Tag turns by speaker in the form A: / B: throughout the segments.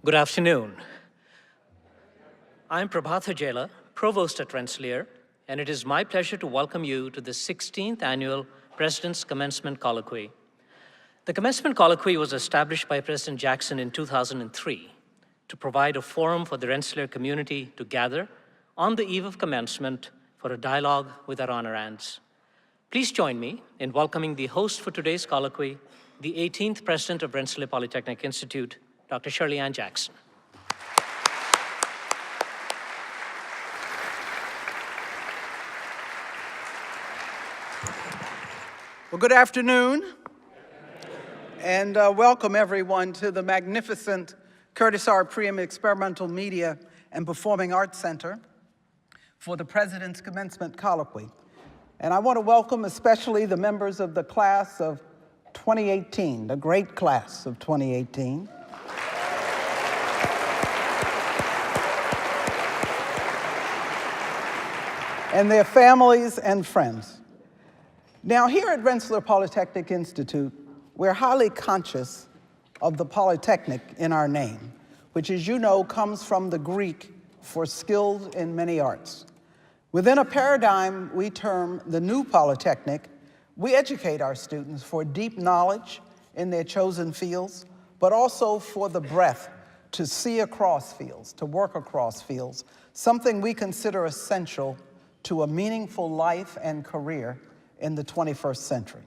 A: Good afternoon. I'm Prabhatha Jela, Provost at Rensselaer, and it is my pleasure to welcome you to the 16th Annual President's Commencement Colloquy. The Commencement Colloquy was established by President Jackson in 2003 to provide a forum for the Rensselaer community to gather on the eve of commencement for a dialogue with our honorands. Please join me in welcoming the host for today's colloquy, the 18th President of Rensselaer Polytechnic Institute, Dr. Shirley Jackson.
B: Well, good afternoon, and welcome everyone to the magnificent Curtis R. Priam Experimental Media and Performing Arts Center for the President's Commencement Colloquy. And I want to welcome especially the members of the class of 2018, the great class of 2018. And their families and friends. Now, here at Rensselaer Polytechnic Institute, we're highly conscious of the Polytechnic in our name, which, as you know, comes from the Greek for skilled in many arts. Within a paradigm we term the new Polytechnic, we educate our students for deep knowledge in their chosen fields, but also for the breadth to see across fields, to work across fields, something we consider essential to a meaningful life and career in the 21st century.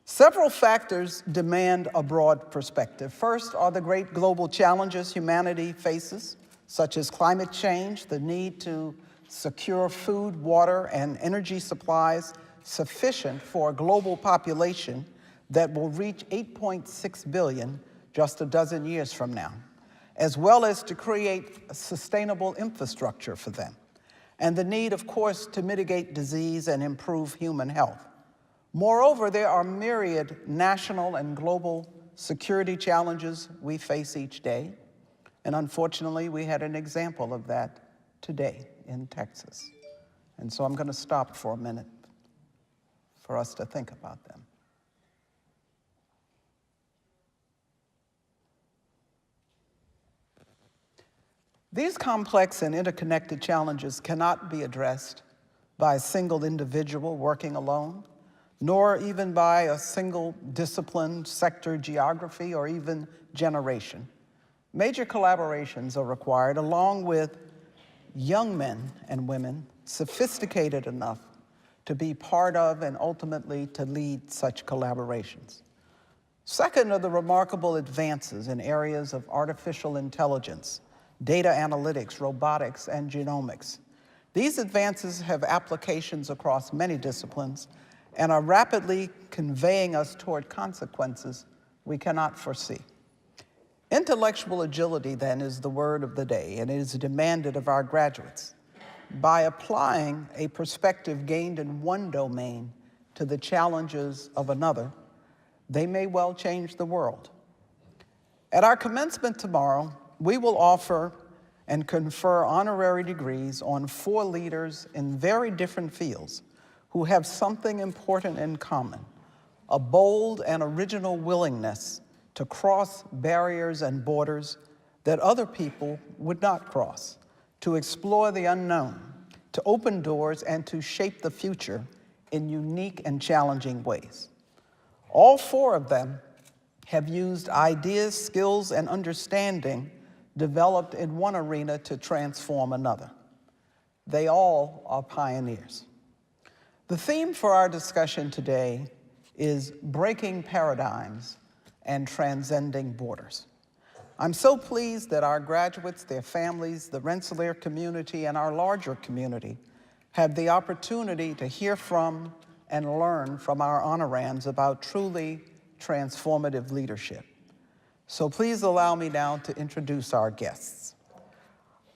B: Several factors demand a broad perspective. First are the great global challenges humanity faces, such as climate change, the need to secure food, water, and energy supplies sufficient for a global population that will reach 8.6 billion just a dozen years from now, as well as to create a sustainable infrastructure for them, and the need, of course, to mitigate disease and improve human health. Moreover, there are myriad national and global security challenges we face each day, and unfortunately, we had an example of that today in Texas. And so I'm going to stop for a minute for us to think about them. These complex and interconnected challenges cannot be addressed by a single individual working alone, nor even by a single discipline, sector, geography, or even generation. Major collaborations are required, along with young men and women sophisticated enough to be part of and ultimately to lead such collaborations. Second are the remarkable advances in areas of artificial intelligence, data analytics, robotics, and genomics. These advances have applications across many disciplines and are rapidly conveying us toward consequences we cannot foresee. Intellectual agility, then, is the word of the day, and it is demanded of our graduates. By applying a perspective gained in one domain to the challenges of another, they may well change the world. At our commencement tomorrow, we will offer and confer honorary degrees on 4 leaders in very different fields who have something important in common: a bold and original willingness to cross barriers and borders that other people would not cross, to explore the unknown, to open doors, and to shape the future in unique and challenging ways. All 4 of them have used ideas, skills, and understanding developed in one arena to transform another. They all are pioneers. The theme for our discussion today is breaking paradigms and transcending borders. I'm so pleased that our graduates, their families, the Rensselaer community, and our larger community have the opportunity to hear from and learn from our honorands about truly transformative leadership. So please allow me now to introduce our guests.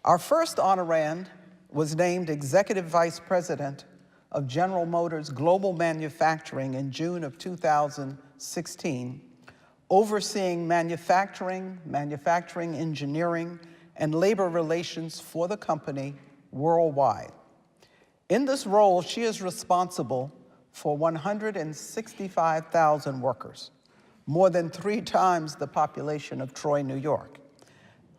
B: Our first honorand was named Executive Vice President of General Motors Global Manufacturing in June of 2016, overseeing manufacturing, engineering, and labor relations for the company worldwide. In this role, she is responsible for 165,000 workers, more than 3 times the population of Troy, New York.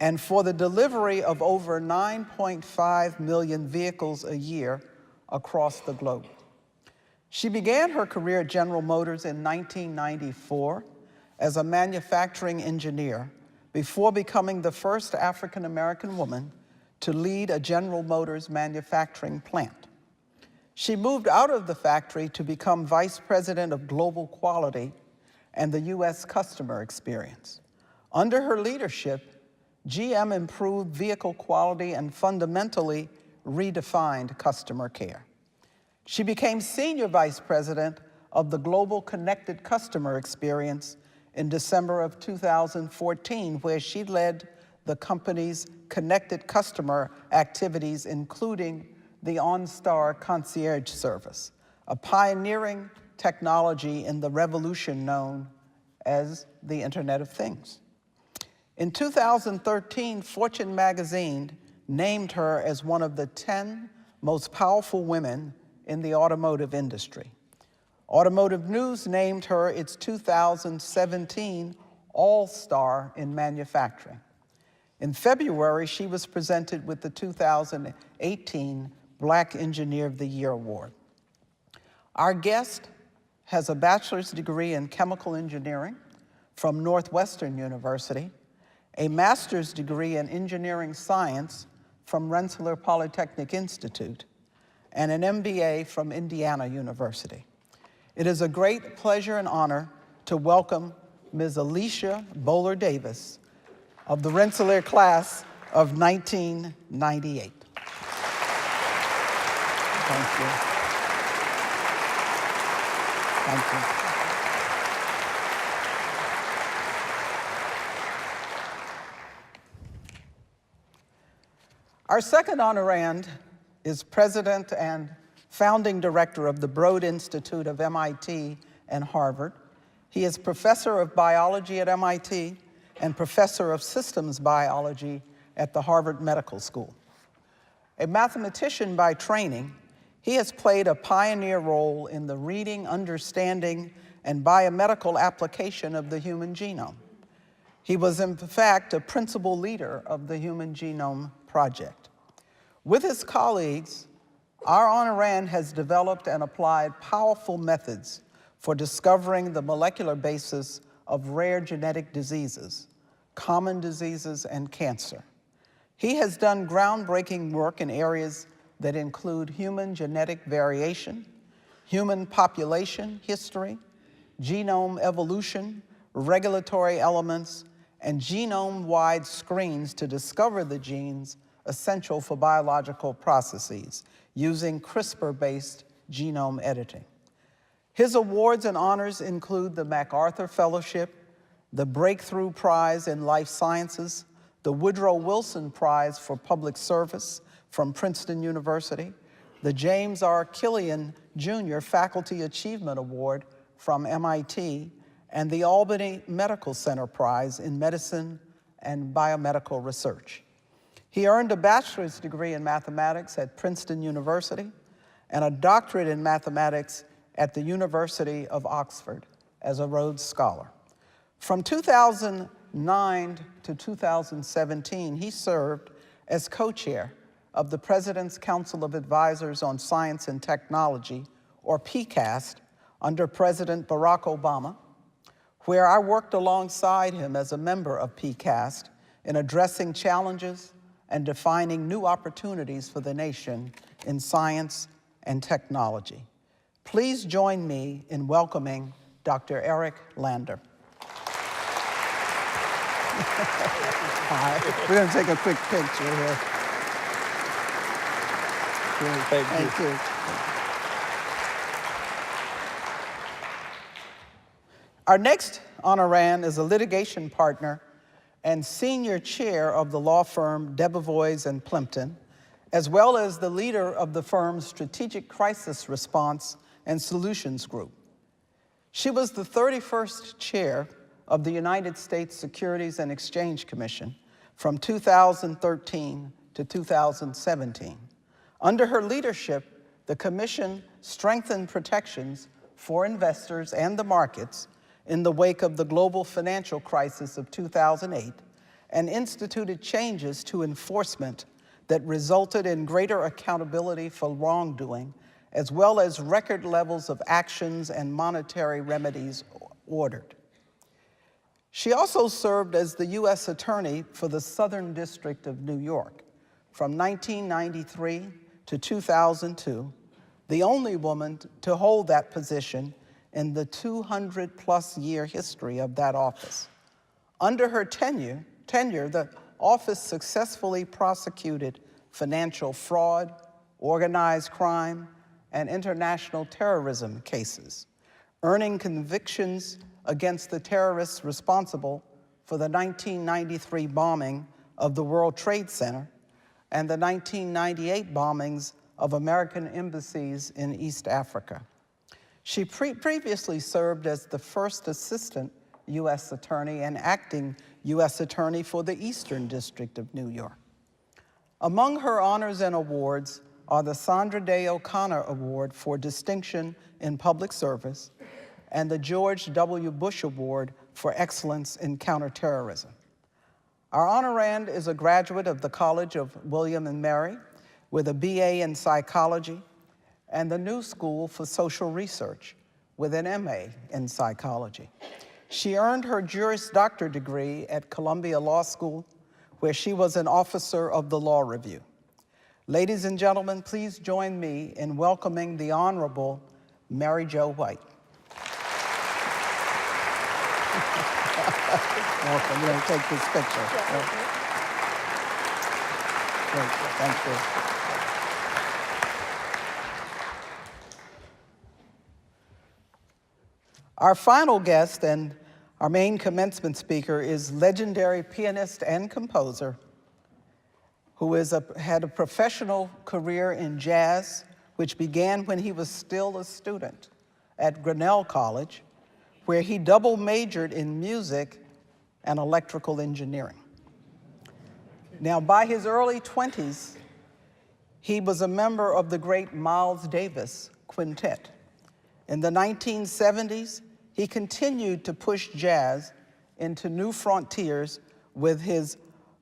B: and for the delivery of over 9.5 million vehicles a year across the globe. She began her career at General Motors in 1994 as a manufacturing engineer before becoming the first African-American woman to lead a General Motors manufacturing plant. She moved out of the factory to become Vice President of Global Quality and the U.S. Customer Experience. Under her leadership, GM improved vehicle quality and fundamentally redefined customer care. She became Senior Vice President of the Global Connected Customer Experience in December of 2014, where she led the company's connected customer activities, including the OnStar Concierge Service, a pioneering technology in the revolution known as the Internet of Things. In 2013, Fortune magazine named her as one of the 10 most powerful women in the automotive industry. Automotive News named her its 2017 All-Star in Manufacturing. In February, she was presented with the 2018 Black Engineer of the Year Award. Our guest has a bachelor's degree in chemical engineering from Northwestern University, a master's degree in engineering science from Rensselaer Polytechnic Institute, and an MBA from Indiana University. It is a great pleasure and honor to welcome Ms. Alicia Boler Davis of the Rensselaer class of 1998. Thank you. Thank you. Our second honorand is President and Founding Director of the Broad Institute of MIT and Harvard. He is Professor of Biology at MIT and Professor of Systems Biology at the Harvard Medical School. A mathematician by training, he has played a pioneer role in the reading, understanding, and biomedical application of the human genome. He was, in fact, a principal leader of the Human Genome Project. With his colleagues, our honorand has developed and applied powerful methods for discovering the molecular basis of rare genetic diseases, common diseases, and cancer. He has done groundbreaking work in areas that include human genetic variation, human population history, genome evolution, regulatory elements, and genome-wide screens to discover the genes essential for biological processes using CRISPR-based genome editing. His awards and honors include the MacArthur Fellowship, the Breakthrough Prize in Life Sciences, the Woodrow Wilson Prize for Public Service from Princeton University, the James R. Killian Jr. Faculty Achievement Award from MIT, and the Albany Medical Center Prize in Medicine and Biomedical Research. He earned a bachelor's degree in mathematics at Princeton University and a doctorate in mathematics at the University of Oxford as a Rhodes Scholar. From 2009 to 2017, he served as co-chair of the President's Council of Advisors on Science and Technology, or PCAST, under President Barack Obama, where I worked alongside him as a member of PCAST in addressing challenges and defining new opportunities for the nation in science and technology. Please join me in welcoming Dr. Eric Lander. Hi. We're going to take a quick picture here. Great. Thank you. Our next honorand is a litigation partner and senior chair of the law firm Debevoise and Plimpton, as well as the leader of the firm's Strategic Crisis Response and Solutions Group. She was the 31st chair of the United States Securities and Exchange Commission from 2013 to 2017. Under her leadership, the commission strengthened protections for investors and the markets in the wake of the global financial crisis of 2008 and instituted changes to enforcement that resulted in greater accountability for wrongdoing, as well as record levels of actions and monetary remedies ordered. She also served as the U.S. Attorney for the Southern District of New York from 1993 to 2002, the only woman to hold that position in the 200-plus year history of that office. Under her tenure, the office successfully prosecuted financial fraud, organized crime, and international terrorism cases, earning convictions against the terrorists responsible for the 1993 bombing of the World Trade Center and the 1998 bombings of American embassies in East Africa. She previously served as the first assistant U.S. attorney and acting U.S. attorney for the Eastern District of New York. Among her honors and awards are the Sandra Day O'Connor Award for Distinction in Public Service and the George W. Bush Award for Excellence in Counterterrorism. Our honorand is a graduate of the College of William and Mary with a BA in psychology and the New School for Social Research with an MA in psychology. She earned her Juris Doctor degree at Columbia Law School, where she was an officer of the Law Review. Ladies and gentlemen, please join me in welcoming the Honorable Mary Jo White. Welcome. We're going to take this picture. Great. Thank you. Our final guest and our main commencement speaker is legendary pianist and composer who had a professional career in jazz, which began when he was still a student at Grinnell College, where he double majored in music and electrical engineering. Now, by his early 20s, he was a member of the great Miles Davis Quintet. In the 1970s, he continued to push jazz into new frontiers with his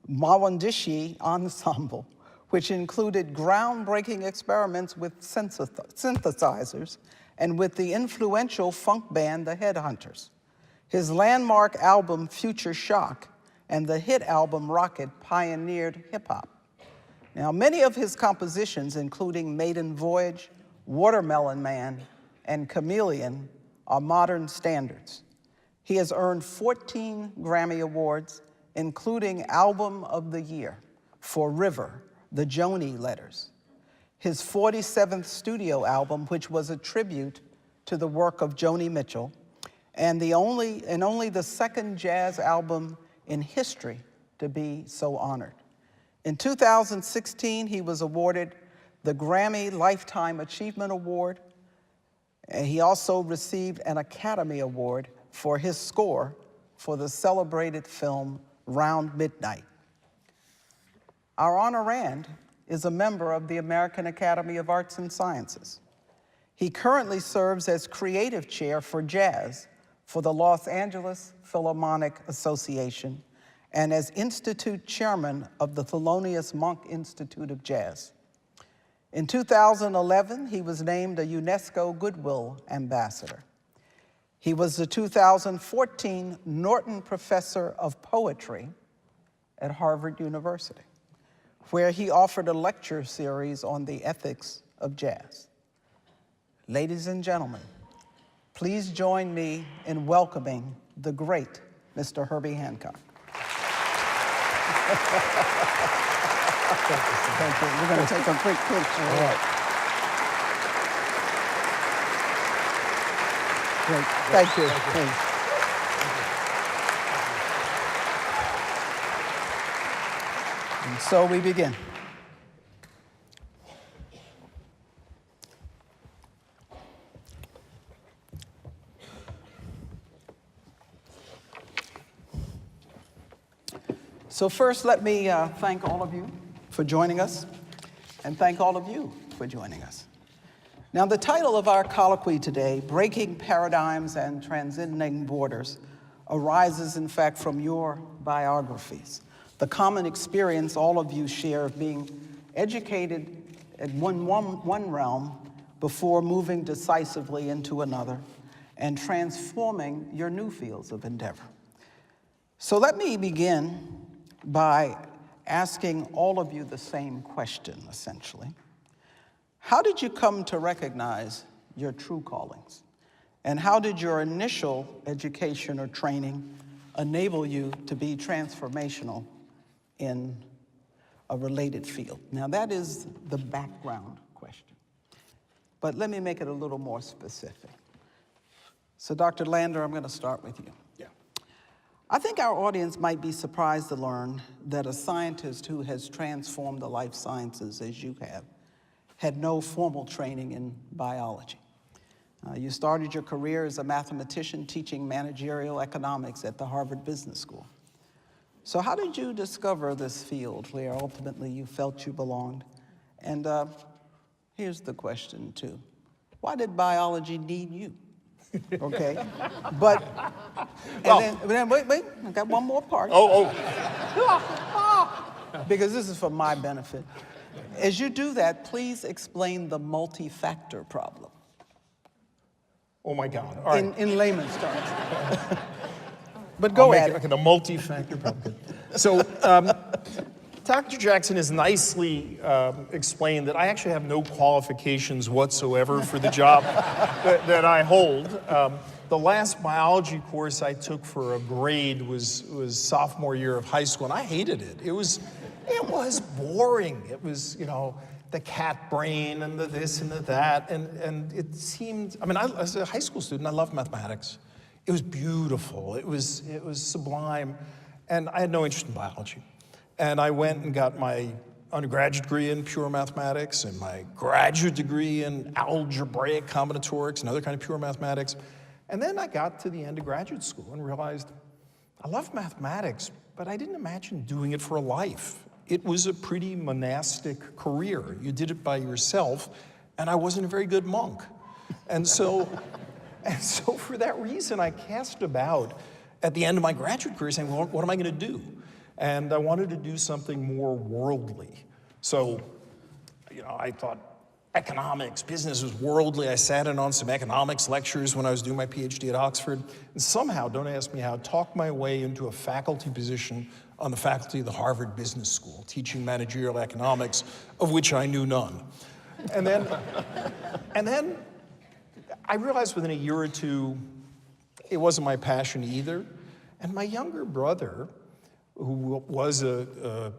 B: Mawandishi Ensemble, which included groundbreaking experiments with synthesizers and with the influential funk band The Headhunters. His landmark album Future Shock and the hit album Rocket pioneered hip-hop. Now, many of his compositions, including Maiden Voyage, Watermelon Man, and Chameleon, are modern standards. He has earned 14 Grammy Awards, including Album of the Year for River, the Joni Letters. His 47th studio album, which was a tribute to the work of Joni Mitchell, and only the second jazz album in history to be so honored. In 2016, he was awarded the Grammy Lifetime Achievement Award. And he also received an Academy Award for his score for the celebrated film Round Midnight. Our honorand is a member of the American Academy of Arts and Sciences. He currently serves as creative chair for jazz for the Los Angeles Philharmonic Association and as institute chairman of the Thelonious Monk Institute of Jazz. In 2011, he was named a UNESCO Goodwill Ambassador. He was the 2014 Norton Professor of Poetry at Harvard University, where he offered a lecture series on the ethics of jazz. Ladies and gentlemen, please join me in welcoming the great Mr. Herbie Hancock. Thank you. We're going to take a quick picture. All right. Great. Thank you. And so we begin. So first, let me thank all of you for joining us, and thank all of you for joining us. Now, the title of our colloquy today, Breaking Paradigms and Transcending Borders, arises, in fact, from your biographies. the common experience all of you share of being educated at one realm before moving decisively into another and transforming your new fields of endeavor. So let me begin by asking all of you the same question, essentially. How did you come to recognize your true callings? And how did your initial education or training enable you to be transformational in a related field? Now, that is the background question. But let me make it a little more specific. So, Dr. Lander, I'm going to start with you.
C: Yeah.
B: I think our audience might be surprised to learn that a scientist who has transformed the life sciences as you have had no formal training in biology. You started your career as a mathematician teaching managerial economics at the Harvard Business School. So how did you discover this field where ultimately you felt you belonged? And here's the question, too. Why did biology need you? Okay, but, and then wait, I got one more part. Because this is for my benefit. As you do that, please explain the multi-factor problem.
C: Oh my God, all right.
B: In layman's terms. But go ahead.
C: Okay, the multi-factor problem. So, Dr. Jackson has nicely explained that I actually have no qualifications whatsoever for the job that I hold. The last biology course I took for a grade was sophomore year of high school, and I hated it. It was boring. It was, you know, the cat brain and the this and the that, and it seemed, I mean, as a high school student, I loved mathematics. It was beautiful. It was sublime, and I had no interest in biology. And I went and got my undergraduate degree in pure mathematics and my graduate degree in algebraic combinatorics and other kind of pure mathematics. And then I got to the end of graduate school and realized I love mathematics, but I didn't imagine doing it for a life. It was a pretty monastic career. You did it by yourself, and I wasn't a very good monk. And so for that reason, I cast about at the end of my graduate career saying, well, what am I going to do? And I wanted to do something more worldly. So, you know, I thought economics, business was worldly. I sat in on some economics lectures when I was doing my Ph.D. at Oxford, and somehow, don't ask me how, talked my way into a faculty position on the faculty of the Harvard Business School, teaching managerial economics, of which I knew none. And then I realized within a year or two, it wasn't my passion either. And my younger brother, who was a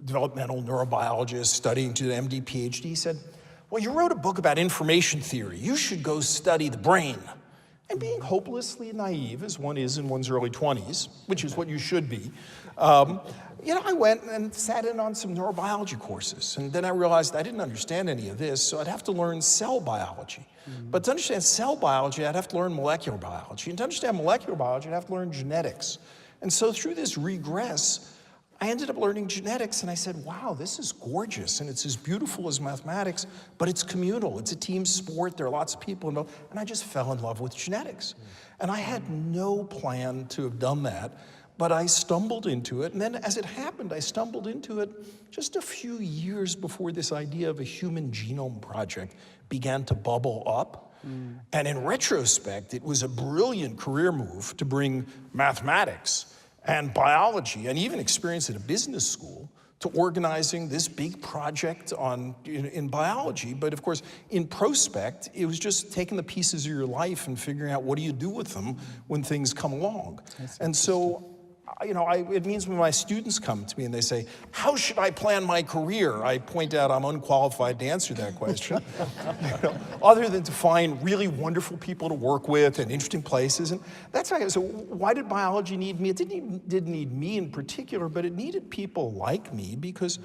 C: developmental neurobiologist studying to the MD, Ph.D., said, well, you wrote a book about information theory. You should go study the brain. And being hopelessly naive, as one is in one's early 20s, which is what you should be, you know, I went and sat in on some neurobiology courses. And then I realized I didn't understand any of this, so I'd have to learn cell biology. But to understand cell biology, I'd have to learn molecular biology. And to understand molecular biology, I'd have to learn genetics. And so through this regress, I ended up learning genetics, and I said, wow, this is gorgeous, and it's as beautiful as mathematics, but it's communal. It's a team sport. There are lots of people involved, and I just fell in love with genetics. And I had no plan to have done that, but I stumbled into it, and then as it happened, I stumbled into it just a few years before this idea of a human genome project began to bubble up. And in retrospect, it was a brilliant career move to bring mathematics and biology and even experience at a business school to organizing this big project in biology. But of course, in prospect, it was just taking the pieces of your life and figuring out what do you do with them when things come along. And so, you know, it means when my students come to me and they say, how should I plan my career? I point out I'm unqualified to answer that question, you know, other than to find really wonderful people to work with and interesting places. And that's how, so why did biology need me? It didn't need me in particular, but it needed people like me because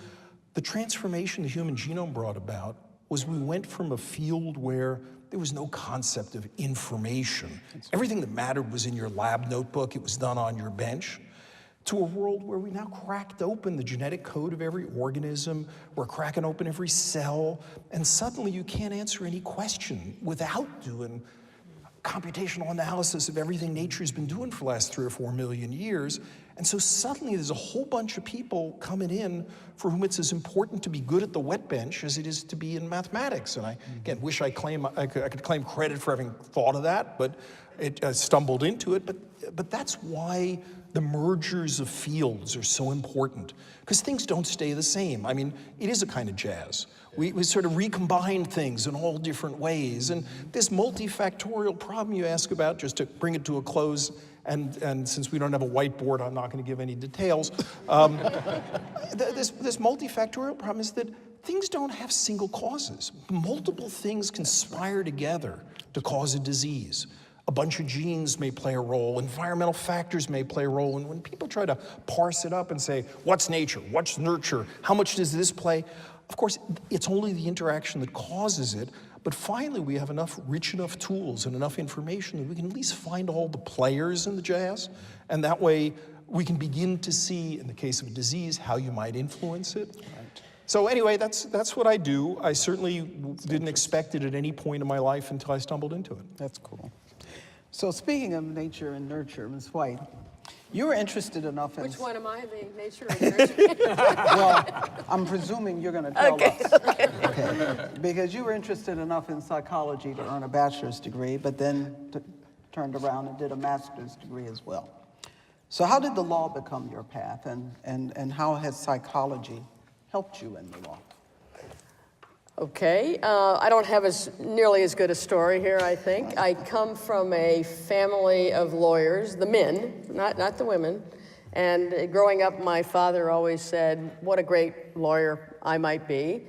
C: the transformation the human genome brought about was we went from a field where there was no concept of information. Everything that mattered was in your lab notebook. It was done on your bench. To a world where we now cracked open the genetic code of every organism, we're cracking open every cell, and suddenly you can't answer any question without doing computational analysis of everything nature's been doing for the last 3 or 4 million years. And so suddenly there's a whole bunch of people coming in for whom it's as important to be good at the wet bench as it is to be in mathematics. And I, again, wish I could claim credit for having thought of that, but it stumbled into it. But that's why the mergers of fields are so important, because things don't stay the same. I mean, it is a kind of jazz. We sort of recombine things in all different ways. And this multifactorial problem you ask about, just to bring it to a close, and since we don't have a whiteboard, I'm not going to give any details. This multifactorial problem is that things don't have single causes. Multiple things conspire together to cause a disease. A bunch of genes may play a role, environmental factors may play a role, and when people try to parse it up and say, what's nature, what's nurture, how much does this play? Of course, it's only the interaction that causes it, but finally we have rich enough tools and enough information that we can at least find all the players in the jazz, and that way we can begin to see, in the case of a disease, how you might influence it. Right. So anyway, that's what I do. I certainly didn't expect it at any point in my life until I stumbled into it.
B: That's cool. So speaking of nature and nurture, Ms. White, you were interested enough in...
D: Which one am I, the nature or nurture?
B: Well, I'm presuming you're going to tell us.
D: Okay.
B: Because you were interested enough in psychology to earn a bachelor's degree, but then turned around and did a master's degree as well. So how did the law become your path, and how has psychology helped you in the law?
D: Okay, I don't have nearly as good a story here, I think. I come from a family of lawyers, the men, not the women. And growing up, my father always said, what a great lawyer I might be.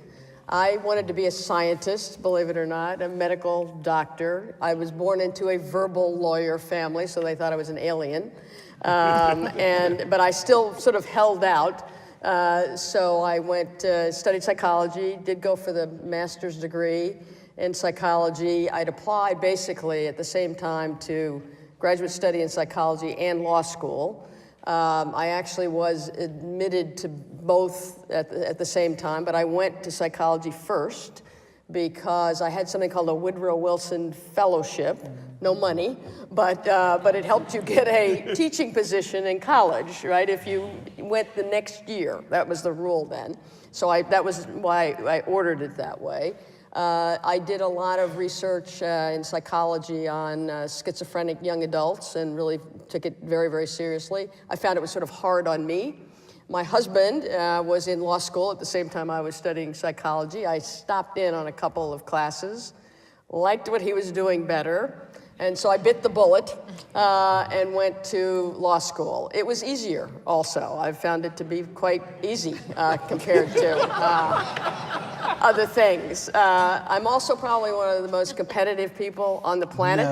D: I wanted to be a scientist, believe it or not, a medical doctor. I was born into a verbal lawyer family, so they thought I was an alien. But I still sort of held out. So I studied psychology, did go for the master's degree in psychology. I'd applied basically at the same time to graduate study in psychology and law school. I actually was admitted to both at the same time, but I went to psychology first because I had something called a Woodrow Wilson Fellowship, no money, but it helped you get a teaching position in college, right? If you went the next year, that was the rule then. So that was why I ordered it that way. I did a lot of research in psychology on schizophrenic young adults and really took it very, very seriously. I found it was sort of hard on me. My husband was in law school at the same time I was studying psychology. I stopped in on a couple of classes, liked what he was doing better, and so I bit the bullet and went to law school. It was easier also. I found it to be quite easy compared to other things. I'm also probably one of the most competitive people on the planet,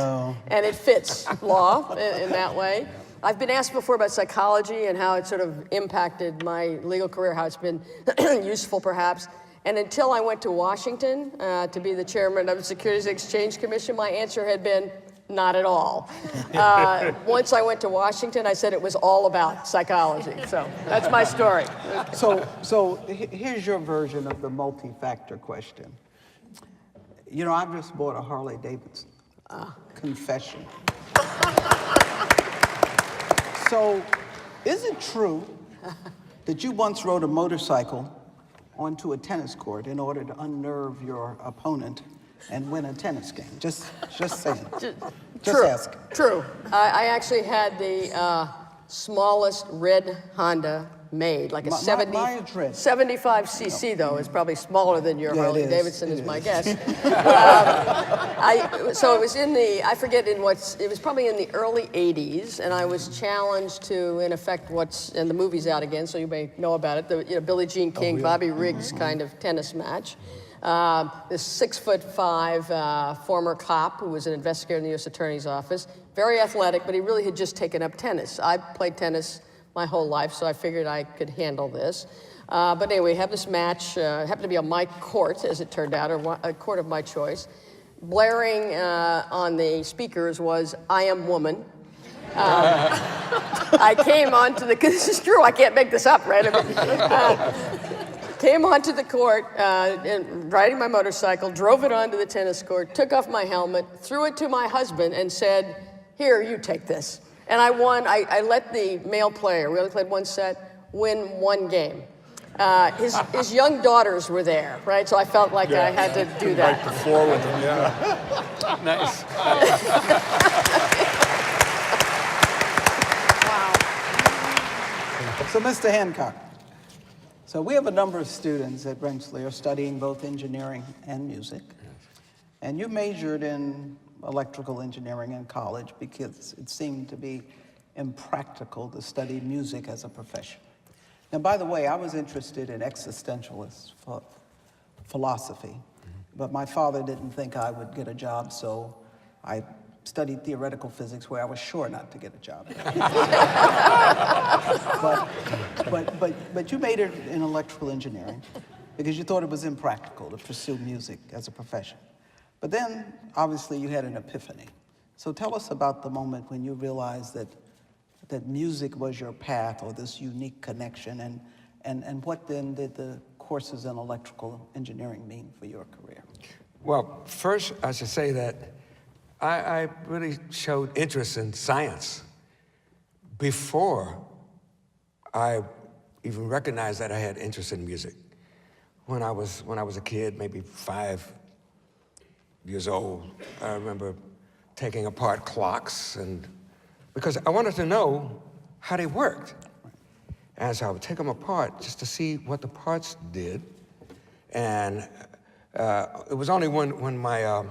D: and it fits law in that way. I've been asked before about psychology and how it sort of impacted my legal career, how it's been useful perhaps. And until I went to Washington to be the chairman of the Securities and Exchange Commission, my answer had been not at all. Once I went to Washington, I said it was all about psychology. So that's my story.
B: So here's your version of the multi-factor question. You know, I've just bought a Harley Davidson. Confession. So, is it true that you once rode a motorcycle onto a tennis court in order to unnerve your opponent and win a tennis game? Just saying. Just ask.
D: True. I actually had the smallest red Honda made, like a 75cc though. It's probably smaller than your Harley Davidson is my guess. So it was I forget it was probably in the early 80s, and I was challenged to, in effect, and the movie's out again, so you may know about it, the Billie Jean King, Bobby Riggs kind of tennis match. This 6'5" former cop who was an investigator in the U.S. Attorney's Office, very athletic, but he really had just taken up tennis. I played tennis my whole life, so I figured I could handle this. But anyway, we have this match, happened to be on my court, as it turned out, or a court of my choice. Blaring on the speakers was, "I am woman." I came onto this is true, I can't make this up, right? Came onto the court, and riding my motorcycle, drove it onto the tennis court, took off my helmet, threw it to my husband, and said, "Here, you take this." And I won, I let the male player, we only played one set, win one game. His young daughters were there, right? So I felt like I had to do that.
C: Right before with them, yeah.
E: Nice.
B: So, Mr. Hancock, so we have a number of students at Rensselaer studying both engineering and music. And you majored in electrical engineering in college because it seemed to be impractical to study music as a profession. Now, by the way, I was interested in existentialist philosophy, but my father didn't think I would get a job, so I studied theoretical physics where I was sure not to get a job. but you majored in electrical engineering because you thought it was impractical to pursue music as a profession. But then, obviously, you had an epiphany. So tell us about the moment when you realized that music was your path or this unique connection, and what then did the courses in electrical engineering mean for your career?
E: Well, first, I should say that I really showed interest in science before I even recognized that I had interest in music. When I was a kid, maybe 5 years old, I remember taking apart clocks, and because I wanted to know how they worked. And so I would take them apart just to see what the parts did. And it was only when my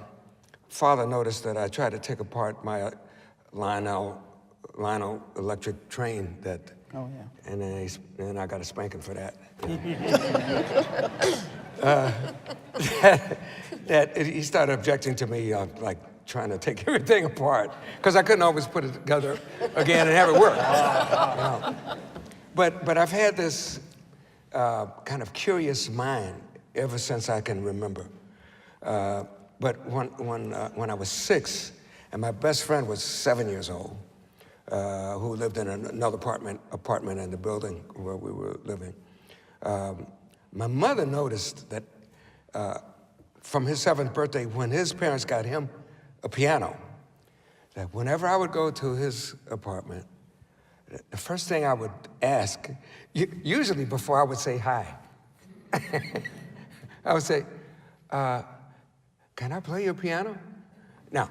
E: father noticed that I tried to take apart my Lionel electric train that,
B: Oh, yeah.
E: and then I got a spanking for that. That he started objecting to me, like trying to take everything apart, because I couldn't always put it together again and have it work. You know? But I've had this kind of curious mind ever since I can remember. But when I was 6, and my best friend was 7 years old, who lived in another apartment in the building where we were living, my mother noticed that from his 7th birthday, when his parents got him a piano, that whenever I would go to his apartment, the first thing I would ask, usually before I would say hi, I would say, can I play your piano? Now,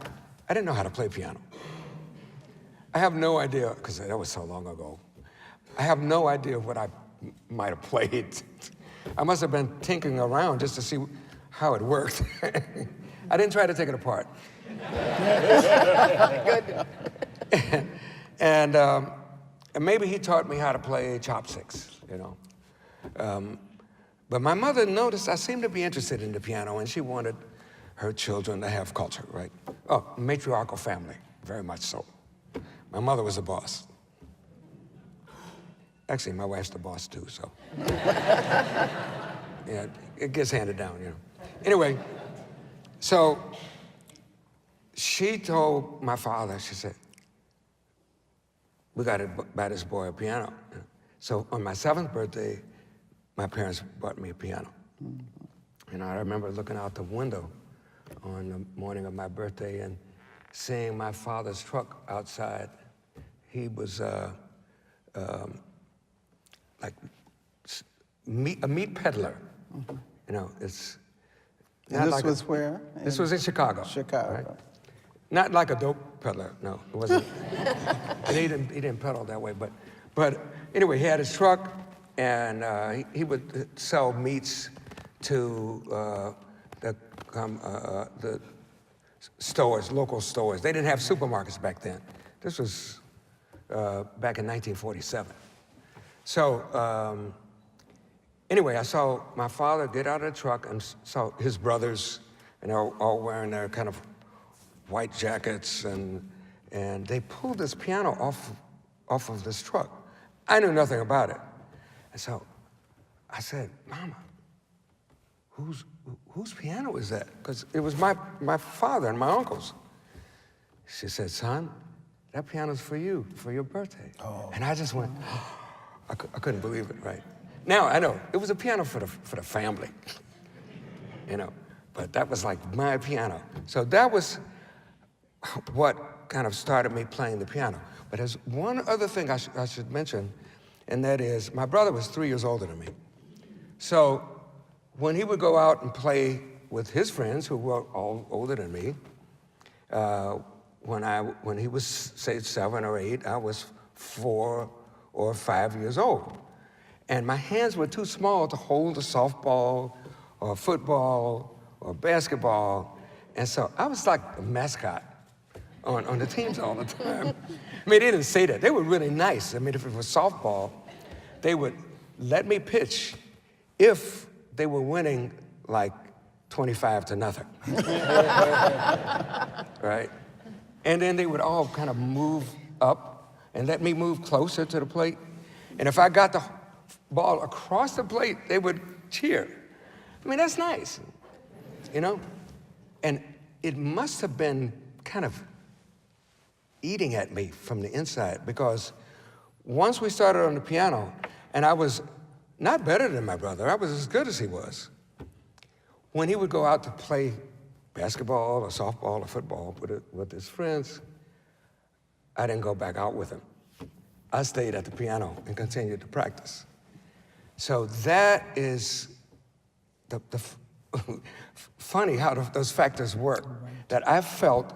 E: I didn't know how to play piano. I have no idea, because that was so long ago, I have no idea what I might have played. I must have been tinkering around just to see how it worked. I didn't try to take it apart.
D: Good.
E: And maybe he taught me how to play chopsticks, you know. But my mother noticed I seemed to be interested in the piano, and she wanted her children to have culture, right? Oh, matriarchal family, very much so. My mother was the boss. Actually, my wife's the boss too, so. Yeah, it gets handed down, you know. Anyway, so she told my father, she said, we got to buy this boy a piano. So on my 7th birthday, my parents bought me a piano. And I remember looking out the window on the morning of my birthday and seeing my father's truck outside. He was like a meat peddler. You know, it's
B: And this was where?
E: This was in Chicago.
B: Chicago.
E: Right? Not like a dope peddler, no, it wasn't. And he didn't peddle that way, but anyway, he had his truck, and he would sell meats to the stores, local stores. They didn't have supermarkets back then. This was back in 1947. So anyway, I saw my father get out of the truck and saw his brothers, and they're all wearing their kind of white jackets, and they pulled this piano off of this truck. I knew nothing about it. And so I said, Mama, whose piano is that? Because it was my father and my uncle's. She said, son, that piano's for you, for your birthday. Oh. And I just went, I couldn't believe it, right? Now, I know, it was a piano for the family, you know, but that was like my piano. So that was what kind of started me playing the piano. But there's one other thing I should mention, and that is my brother was 3 years older than me. So when he would go out and play with his friends who were all older than me, when he was, say, 7 or 8, I was 4 or 5 years old. And my hands were too small to hold a softball or football or basketball. And so I was like a mascot on the teams all the time. I mean, they didn't say that. They were really nice. I mean, if it was softball, they would let me pitch if they were winning like 25-0. Right? And then they would all kind of move up and let me move closer to the plate. And if I got the ball across the plate, they would cheer. I mean, that's nice, you know? And it must have been kind of eating at me from the inside, because once we started on the piano, and I was not better than my brother, I was as good as he was. When he would go out to play basketball or softball or football with his friends, I didn't go back out with him. I stayed at the piano and continued to practice. So that is the funny how those factors work, that I felt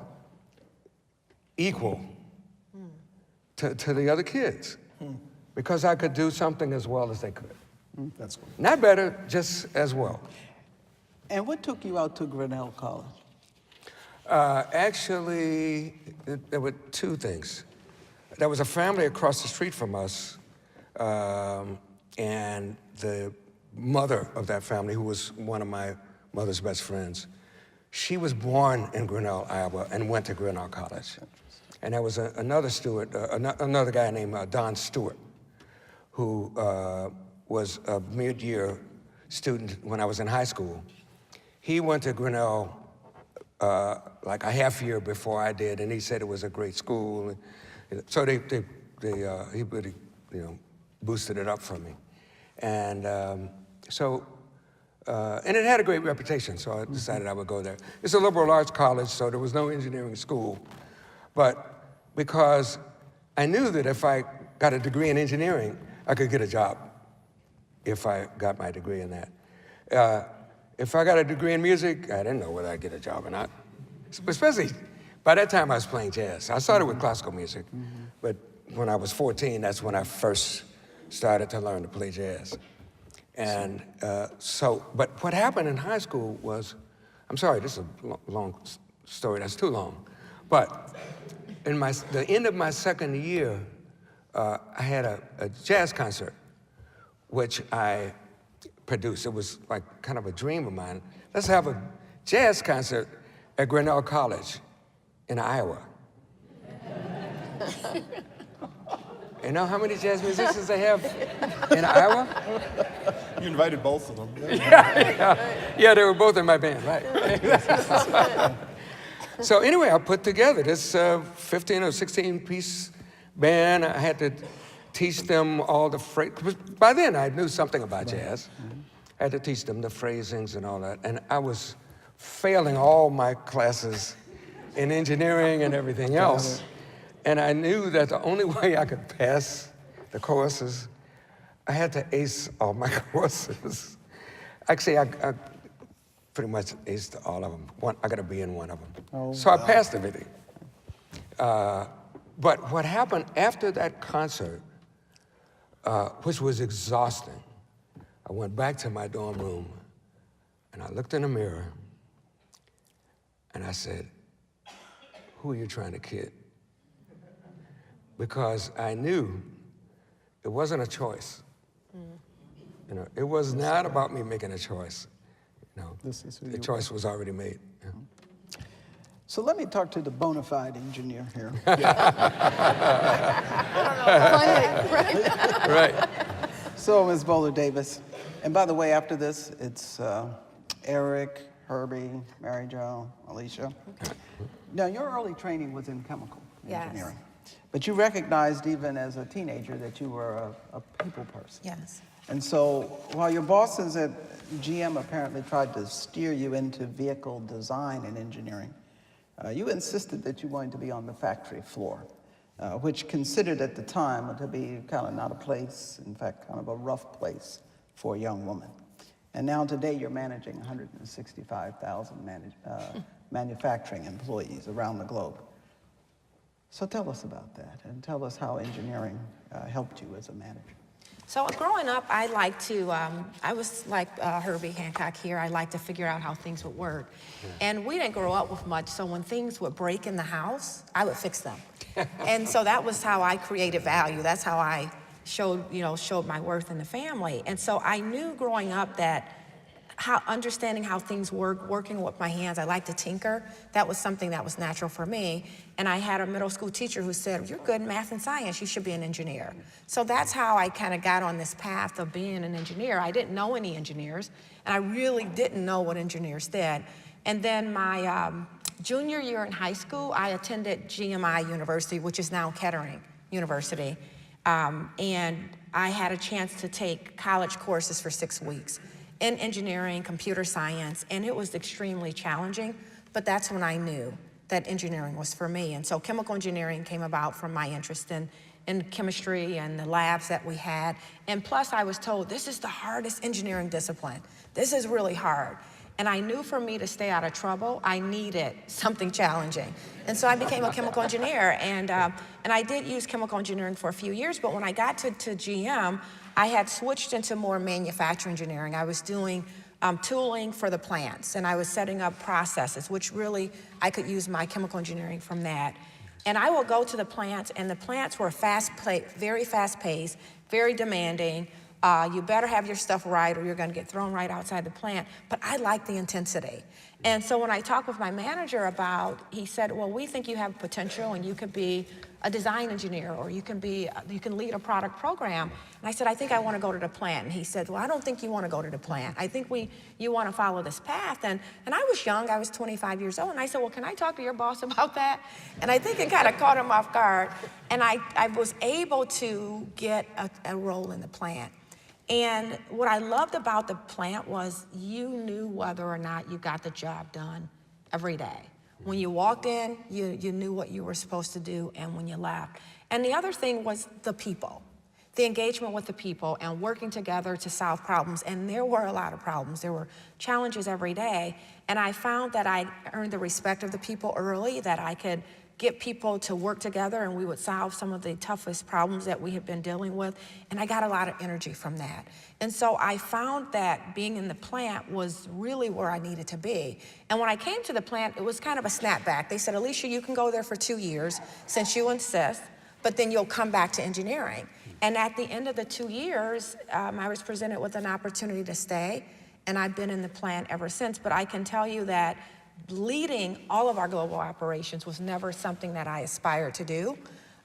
E: equal to the other kids because I could do something as well as they could.
C: That's cool.
E: Not better, just as well.
B: And what took you out to Grinnell College?
E: Actually, there were two things. There was a family across the street from us, and the mother of that family, who was one of my mother's best friends, she was born in Grinnell, Iowa, and went to Grinnell College. And there was another guy named Don Stewart, who was a mid-year student when I was in high school. He went to Grinnell like a half year before I did, and he said it was a great school. So he really, boosted it up for me. And and it had a great reputation, so I decided I would go there. It's a liberal arts college, so there was no engineering school. But because I knew that if I got a degree in engineering, I could get a job if I got my degree in that. If I got a degree in music, I didn't know whether I'd get a job or not. Especially, by that time I was playing jazz. I started with classical music, but when I was 14, that's when I first started to learn to play jazz. And but what happened in high school was, I'm sorry, this is a long story, that's too long. But in the end of my second year, I had a jazz concert, which I produced. It was like kind of a dream of mine. Let's have a jazz concert at Grinnell College in Iowa. You know how many jazz musicians they have in Iowa?
C: You invited both of them.
E: Yeah, they were both in my band, right? So anyway, I put together this 15 or 16-piece band. I had to teach them all the phrases. By then, I knew something about jazz. I had to teach them the phrasings and all that. And I was failing all my classes in engineering and everything else. And I knew that the only way I could pass the courses, I had to ace all my courses. Actually, I pretty much aced all of them. I got to be in one of them. So I passed everything. But what happened after that concert, which was exhausting, I went back to my dorm room and I looked in the mirror and I said, who are you trying to kid? Because I knew it wasn't a choice. It was not about me making a choice. The choice was already made. Yeah.
B: So let me talk to the bona fide engineer here.
E: Right.
B: So, Ms. Boler Davis, and by the way, after this, it's Eric, Herbie, Mary Jo, Alicia. Now, your early training was in chemical engineering. But you recognized even as a teenager that you were a people person.
F: Yes.
B: And so while your bosses at GM apparently tried to steer you into vehicle design and engineering, you insisted that you wanted to be on the factory floor. which considered at the time to be kind of not a place, in fact, kind of a rough place for a young woman. And now today you're managing 165,000 manufacturing employees around the globe. So tell us about that, and tell us how engineering helped you as a manager.
F: So growing up, I like to, I was like Herbie Hancock here, I like to figure out how things would work. And we didn't grow up with much, so when things would break in the house, I would fix them. And so that was how I created value. That's how I showed my worth in the family. And so I knew growing up that understanding how things work, working with my hands, I like to tinker, that was something that was natural for me. And I had a middle school teacher who said, you're good in math and science, you should be an engineer. So that's how I kind of got on this path of being an engineer. I didn't know any engineers, and I really didn't know what engineers did. And then my junior year in high school, I attended GMI University, which is now Kettering University. And I had a chance to take college courses for 6 weeks in engineering, computer science, and it was extremely challenging, but that's when I knew that engineering was for me. And so chemical engineering came about from my interest in chemistry and the labs that we had. And plus I was told, this is the hardest engineering discipline. This is really hard. And I knew for me to stay out of trouble, I needed something challenging. And so I became a chemical engineer, and I did use chemical engineering for a few years, but when I got to GM, I had switched into more manufacturing engineering. I was doing tooling for the plants, and I was setting up processes, which really, I could use my chemical engineering from that. And I would go to the plants, and the plants were very fast-paced, very demanding. You better have your stuff right or you're gonna get thrown right outside the plant. But I like the intensity. And so when I talked with my manager he said, well, we think you have potential and you could be a design engineer, or you can lead a product program. And I said, I think I wanna go to the plant. And he said, well, I don't think you wanna go to the plant. I think you wanna follow this path. And I was young, I was 25 years old. And I said, well, can I talk to your boss about that? And I think it kind of caught him off guard. And I was able to get a role in the plant. And what I loved about the plant was you knew whether or not you got the job done every day. When you walked in, you knew what you were supposed to do, and when you left. And the other thing was the people, the engagement with the people and working together to solve problems. And there were a lot of problems. There were challenges every day. And I found that I earned the respect of the people early, that I could get people to work together and we would solve some of the toughest problems that we had been dealing with. And I got a lot of energy from that. And so I found that being in the plant was really where I needed to be. And when I came to the plant, it was kind of a snapback. They said, Alicia, you can go there for 2 years since you insist, but then you'll come back to engineering. And at the end of the 2 years, I was presented with an opportunity to stay, and I've been in the plant ever since. But I can tell you that leading all of our global operations was never something that I aspired to do,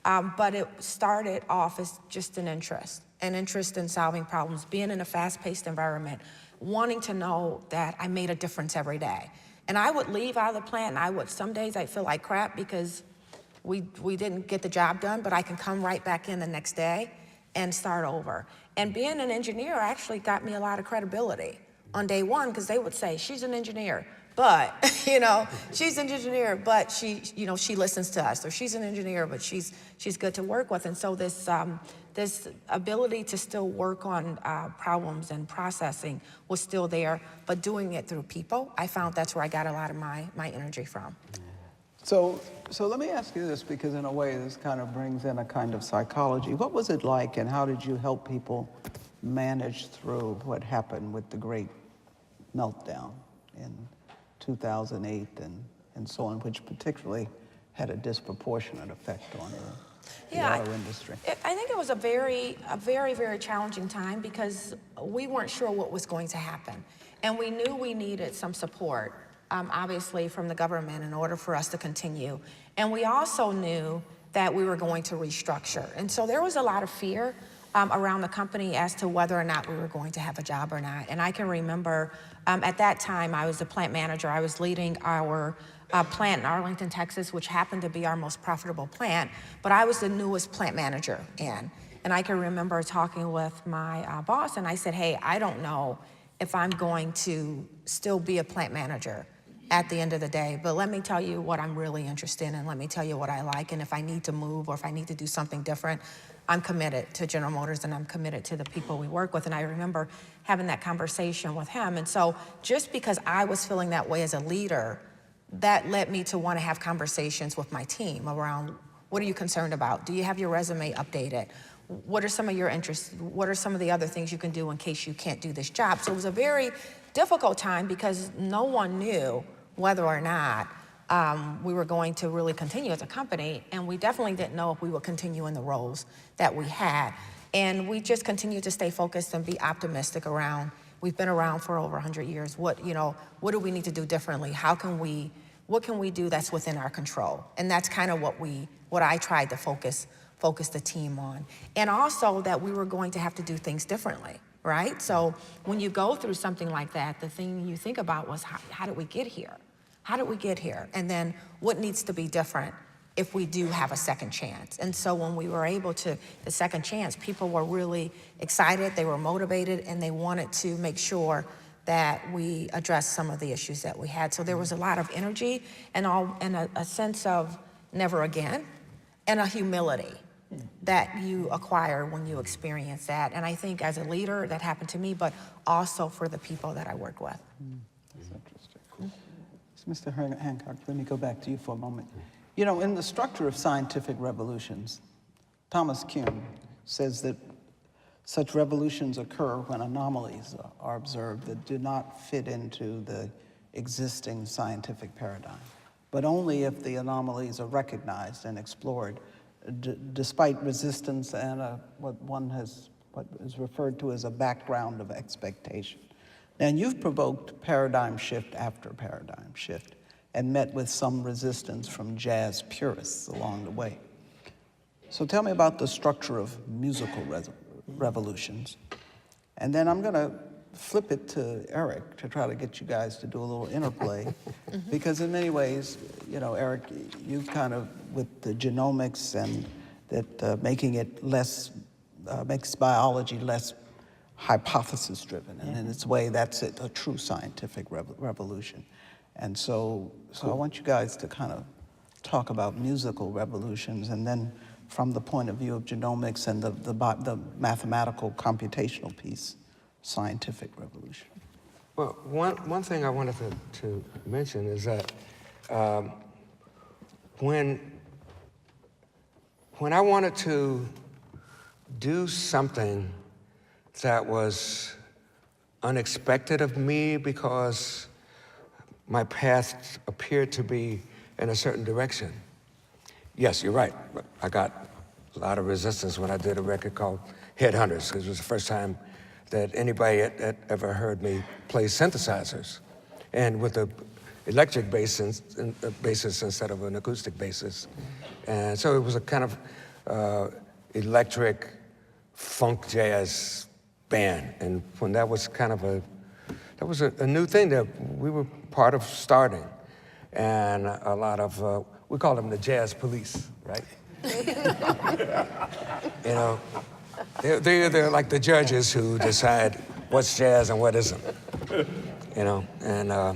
F: but it started off as just an interest in solving problems, being in a fast-paced environment, wanting to know that I made a difference every day. And I would leave out of the plant, and some days I'd feel like crap because we didn't get the job done, but I can come right back in the next day and start over. And being an engineer actually got me a lot of credibility on day one, because they would say, she's an engineer, but, she's an engineer, but she listens to us, or she's an engineer, but she's good to work with. And so this ability to still work on problems and processing was still there, but doing it through people, I found that's where I got a lot of my energy from.
B: So let me ask you this, because in a way this kind of brings in a kind of psychology. What was it like, and how did you help people manage through what happened with the great meltdown in 2008 and so on, which particularly had a disproportionate effect on the auto industry?
F: I think it was a very, very challenging time, because we weren't sure what was going to happen. And we knew we needed some support, obviously, from the government in order for us to continue. And we also knew that we were going to restructure. And so there was a lot of fear around the company as to whether or not we were going to have a job or not. And I can remember at that time, I was the plant manager. I was leading our plant in Arlington, Texas, which happened to be our most profitable plant, but I was the newest plant manager in. And I can remember talking with my boss, and I said, hey, I don't know if I'm going to still be a plant manager at the end of the day. But let me tell you what I'm really interested in, and let me tell you what I like. And if I need to move or if I need to do something different, I'm committed to General Motors and I'm committed to the people we work with. And I remember having that conversation with him. And so just because I was feeling that way as a leader, that led me to want to have conversations with my team around, what are you concerned about? Do you have your resume updated? What are some of your interests? What are some of the other things you can do in case you can't do this job? So it was a very difficult time because no one knew whether or not we were going to really continue as a company, and we definitely didn't know if we would continue in the roles that we had. And we just continued to stay focused and be optimistic around, we've been around for over 100 years. What do we need to do differently? What can we do that's within our control? And that's kind of what I tried to focus the team on. And also that we were going to have to do things differently, right? So when you go through something like that, the thing you think about was, how did we get here? How did we get here? And then what needs to be different if we do have a second chance? And so when we were able to, the second chance, people were really excited, they were motivated, and they wanted to make sure that we addressed some of the issues that we had. So there was a lot of energy and a sense of never again, and a humility that you acquire when you experience that. And I think as a leader, that happened to me, but also for the people that I work with.
B: That's interesting. So Mr. Hancock, let me go back to you for a moment. You know, in the structure of scientific revolutions, Thomas Kuhn says that such revolutions occur when anomalies are observed that do not fit into the existing scientific paradigm, but only if the anomalies are recognized and explored, despite resistance and what is referred to as a background of expectation. And you've provoked paradigm shift after paradigm shift and met with some resistance from jazz purists along the way. So tell me about the structure of musical revolutions. And then I'm gonna flip it to Eric to try to get you guys to do a little interplay. Because in many ways, you know, Eric, you kind of, with the genomics and that making it less, makes biology less hypothesis driven. And in its way, that's it, a true scientific revolution. And so I want you guys to kind of talk about musical revolutions, and then from the point of view of genomics and the mathematical computational piece, scientific revolution.
E: Well, one thing I wanted to mention is that when I wanted to do something that was unexpected of me because my path appeared to be in a certain direction. Yes, you're right. I got a lot of resistance when I did a record called Headhunters, because it was the first time that anybody had ever heard me play synthesizers, and with an electric basis instead of an acoustic basis. And so it was a kind of electric funk jazz band. And when that was kind of that was a new thing that we were part of starting. And a lot of, we call them the jazz police, right? You know, they're like the judges who decide what's jazz and what isn't, you know? And I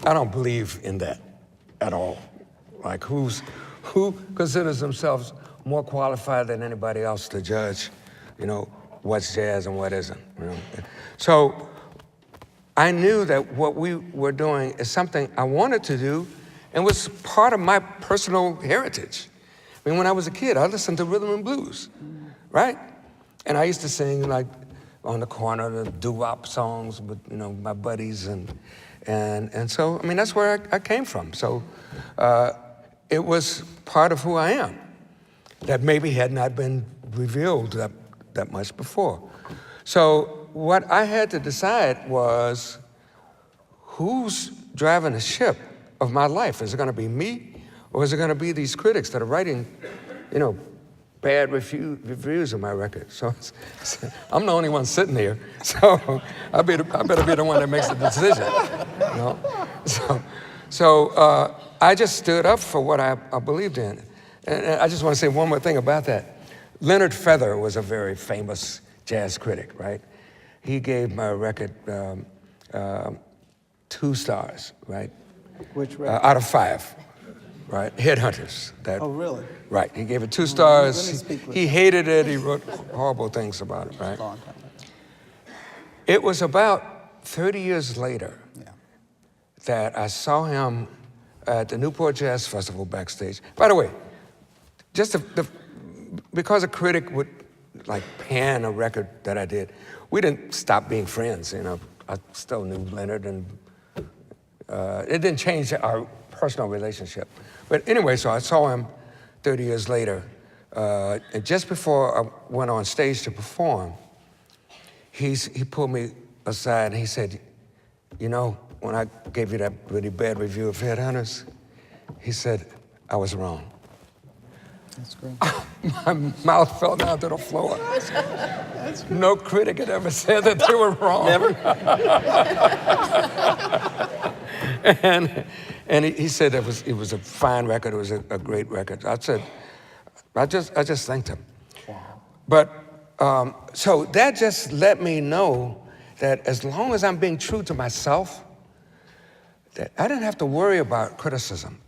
E: don't believe in that at all. Like who considers themselves more qualified than anybody else to judge, you know, what's jazz and what isn't, you know? So I knew that what we were doing is something I wanted to do and was part of my personal heritage. I mean, when I was a kid, I listened to rhythm and blues, right? And I used to sing like on the corner, the doo-wop songs with, you know, my buddies, and so, I mean, that's where I came from. So it was part of who I am that maybe had not been revealed that much before. So what I had to decide was, who's driving the ship of my life? Is it gonna be me, or is it gonna be these critics that are writing, you know, bad reviews of my record? So I'm the only one sitting here, so I better be the one that makes the decision, you know? So I just stood up for what I believed in. And I just want to say one more thing about that. Leonard Feather was a very famous jazz critic, right? He gave my record 2 stars, right?
B: Which rating?
E: Out of 5, right? Headhunters.
B: Oh, really?
E: Right. He gave it 2 stars.
B: Let me speak with
E: He hated it. He wrote horrible things about it, right?
B: Long time.
E: It was about 30 years later
B: Yeah.
E: that I saw him at the Newport Jazz Festival backstage. By the way, just because a critic would like pan a record that I did, we didn't stop being friends. You know, I still knew Leonard, and it didn't change our personal relationship. But anyway, so I saw him 30 years later, and just before I went on stage to perform, he pulled me aside and he said, "You know, when I gave you that really bad review of Headhunters," he said, "I was wrong."
B: That's great.
E: My mouth fell down to the floor. No critic had ever said that they were wrong.
C: Never?
E: And he said it was a fine record. It was a great record. I said, I just thanked him. Wow. But so that just let me know that as long as I'm being true to myself, that I didn't have to worry about criticism.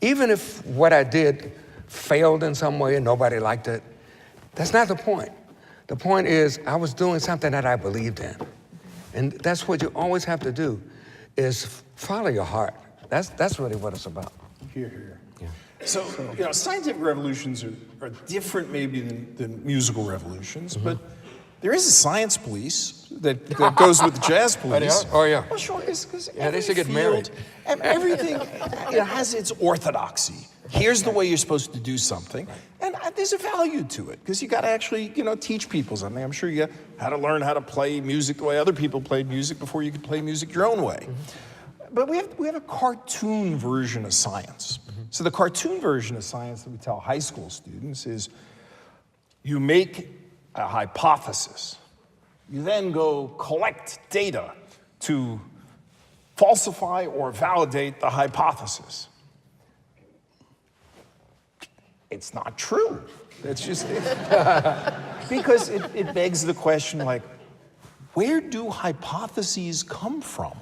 E: Even if what I did failed in some way and nobody liked it, that's not the point. The point is I was doing something that I believed in. And that's what you always have to do, is follow your heart. That's really what it's about.
C: Here, here. Yeah. So, you know, scientific revolutions are different maybe than musical revolutions, but there is a science police that goes with the jazz police.
E: Oh, yeah.
C: Well, sure, because
E: Yeah, they should get married.
C: Everything has its orthodoxy. Here's the way you're supposed to do something, and there's a value to it because you got to actually, teach people something. I'm sure you had to learn how to play music the way other people played music before you could play music your own way. But we have a cartoon version of science. So the cartoon version of science that we tell high school students is you make a hypothesis. You then go collect data to falsify or validate the hypothesis. It's not true. It's just because it begs the question, like, where do hypotheses come from?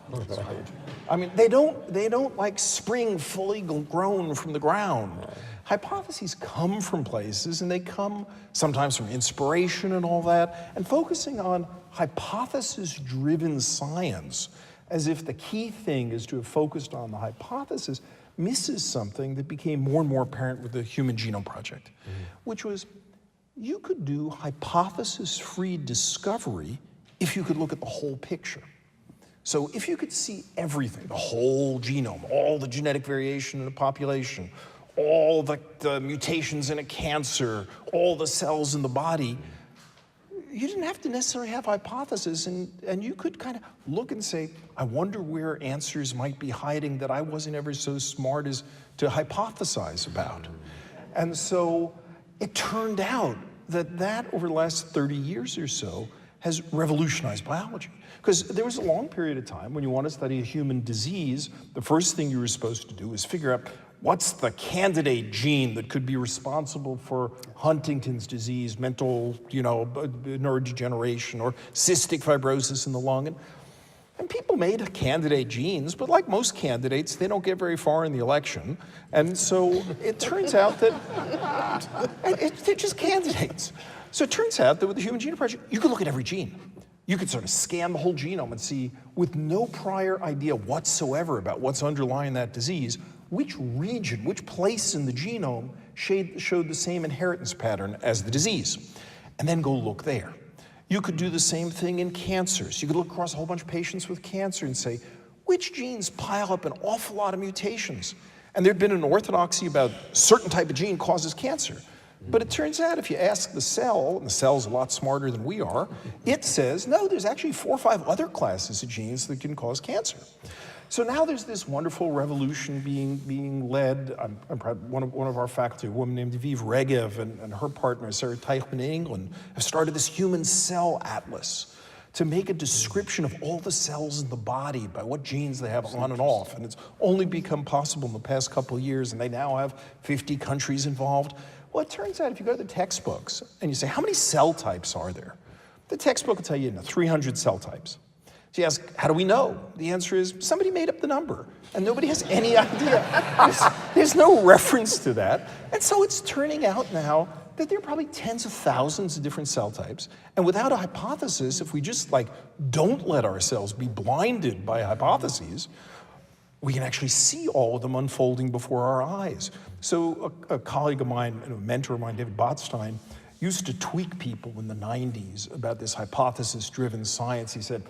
C: I mean, they don't like spring fully grown from the ground. Hypotheses come from places, and they come sometimes from inspiration and all that, and focusing on hypothesis-driven science as if the key thing is to have focused on the hypothesis misses something that became more and more apparent with the Human Genome Project, which was you could do hypothesis-free discovery if you could look at the whole picture. So if you could see everything, the whole genome, all the genetic variation in a population, all the mutations in a cancer, all the cells in the body, you didn't have to necessarily have hypotheses, and you could kind of look and say, I wonder where answers might be hiding that I wasn't ever so smart as to hypothesize about. And so it turned out that over the last 30 years or so has revolutionized biology. Because there was a long period of time when you want to study a human disease, the first thing you were supposed to do is figure out what's the candidate gene that could be responsible for Huntington's disease, mental, neurodegeneration, or cystic fibrosis in the lung. And people made candidate genes, but like most candidates, they don't get very far in the election. And so it turns out that they're just candidates. So it turns out that with the Human Genome Project, you could look at every gene. You could sort of scan the whole genome and see, with no prior idea whatsoever about what's underlying that disease, which region, which place in the genome showed the same inheritance pattern as the disease, and then go look there. You could do the same thing in cancers. You could look across a whole bunch of patients with cancer and say, which genes pile up an awful lot of mutations? And there'd been an orthodoxy about a certain type of gene causes cancer. But it turns out if you ask the cell, and the cell's a lot smarter than we are, it says, no, there's actually 4 or 5 other classes of genes that can cause cancer. So now there's this wonderful revolution being led. I'm proud, one of our faculty, a woman named Aviv Regev, and her partner, Sarah Teichman in England, have started this human cell atlas to make a description of all the cells in the body by what genes they have on and off. And it's only become possible in the past couple of years, and they now have 50 countries involved. Well, it turns out if you go to the textbooks and you say, how many cell types are there? The textbook will tell you 300 cell types. She asked, how do we know? The answer is, somebody made up the number, and nobody has any idea. There's no reference to that. And so it's turning out now that there are probably tens of thousands of different cell types. And without a hypothesis, if we just don't let ourselves be blinded by hypotheses, we can actually see all of them unfolding before our eyes. So a colleague of mine, a mentor of mine, David Botstein, used to tweak people in the 90s about this hypothesis-driven science. He said,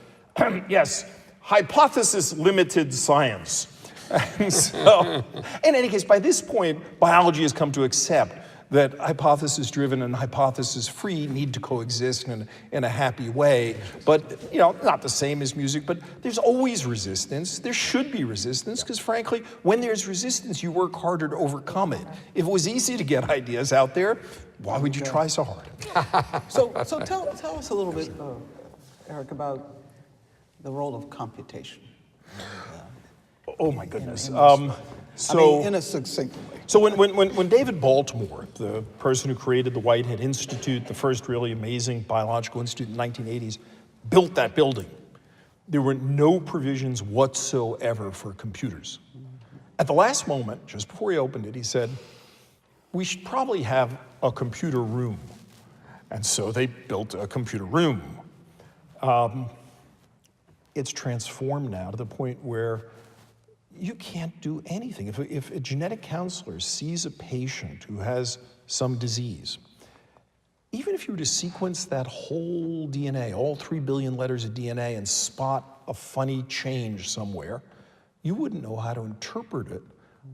C: yes, hypothesis-limited science. And so, in any case, by this point, biology has come to accept that hypothesis-driven and hypothesis-free need to coexist in a happy way. But, not the same as music, but there's always resistance. There should be resistance, because frankly, when there's resistance, you work harder to overcome it. If it was easy to get ideas out there, why would you try so hard?
B: So tell us a little bit, Eric, about the role of computation.
C: Oh my goodness.
B: in a succinct way.
C: So when David Baltimore, the person who created the Whitehead Institute, the first really amazing biological institute in the 1980s, built that building, there were no provisions whatsoever for computers. At the last moment, just before he opened it, he said, we should probably have a computer room. And so they built a computer room. It's transformed now to the point where you can't do anything. If a genetic counselor sees a patient who has some disease, even if you were to sequence that whole DNA, all 3 billion letters of DNA, and spot a funny change somewhere, you wouldn't know how to interpret it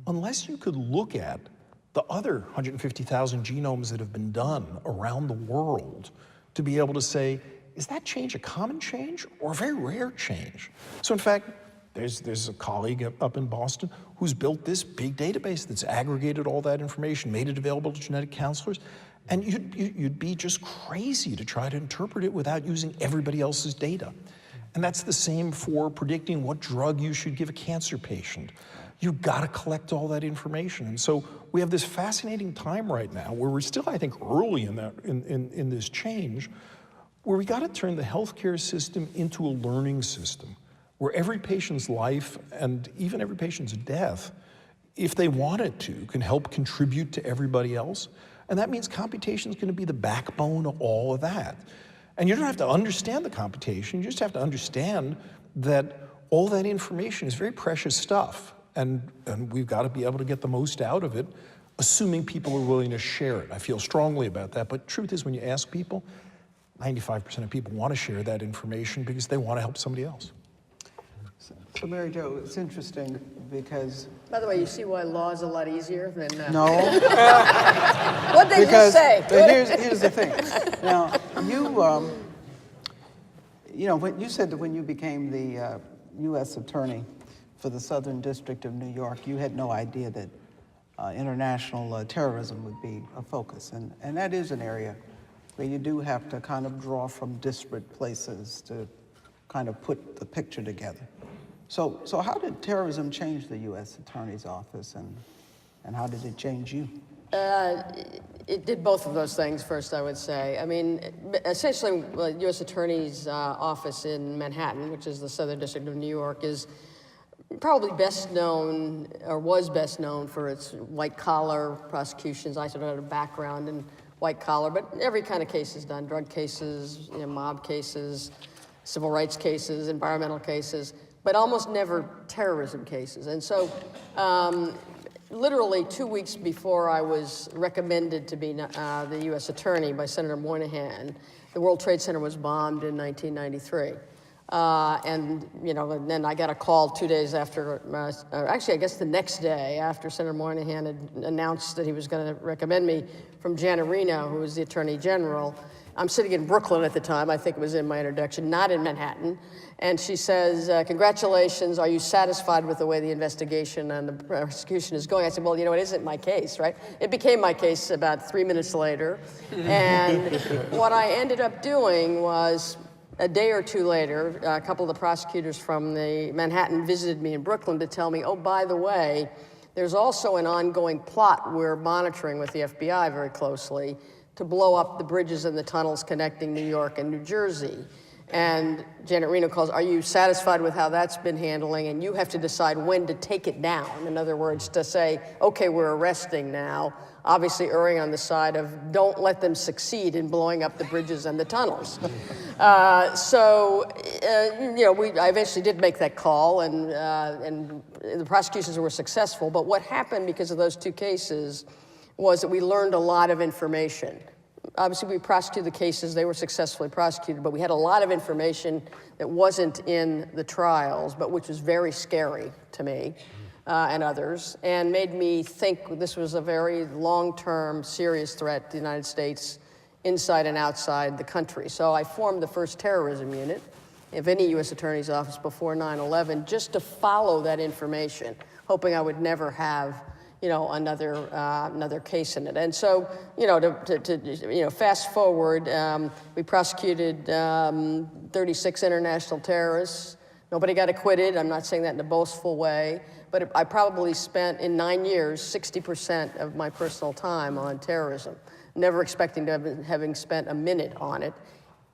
C: unless you could look at the other 150,000 genomes that have been done around the world to be able to say, is that change a common change or a very rare change? So in fact, there's a colleague up in Boston who's built this big database that's aggregated all that information, made it available to genetic counselors, and you'd be just crazy to try to interpret it without using everybody else's data. And that's the same for predicting what drug you should give a cancer patient. You've got to collect all that information. And so we have this fascinating time right now where we're still, I think, early in this change, where we got to turn the healthcare system into a learning system, where every patient's life and even every patient's death, if they want it to, can help contribute to everybody else. And that means computation is going to be the backbone of all of that. And you don't have to understand the computation, you just have to understand that all that information is very precious stuff. And we've got to be able to get the most out of it, assuming people are willing to share it. I feel strongly about that, but truth is, when you ask people, 95% of people want to share that information because they want to help somebody else.
B: So Mary Jo, it's interesting because...
D: By the way, you see why law is a lot easier than...
B: No.
D: What'd they just say?
B: Here's the thing. Now, when you said that when you became the U.S. Attorney for the Southern District of New York, you had no idea that international terrorism would be a focus. And that is an area where you do have to kind of draw from disparate places to kind of put the picture together. So how did terrorism change the U.S. Attorney's Office, and how did it change you?
D: It did both of those things first, I would say. I mean, essentially, the U.S. Attorney's Office in Manhattan, which is the Southern District of New York, is probably best known, or was best known, for its white-collar prosecutions. I sort of had a background in white-collar, but every kind of case is done: drug cases, mob cases, civil rights cases, environmental cases, but almost never terrorism cases. And so literally 2 weeks before I was recommended to be the U.S. Attorney by Senator Moynihan, the World Trade Center was bombed in 1993. And then I got a call 2 days after, actually I guess the next day after Senator Moynihan had announced that he was going to recommend me, from Janet Reno, who was the Attorney General. I'm sitting in Brooklyn at the time, I think it was in my introduction, not in Manhattan. And she says, congratulations, are you satisfied with the way the investigation and the prosecution is going? I said, well, it isn't my case, right? It became my case about 3 minutes later. And what I ended up doing was, a day or two later, a couple of the prosecutors from the Manhattan visited me in Brooklyn to tell me, oh, by the way, there's also an ongoing plot we're monitoring with the FBI very closely to blow up the bridges and the tunnels connecting New York and New Jersey. And Janet Reno calls, are you satisfied with how that's been handling? And you have to decide when to take it down. In other words, to say, okay, we're arresting now, obviously erring on the side of don't let them succeed in blowing up the bridges and the tunnels. I eventually did make that call, and the prosecutions were successful. But what happened because of those 2 cases was that we learned a lot of information. Obviously, we prosecuted the cases, they were successfully prosecuted, but we had a lot of information that wasn't in the trials, but which was very scary to me and others, and made me think this was a very long-term, serious threat to the United States inside and outside the country. So I formed the first terrorism unit of any U.S. Attorney's Office before 9/11, just to follow that information, hoping I would never have another case in it. And so, to fast forward, we prosecuted 36 international terrorists. Nobody got acquitted. I'm not saying that in a boastful way, but I probably spent, in 9 years, 60% of my personal time on terrorism, never expecting to having spent a minute on it.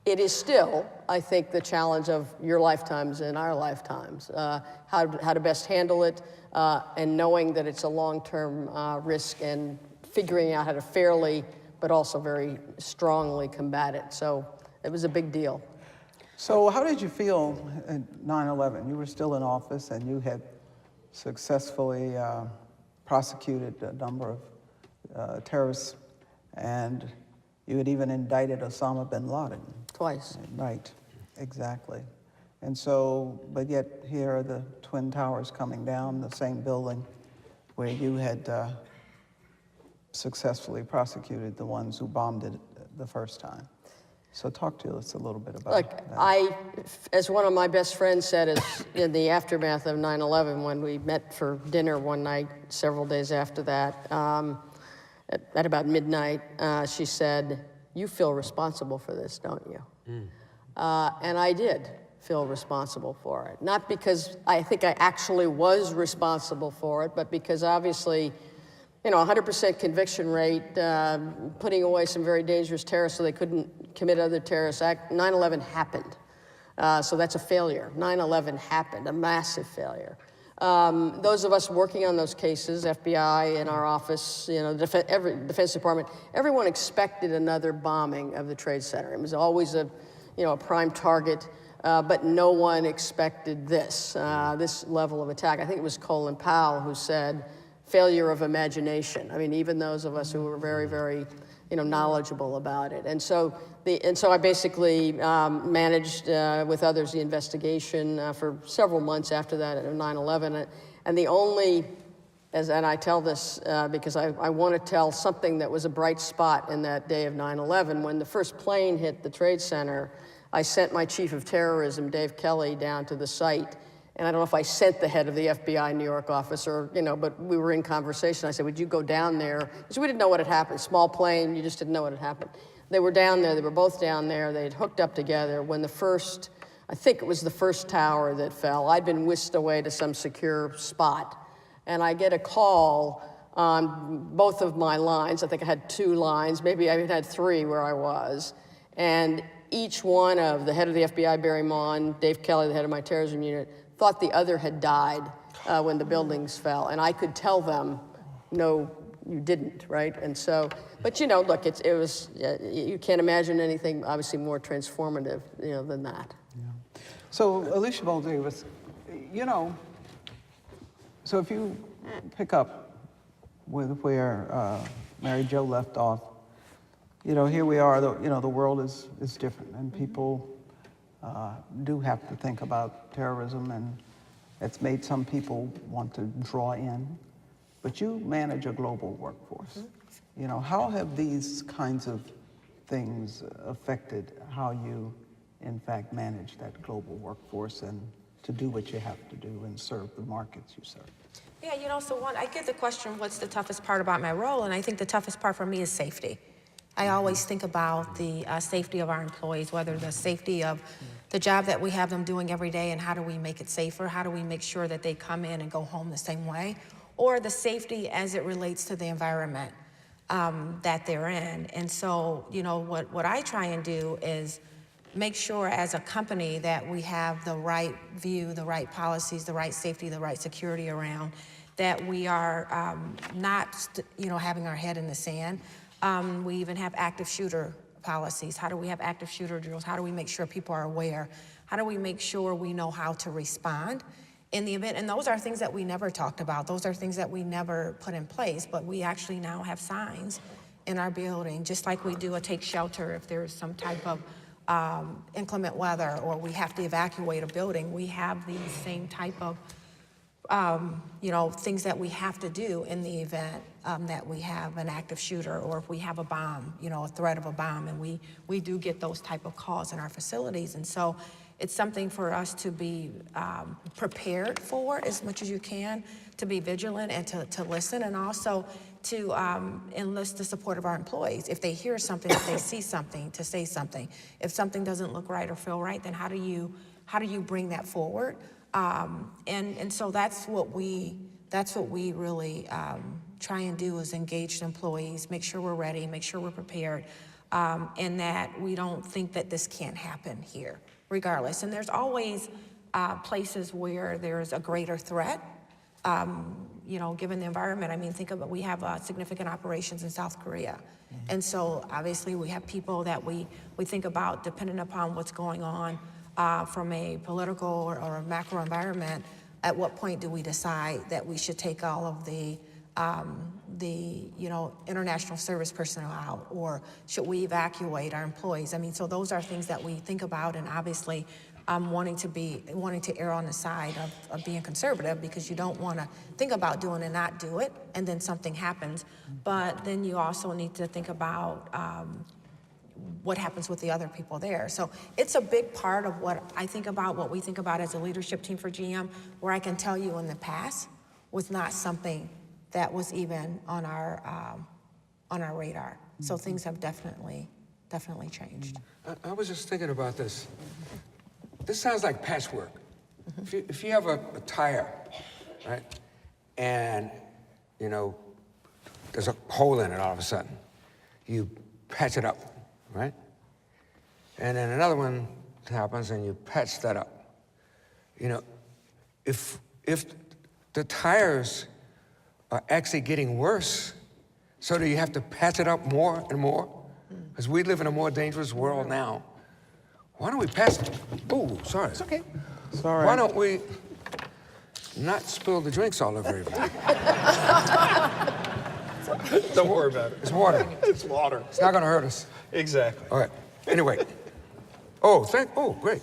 D: It is still, I think, the challenge of your lifetimes and our lifetimes, how to best handle it, and knowing that it's a long-term risk, and figuring out how to fairly, but also very strongly combat it. So it was a big deal.
B: So how did you feel at 9/11? You were still in office, and you had successfully prosecuted a number of terrorists, and you had even indicted Osama bin Laden.
D: Twice.
B: Right, exactly. And so, but yet here are the Twin Towers coming down, the same building where you had successfully prosecuted the ones who bombed it the first time. So talk to us a little bit about that.
D: As one of my best friends said, in the aftermath of 9/11, when we met for dinner one night, several days after that, at about midnight, she said, "You feel responsible for this, don't you?" And I did feel responsible for it. Not because I think I actually was responsible for it, but because obviously, 100% conviction rate, putting away some very dangerous terrorists so they couldn't commit other terrorist acts. 9/11 happened. So that's a failure. 9/11 happened, a massive failure. Those of us working on those cases, FBI in our office, every Defense Department, everyone expected another bombing of the Trade Center. It was always a prime target, but no one expected this level of attack. I think it was Colin Powell who said, failure of imagination. I mean, even those of us who were very, very, knowledgeable about it. And so I basically managed with others the investigation for several months after that of 9/11. And the only, and I tell this because I want to tell something that was a bright spot in that day of 9/11. When the first plane hit the Trade Center, I sent my chief of terrorism, Dave Kelly, down to the site. And I don't know if I sent the head of the FBI New York office but we were in conversation. I said, would you go down there? Because we didn't know what had happened. Small plane, you just didn't know what had happened. They were down there, they were both down there, they had hooked up together. When I think it was the first tower that fell, I'd been whisked away to some secure spot. And I get a call on both of my lines. I think I had 2 lines, maybe I had 3 where I was. And each one of the head of the FBI, Barry Mon, Dave Kelly, the head of my terrorism unit, thought the other had died when the buildings fell. And I could tell them, no, you didn't, right? And so, but look, it was, you can't imagine anything obviously more transformative, than that.
B: Yeah. So Alicia Davis, so if you pick up with where Mary Jo left off, here we are, the world is different, and people do have to think about terrorism, and it's made some people want to draw in. But you manage a global workforce. How have these kinds of things affected how you, in fact, manage that global workforce and to do what you have to do and serve the markets you serve?
F: Yeah, I get the question, what's the toughest part about my role? And I think the toughest part for me is safety. I always think about the safety of our employees, whether the safety of the job that we have them doing every day and how do we make it safer, how do we make sure that they come in and go home the same way, or the safety as it relates to the environment that they're in. And so, what I try and do is make sure as a company that we have the right view, the right policies, the right safety, the right security around, that we are not, having our head in the sand. We even have active shooter policies. How do we have active shooter drills? How do we make sure people are aware? How do we make sure we know how to respond in the event? And those are things that we never talked about. Those are things that we never put in place, but we actually now have signs in our building, just like we do a take shelter if there's some type of inclement weather or we have to evacuate a building. We have these same type of things that we have to do in the event that we have an active shooter, or if we have a bomb, a threat of a bomb, and we do get those type of calls in our facilities. And so it's something for us to be prepared for as much as you can, to be vigilant and to listen, and also to enlist the support of our employees. If they hear something, if they see something, to say something. If something doesn't look right or feel right, then how do you bring that forward? And so that's what we really try and do, is engage the employees, make sure we're ready, make sure we're prepared, and that we don't think that this can't happen here, regardless. And there's always places where there's a greater threat, given the environment. I mean, think about, we have significant operations in South Korea. And so obviously we have people that we think about, depending upon what's going on from a political or a macro environment. At what point do we decide that we should take all of the international service personnel out, or should we evacuate our employees? I mean, so those are things that we think about, and obviously wanting to err on the side of being conservative, because you don't want to think about doing and not do it, and then something happens. But then you also need to think about what happens with the other people there. So it's a big part of what I think about, what we think about as a leadership team for GM, where I can tell you in the past was not something that was even on our radar. So things have definitely changed.
E: I was just thinking about this. This sounds like patchwork. If you have a tire, right, and there's a hole in it all of a sudden, you patch it up, right? And then another one happens and you patch that up. If the tires are actually getting worse, so do you have to patch it up more and more? Because we live in a more dangerous world now. Why don't we patch it? Oh, sorry.
C: It's okay.
B: Sorry.
E: Why don't we not spill the drinks all over everybody?
C: Don't worry about it.
E: It's water.
C: It's water.
E: It's not gonna hurt us.
C: Exactly.
E: All right. Anyway. Oh, great.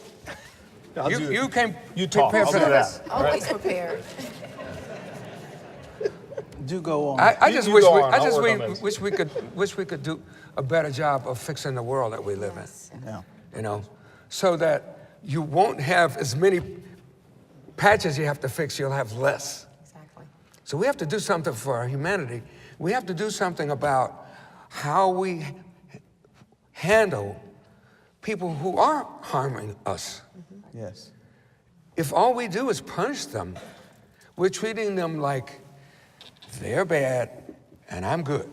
E: You came
C: You talk.
E: prepared
C: I'll
E: for
C: do
E: that.
C: that.
F: Always prepared.
B: Do go on.
E: I just
C: You
E: wish
C: go
E: we,
C: on.
E: I
C: I'll
E: just
C: work on
E: wish we could do a better job of fixing the world that we live
B: Yeah.
E: in. So that you won't have as many patches you have to fix, you'll have less.
F: Exactly.
E: So we have to do something for our humanity. We have to do something about how we handle people who are harming us.
B: Yes.
E: If all we do is punish them, we're treating them like they're bad and I'm good.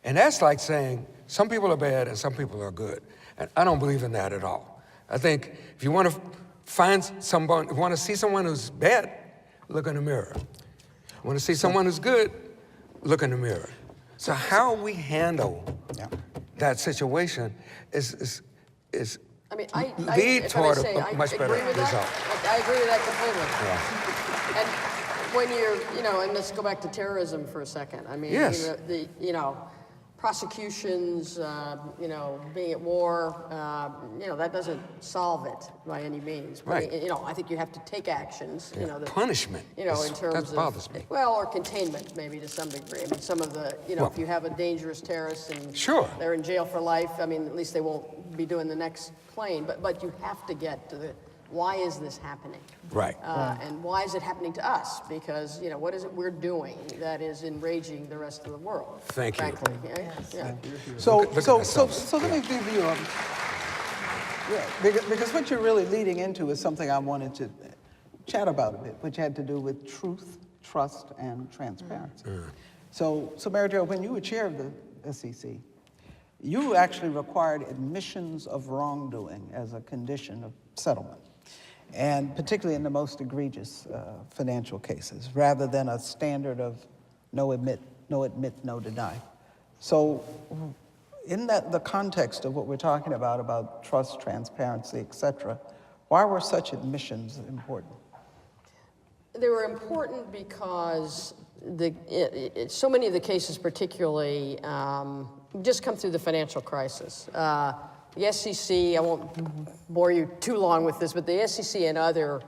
E: And that's like saying some people are bad and some people are good. And I don't believe in that at all. I think if you want to see someone who's bad, look in the mirror. You want to see someone who's good, look in the mirror. So how we handle that situation is
D: I mean,
E: lead toward a much
D: I
E: better
D: agree with
E: result.
D: that. I agree with that completely.
E: Yeah.
D: And when you're, and let's go back to terrorism for a second. I mean,
E: Yes.
D: prosecutions, being at war, that doesn't solve it by any means. But,
E: Right.
D: I think you have to take actions,
E: Punishment.
D: in terms
E: that bothers me.
D: Well, or containment maybe to some degree. I mean, some of the,
E: Well,
D: if you have a dangerous terrorist and
E: Sure.
D: they're in jail for life, I mean, at least they won't be doing the next plane. But you have to get to why is this happening?
E: Right.
D: And why is it happening to us? Because, what is it we're doing that is enraging the rest of the world?
E: Thank you.
D: Frankly. Yeah.
B: So
E: Look at
B: let
E: ourselves.
B: me give you because what you're really leading into is something I wanted to chat about a bit, which had to do with truth, trust, and transparency. So Mary Jo, when you were chair of the SEC, you actually required admissions of wrongdoing as a condition of settlement, and particularly in the most egregious financial cases, rather than a standard of no admit, no deny. So in the context of what we're talking about trust, transparency, et cetera, why were such admissions important?
D: They were important because so many of the cases, particularly, just come through the financial crisis. The SEC, I won't bore you too long with this, but the SEC and other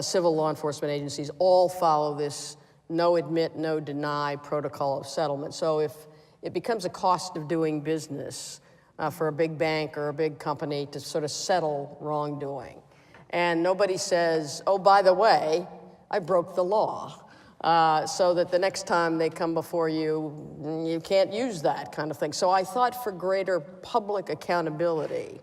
D: civil law enforcement agencies all follow this no admit, no deny protocol of settlement. So if it becomes a cost of doing business for a big bank or a big company to sort of settle wrongdoing, and nobody says, oh, by the way, I broke the law, so that the next time they come before you, you can't use that kind of thing. So I thought for greater public accountability,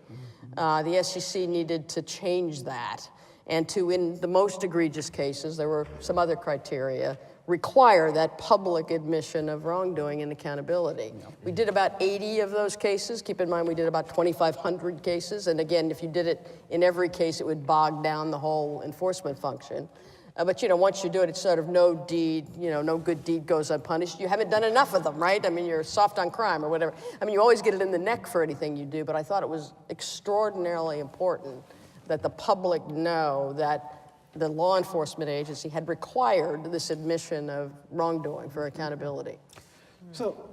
D: the SEC needed to change that, and to, in the most egregious cases, there were some other criteria, require that public admission of wrongdoing and accountability. We did about 80 of those cases. Keep in mind, we did about 2,500 cases. And again, if you did it in every case, it would bog down the whole enforcement function. But once you do it, it's sort of no good deed goes unpunished. You haven't done enough of them, right? I mean, you're soft on crime or whatever. I mean, you always get it in the neck for anything you do, but I thought it was extraordinarily important that the public know that the law enforcement agency had required this admission of wrongdoing for accountability.
B: So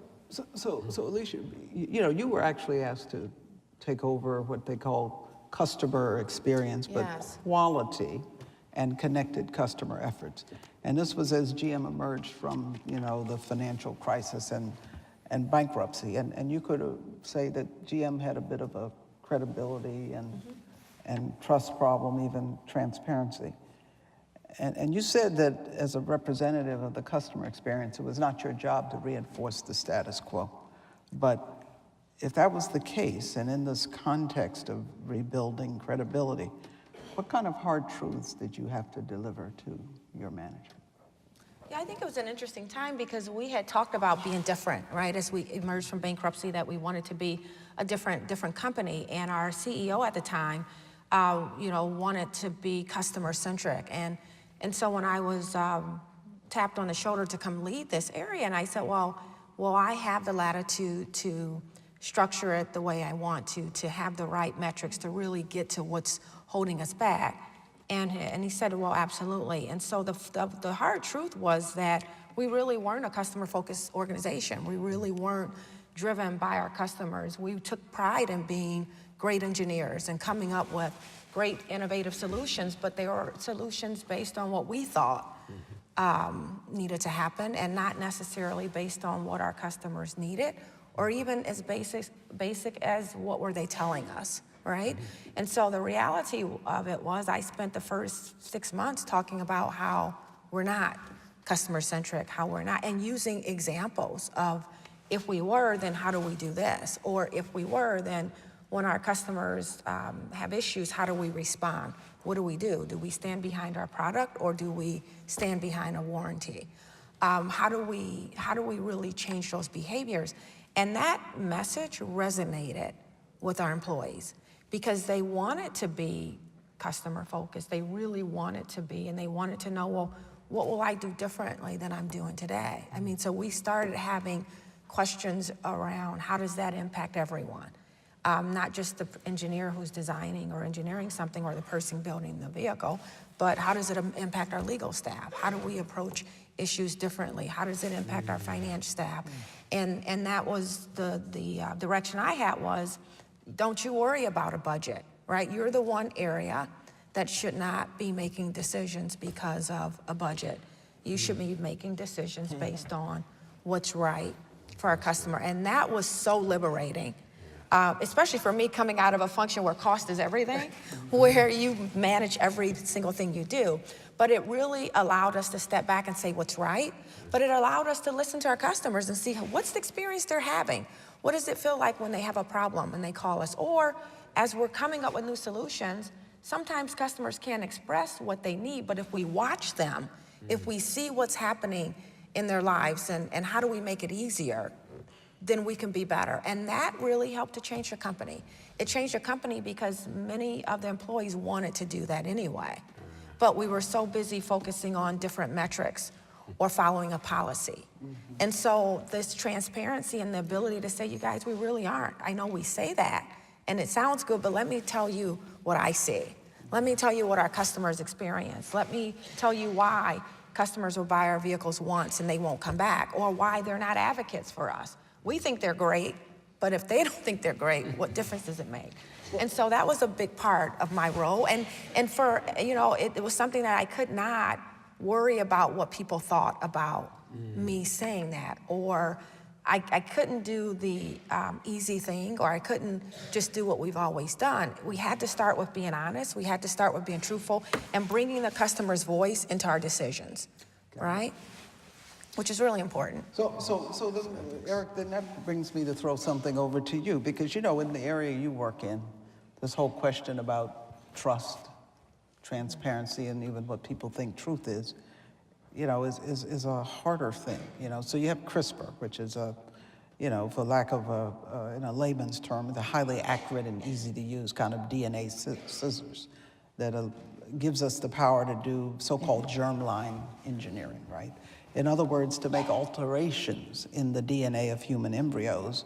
B: Alicia, you were actually asked to take over what they call customer experience, but
F: Yes.
B: quality and connected customer efforts. And this was as GM emerged from, the financial crisis and bankruptcy. And you could say that GM had a bit of a credibility and trust problem, even transparency. And you said that as a representative of the customer experience, it was not your job to reinforce the status quo. But if that was the case, and in this context of rebuilding credibility, what kind of hard truths did you have to deliver to your management?
F: Yeah, I think it was an interesting time because we had talked about being different, right? As we emerged from bankruptcy, that we wanted to be a different company. And our CEO at the time, wanted to be customer centric. And so when I was tapped on the shoulder to come lead this area, and I said, well, I have the latitude to structure it the way I want to have the right metrics to really get to what's holding us back. And he said, well, absolutely. And so the hard truth was that we really weren't a customer-focused organization. We really weren't driven by our customers. We took pride in being great engineers and coming up with great innovative solutions, but they were solutions based on what we thought needed to happen, and not necessarily based on what our customers needed, or even as basic as what were they telling us, right? And so the reality of it was I spent the first 6 months talking about how we're not customer-centric, how we're not, and using examples of if we were, then how do we do this? Or if we were, then when our customers have issues, how do we respond? What do we do? Do we stand behind our product, or do we stand behind a warranty? How do we really change those behaviors? And that message resonated with our employees because they wanted to be customer focused. They really wanted to be, and they wanted to know, well, what will I do differently than I'm doing today? I mean, so we started having questions around how does that impact everyone? Not just the engineer who's designing or engineering something or the person building the vehicle, but how does it impact our legal staff? How do we approach issues differently? How does it impact our finance staff? And that was the direction I had was, don't you worry about a budget, right? You're the one area that should not be making decisions because of a budget. You should be making decisions based on what's right for our customer. And that was so liberating. Especially for me coming out of a function where cost is everything, where you manage every single thing you do. But it really allowed us to step back and say what's right, but it allowed us to listen to our customers and see what's the experience they're having. What does it feel like when they have a problem and they call us? Or as we're coming up with new solutions, sometimes customers can't express what they need, but if we watch them, if we see what's happening in their lives and how do we make it easier, then we can be better. And that really helped to change the company. It changed the company because many of the employees wanted to do that anyway. But we were so busy focusing on different metrics or following a policy. And so this transparency and the ability to say, you guys, we really aren't. I know we say that, and it sounds good, but let me tell you what I see. Let me tell you what our customers experience. Let me tell you why customers will buy our vehicles once and they won't come back, or why they're not advocates for us. We think they're great, but if they don't think they're great, what difference does it make? And so that was a big part of my role. And for, you know, it was something that I could not worry about what people thought about me saying that, or I couldn't do the easy thing, or I couldn't just do what we've always done. We had to start with being honest. We had to start with being truthful and bringing the customer's voice into our decisions, right? Which is really important.
B: So Eric, then that brings me to throw something over to you, because, you know, in the area you work in, this whole question about trust, transparency, and even what people think truth is, you know, is a harder thing, you know. So you have CRISPR, which is a, you know, for lack of in a layman's term, the highly accurate and easy to use kind of DNA scissors that gives us the power to do so-called germline engineering, right? In other words, to make alterations in the DNA of human embryos,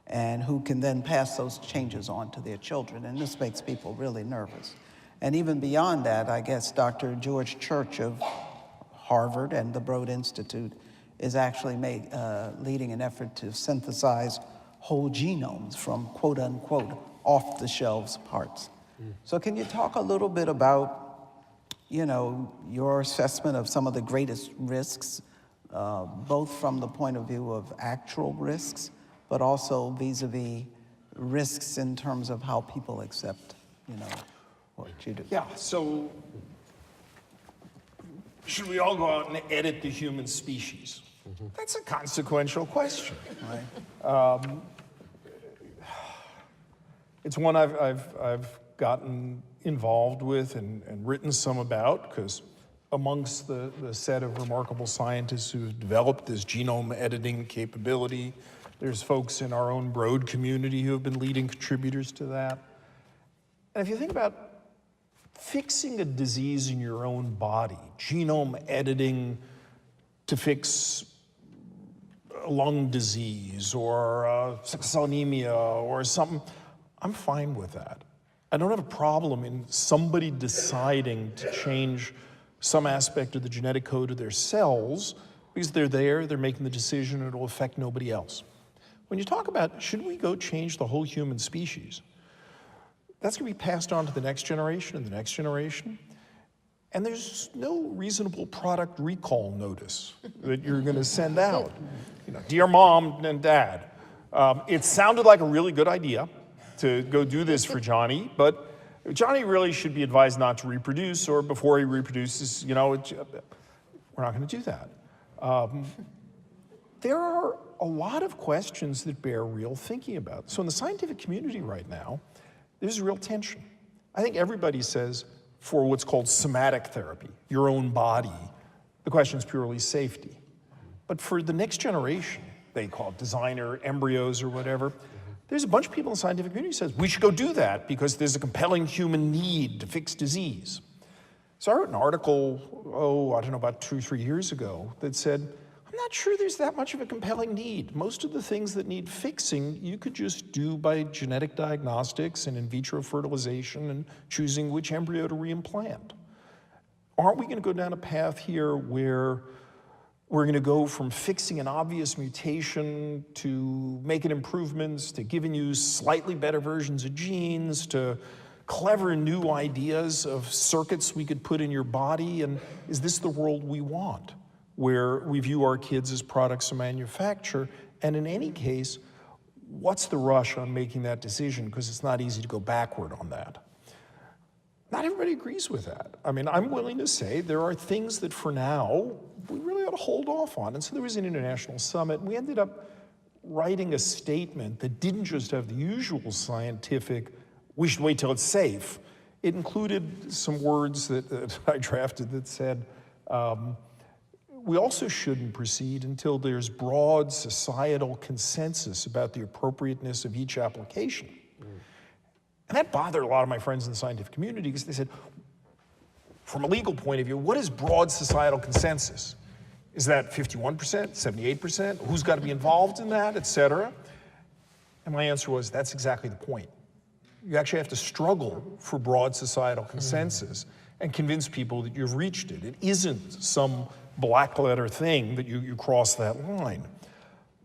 B: and who can then pass those changes on to their children. And this makes people really nervous. And even beyond that, I guess Dr. George Church of Harvard and the Broad Institute is actually leading an effort to synthesize whole genomes from quote unquote off the shelves parts. So can you talk a little bit about, you know, your assessment of some of the greatest risks, both from the point of view of actual risks, but also vis-a-vis risks in terms of how people accept, you know, what you do?
C: Yeah, so should we all go out and edit the human species? That's a consequential question.
B: Right.
C: It's one I've gotten involved with and written some about, because amongst the set of remarkable scientists who have developed this genome editing capability, there's folks in our own Broad community who have been leading contributors to that. And if you think about fixing a disease in your own body, genome editing to fix a lung disease or sickle cell anemia or something, I'm fine with that. I don't have a problem in somebody deciding to change some aspect of the genetic code of their cells because they're there, they're making the decision, and it'll affect nobody else. When you talk about, should we go change the whole human species, that's going to be passed on to the next generation and the next generation. And there's no reasonable product recall notice that you're going to send out. You know, dear mom and dad, it sounded like a really good idea to go do this for Johnny, but Johnny really should be advised not to reproduce, or before he reproduces, you know, we're not going to do that. There are a lot of questions that bear real thinking about. So in the scientific community right now, there's real tension. I think everybody says for what's called somatic therapy, your own body, the question is purely safety. But for the next generation, they call it designer embryos or whatever, there's a bunch of people in the scientific community who says we should go do that because there's a compelling human need to fix disease. So I wrote an article, I don't know, about 2 or 3 years ago that said, I'm not sure there's that much of a compelling need. Most of the things that need fixing, you could just do by genetic diagnostics and in vitro fertilization and choosing which embryo to reimplant. Aren't we going to go down a path here where we're going to go from fixing an obvious mutation to making improvements, to giving you slightly better versions of genes, to clever new ideas of circuits we could put in your body? And is this the world we want, where we view our kids as products of manufacture? And in any case, what's the rush on making that decision? Because it's not easy to go backward on that. Not everybody agrees with that. I mean, I'm willing to say there are things that for now, we really ought to hold off on. And so there was an international summit, and we ended up writing a statement that didn't just have the usual scientific, we should wait till it's safe. It included some words that I drafted that said, we also shouldn't proceed until there's broad societal consensus about the appropriateness of each application. And that bothered a lot of my friends in the scientific community because they said, from a legal point of view, what is broad societal consensus? Is that 51%, 78%? Who's got to be involved in that, et cetera? And my answer was, that's exactly the point. You actually have to struggle for broad societal consensus and convince people that you've reached it. It isn't some black letter thing that you cross that line.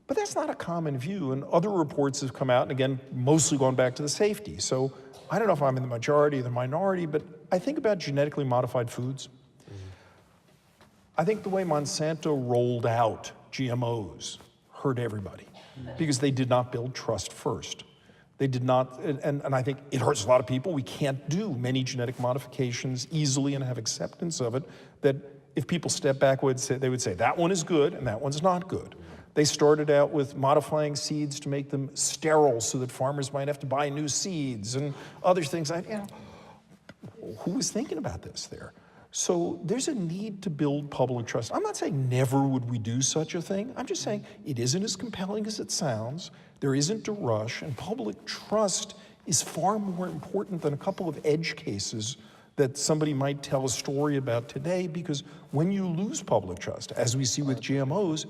C: But that's not a common view, and other reports have come out, and again, mostly going back to the safety. So I don't know if I'm in the majority or the minority, but I think about genetically modified foods. I think the way Monsanto rolled out GMOs hurt everybody because they did not build trust first. They did not, and I think it hurts a lot of people. We can't do many genetic modifications easily and have acceptance of it, that if people step back, they would say, that one is good and that one's not good. They started out with modifying seeds to make them sterile so that farmers might have to buy new seeds and other things. Who was thinking about this there? So there's a need to build public trust. I'm not saying never would we do such a thing. I'm just saying it isn't as compelling as it sounds. There isn't a rush, and public trust is far more important than a couple of edge cases that somebody might tell a story about today, because when you lose public trust, as we see with GMOs,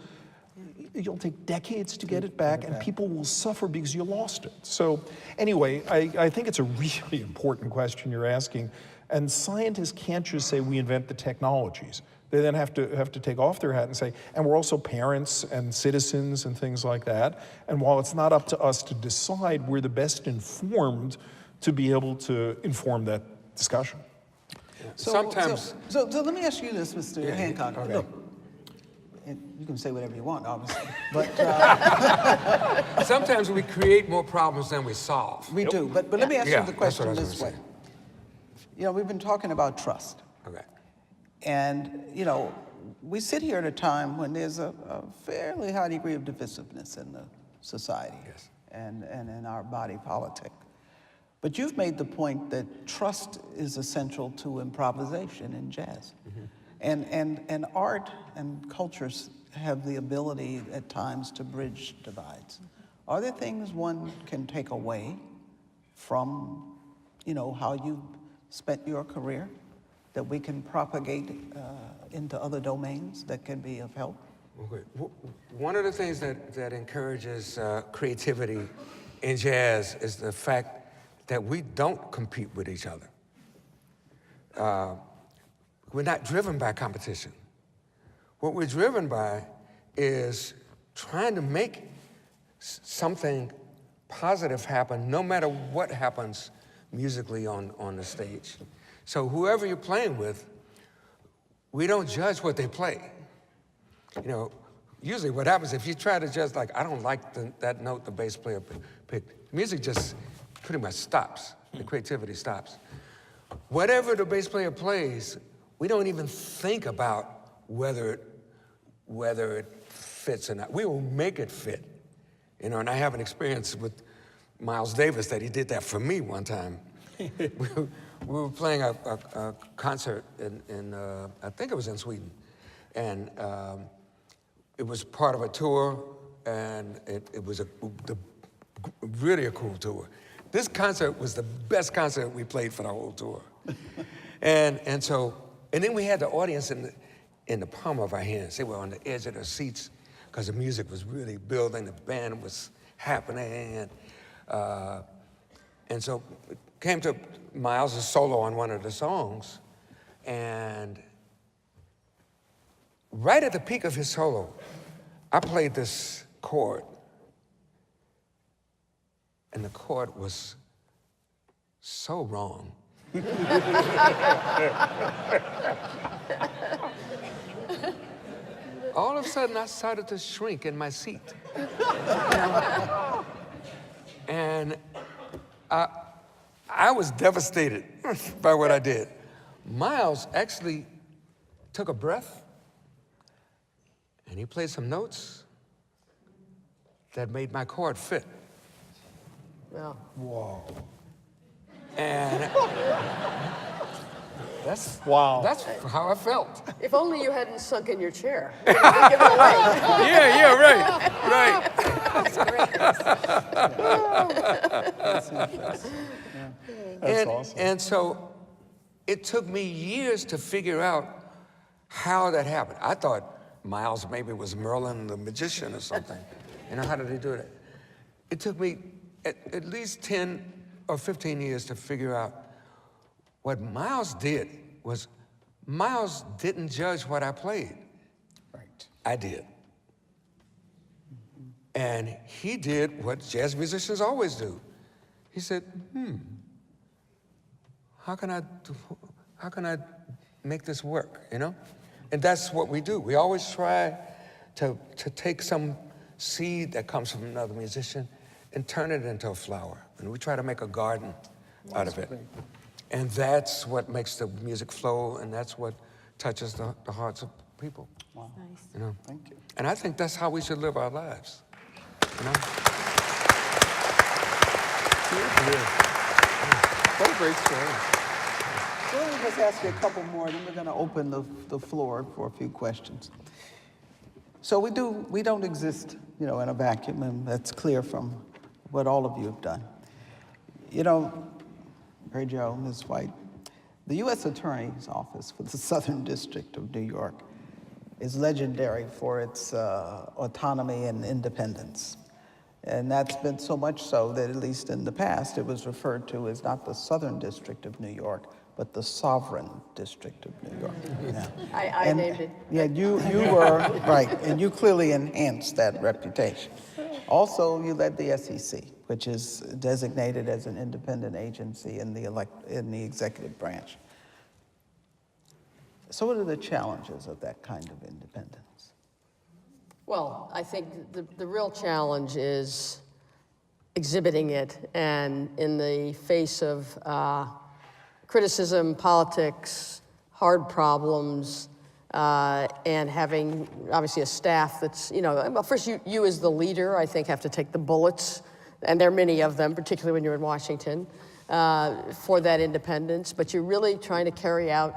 C: you'll take decades to get it back, and people will suffer because you lost it. So anyway, I think it's a really important question you're asking, and scientists can't just say we invent the technologies. They then have to take off their hat and say, and we're also parents and citizens and things like that, and while it's not up to us to decide, we're the best informed to be able to inform that discussion.
B: So let me ask you this, Mr. Hancock.
E: Okay.
B: Look, and you can say whatever you want, obviously, but
E: Sometimes we create more problems than we solve.
B: we do. But let me ask you the
E: that's
B: question
E: what I was
B: this
E: gonna
B: way.
E: say.
B: You know, we've been talking about trust,
E: Okay.
B: and you know, we sit here at a time when there's a fairly high degree of divisiveness in the society,
E: Yes.
B: and in our body politic. But you've made the point that trust is essential to improvisation in jazz. And art and cultures have the ability at times to bridge divides. Are there things one can take away from, you know, how you spent your career that we can propagate into other domains that can be of help?
E: Okay. One of the things that encourages creativity in jazz is the fact that we don't compete with each other. We're not driven by competition. What we're driven by is trying to make something positive happen no matter what happens musically on the stage. So whoever you're playing with, we don't judge what they play. You know, usually what happens if you try to judge, like, I don't like that note the bass player picked, music just pretty much stops. The creativity stops. Whatever the bass player plays, we don't even think about whether it fits or not. We will make it fit. You know, and I have an experience with Miles Davis that he did that for me one time. we were playing a concert in I think it was in Sweden, and it was part of a tour, and it was really a cool tour. This concert was the best concert we played for the whole tour. And then we had the audience in the palm of our hands. They were on the edge of their seats because the music was really building, the band was happening. And so it came to Miles' solo on one of the songs, and right at the peak of his solo, I played this chord, and the chord was so wrong. All of a sudden, I started to shrink in my seat. And I was devastated by what I did. Miles actually took a breath, and he played some notes that made my chord fit.
D: Well,
E: Whoa. And That's
C: Wow.
E: That's how I felt.
D: If only you hadn't sunk in your chair. You could give it away.
E: Yeah, right.
F: That's great.
C: That's awesome.
E: And so it took me years to figure out how that happened. I thought Miles maybe was Merlin the magician or something. You know, how did he do that? It took me at least 10 or 15 years to figure out what Miles did was Miles didn't judge what I played.
B: Right.
E: I did. And he did what jazz musicians always do. He said, how can I make this work, you know? And that's what we do. We always try to take some seed that comes from another musician and turn it into a flower. And we try to make a garden out of it. And that's what makes the music flow, and that's what touches the hearts of people.
B: Wow.
F: Nice.
E: You know?
B: Thank you.
E: And I think that's how we should live our lives. You know?
C: What a great story.
B: So let me just ask you a couple more, then we're going to open the floor for a few questions. So we don't exist, you know, in a vacuum, and that's clear from what all of you have done. You know, Mary Jo, Ms. White, the U.S. Attorney's Office for the Southern District of New York is legendary for its autonomy and independence. And that's been so much so that, at least in the past, it was referred to as not the Southern District of New York, but the Sovereign District of New York. Yeah.
D: I named it.
B: Yeah, you were, right, and you clearly enhanced that reputation. Also, you led the SEC, which is designated as an independent agency in the executive branch. So what are the challenges of that kind of independence?
D: Well, I think the real challenge is exhibiting it, and in the face of criticism, politics, hard problems, and having obviously a staff that's, you know, well, first you as the leader, I think, have to take the bullets, and there are many of them, particularly when you're in Washington, for that independence, but you're really trying to carry out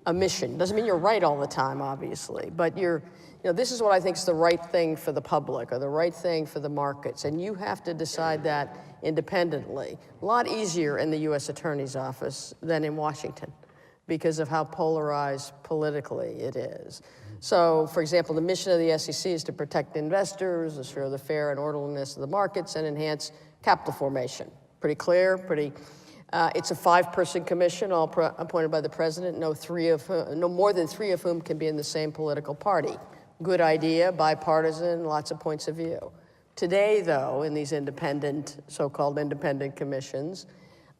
D: a mission. Doesn't mean you're right all the time, obviously, but you know, this is what I think is the right thing for the public or the right thing for the markets, and you have to decide that independently. A lot easier in the U.S. Attorney's Office than in Washington because of how polarized politically it is. So, for example, the mission of the SEC is to protect investors, assure the fair and orderliness of the markets, and enhance capital formation. Pretty clear, it's a 5-person commission, all appointed by the president, no more than 3 of whom can be in the same political party. Good idea, bipartisan, lots of points of view. Today, though, in these independent, so-called independent commissions,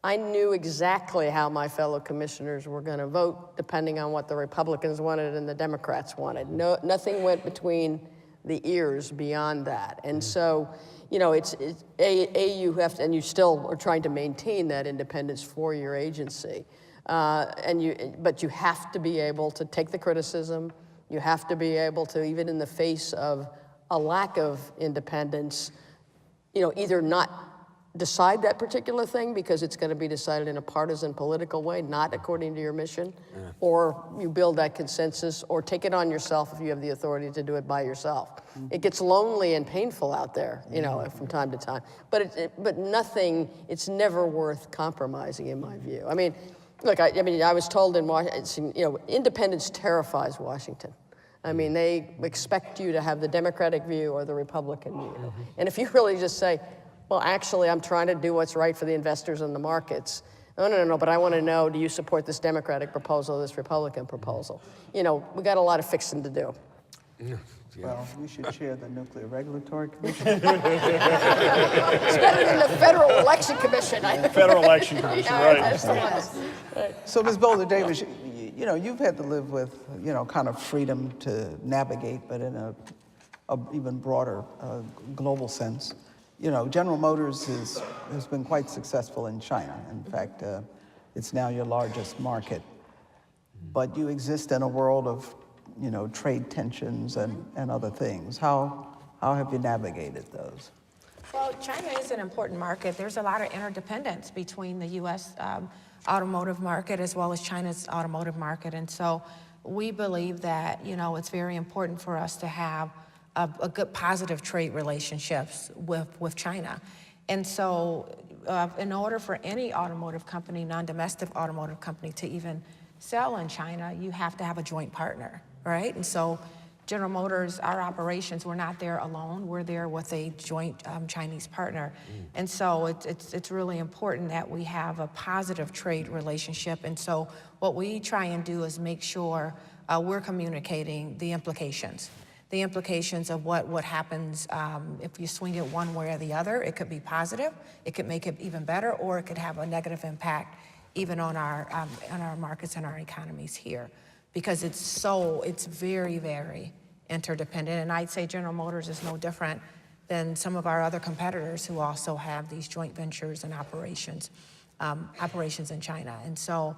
D: I knew exactly how my fellow commissioners were going to vote, depending on what the Republicans wanted and the Democrats wanted. Nothing went between the ears beyond that. And so, you know, you have to, and you still are trying to maintain that independence for your agency. But you have to be able to take the criticism. You have to be able to, even in the face of a lack of independence, you know, either not decide that particular thing because it's going to be decided in a partisan political way, not according to your mission, or you build that consensus, or take it on yourself if you have the authority to do it by yourself. It gets lonely and painful out there, you know, from time to time. But it's never worth compromising, in my view. I mean, look, I was told in Washington, you know, independence terrifies Washington. I mean, they expect you to have the Democratic view or the Republican view. And if you really just say, well, actually, I'm trying to do what's right for the investors and the markets. No, but I want to know, do you support this Democratic proposal or this Republican proposal? You know, we got a lot of fixing to do.
B: Well, you should chair the Nuclear Regulatory Commission.
D: It's better than the Federal Election Commission, I think.
C: Federal Election Commission, right.
D: That's the best.
B: So, Ms. Boler Davis, you know, you've had to live with, you know, kind of freedom to navigate, but in a even broader global sense. You know, General Motors has been quite successful in China. In fact, it's now your largest market. But you exist in a world of, you know, trade tensions and other things. How have you navigated those?
F: Well, China is an important market. There's a lot of interdependence between the U.S. automotive market as well as China's automotive market. And so we believe that, it's very important for us to have a good positive trade relationships with China. And so in order for any automotive company, non-domestic automotive company, to even sell in China, you have to have a joint partner, right? And so General Motors, our operations, we're not there alone. We're there with a joint Chinese partner. And so it's really important that we have a positive trade relationship. And so what we try and do is make sure we're communicating the implications of what happens if you swing it one way or the other. It could be positive, it could make it even better, or it could have a negative impact even on our markets and our economies here, because it's very, very interdependent. And I'd say General Motors is no different than some of our other competitors who also have these joint ventures and operations in China. And so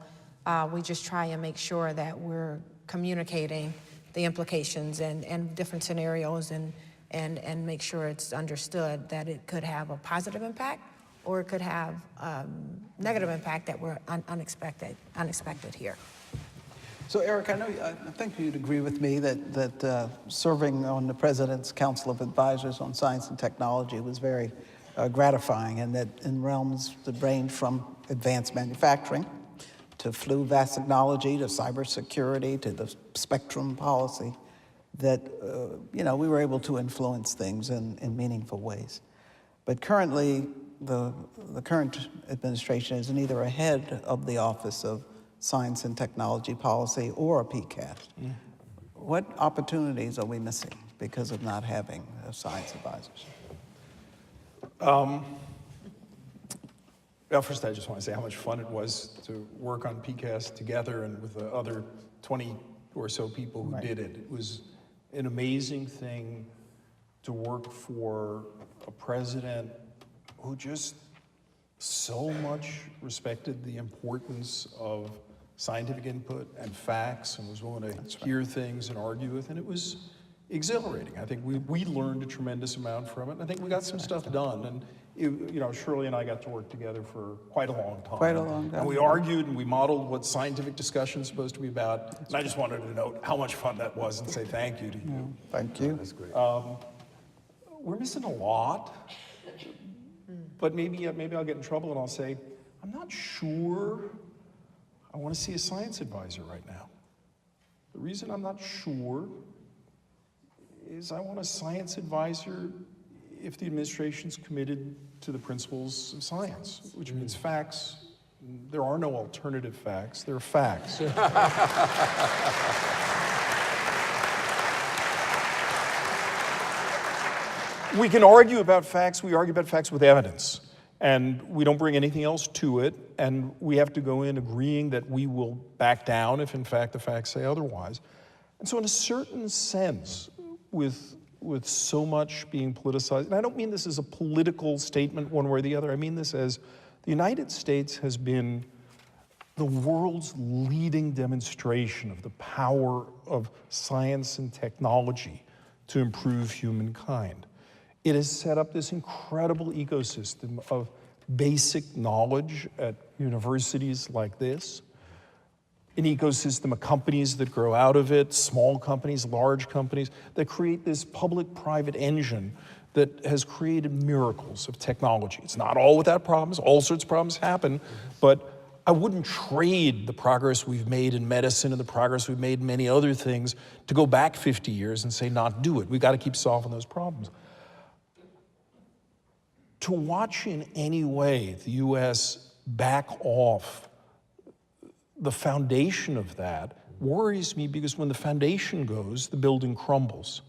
F: we just try and make sure that we're communicating the implications and different scenarios and make sure it's understood that it could have a positive impact or it could have negative impact that were unexpected here.
B: So Eric, I think you'd agree with me that serving on the President's Council of Advisors on Science and Technology was very gratifying, and that in realms that range from advanced manufacturing to flu vaccinology, to cybersecurity, to the spectrum policy, that we were able to influence things in meaningful ways. But currently, the current administration is neither a head of the Office of Science and Technology Policy or a PCAST. What opportunities are we missing because of not having science advisors?
C: Well, first I just want to say how much fun it was to work on PCAST together and with the other 20 or so people who did it. It was an amazing thing to work for a president who just so much respected the importance of scientific input and facts and was willing to hear things and argue with, and it was exhilarating. I think we learned a tremendous amount from it, and I think we got some stuff done. And Shirley and I got to work together for quite a long time.
B: Quite a long time.
C: And we argued and we modeled what scientific discussion is supposed to be about. And I just wanted to note how much fun that was and say thank you to you.
B: Thank you.
E: That's great.
C: We're missing a lot, but maybe I'll get in trouble and I'll say, I'm not sure I want to see a science advisor right now. The reason I'm not sure is I want a science advisor if the administration's committed to the principles of science, which means facts. There are no alternative facts, there are facts. We can argue about facts, we argue about facts with evidence, and we don't bring anything else to it, and we have to go in agreeing that we will back down if in fact the facts say otherwise. And so in a certain sense, with so much being politicized, and I don't mean this as a political statement one way or the other, I mean this as the United States has been the world's leading demonstration of the power of science and technology to improve humankind. It has set up this incredible ecosystem of basic knowledge at universities like this, an ecosystem of companies that grow out of it, small companies, large companies, that create this public-private engine that has created miracles of technology. It's not all without problems, all sorts of problems happen, but I wouldn't trade the progress we've made in medicine and the progress we've made in many other things to go back 50 years and say not do it. We've got to keep solving those problems. To watch in any way the U.S. back off the foundation of that worries me, because when the foundation goes, the building crumbles.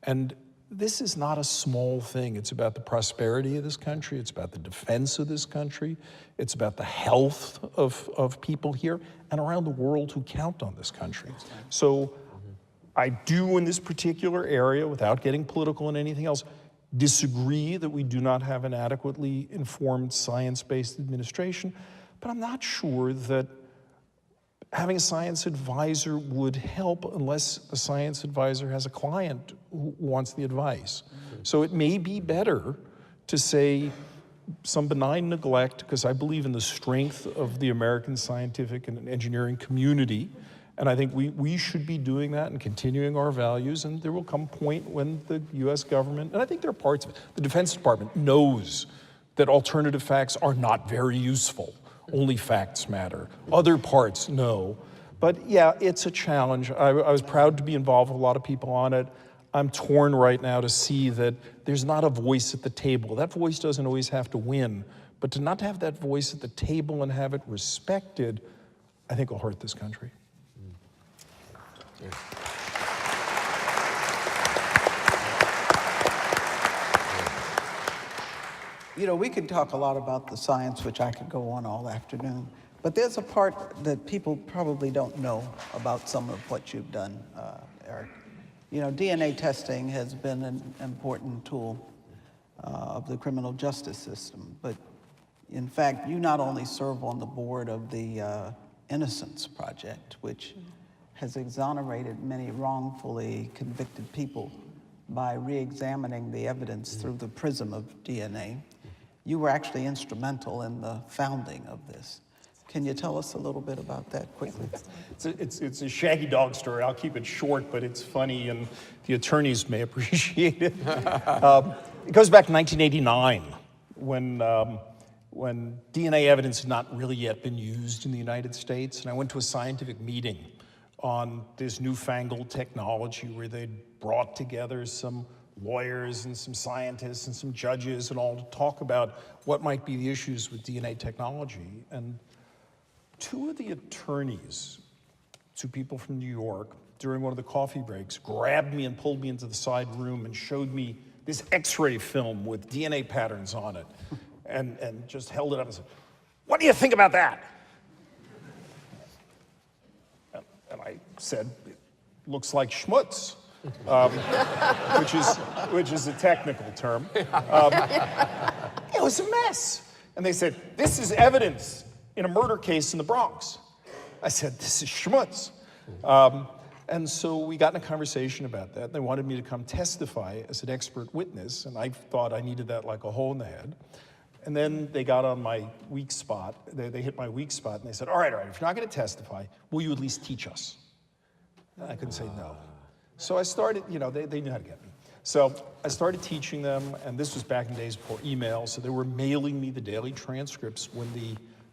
C: And this is not a small thing. It's about the prosperity of this country. It's about the defense of this country. It's about the health of people here and around the world who count on this country. So I do, in this particular area, without getting political and anything else, disagree that we do not have an adequately informed science-based administration, but I'm not sure that having a science advisor would help unless the science advisor has a client who wants the advice. So it may be better to say, some benign neglect, because I believe in the strength of the American scientific and engineering community. And I think we should be doing that and continuing our values, and there will come a point when the US government, and I think there are parts of it, the Defense Department knows that alternative facts are not very useful. Only facts matter. Other parts, no. But yeah, it's a challenge. I was proud to be involved with a lot of people on it. I'm torn right now to see that there's not a voice at the table. That voice doesn't always have to win, but to not have that voice at the table and have it respected, I think will hurt this country.
B: You know, we can talk a lot about the science, which I could go on all afternoon, but there's a part that people probably don't know about some of what you've done, Eric. You know, DNA testing has been an important tool of the criminal justice system, but in fact, you not only serve on the board of the Innocence Project, which has exonerated many wrongfully convicted people by re-examining the evidence through the prism of DNA. You were actually instrumental in the founding of this. Can you tell us a little bit about that quickly?
C: It's a shaggy dog story. I'll keep it short, but it's funny, and the attorneys may appreciate it. It goes back to 1989, when DNA evidence had not really yet been used in the United States, and I went to a scientific meeting on this newfangled technology where they'd brought together some lawyers and some scientists and some judges and all to talk about what might be the issues with DNA technology. And two of the attorneys, two people from New York, during one of the coffee breaks, grabbed me and pulled me into the side room and showed me this X-ray film with DNA patterns on it, and just held it up and said, "What do you think about that?" And I said, "It looks like schmutz," which is a technical term. It was a mess. And they said, "This is evidence in a murder case in the Bronx." I said, "This is schmutz." And so we got in a conversation about that. They wanted me to come testify as an expert witness, and I thought I needed that like a hole in the head. And then they got on my weak spot. They hit my weak spot, and they said, all right, if you're not going to testify, will you at least teach us? And I couldn't say no. So I started, you know, they knew how to get me. So I started teaching them, and this was back in the days before email, so they were mailing me the daily transcripts when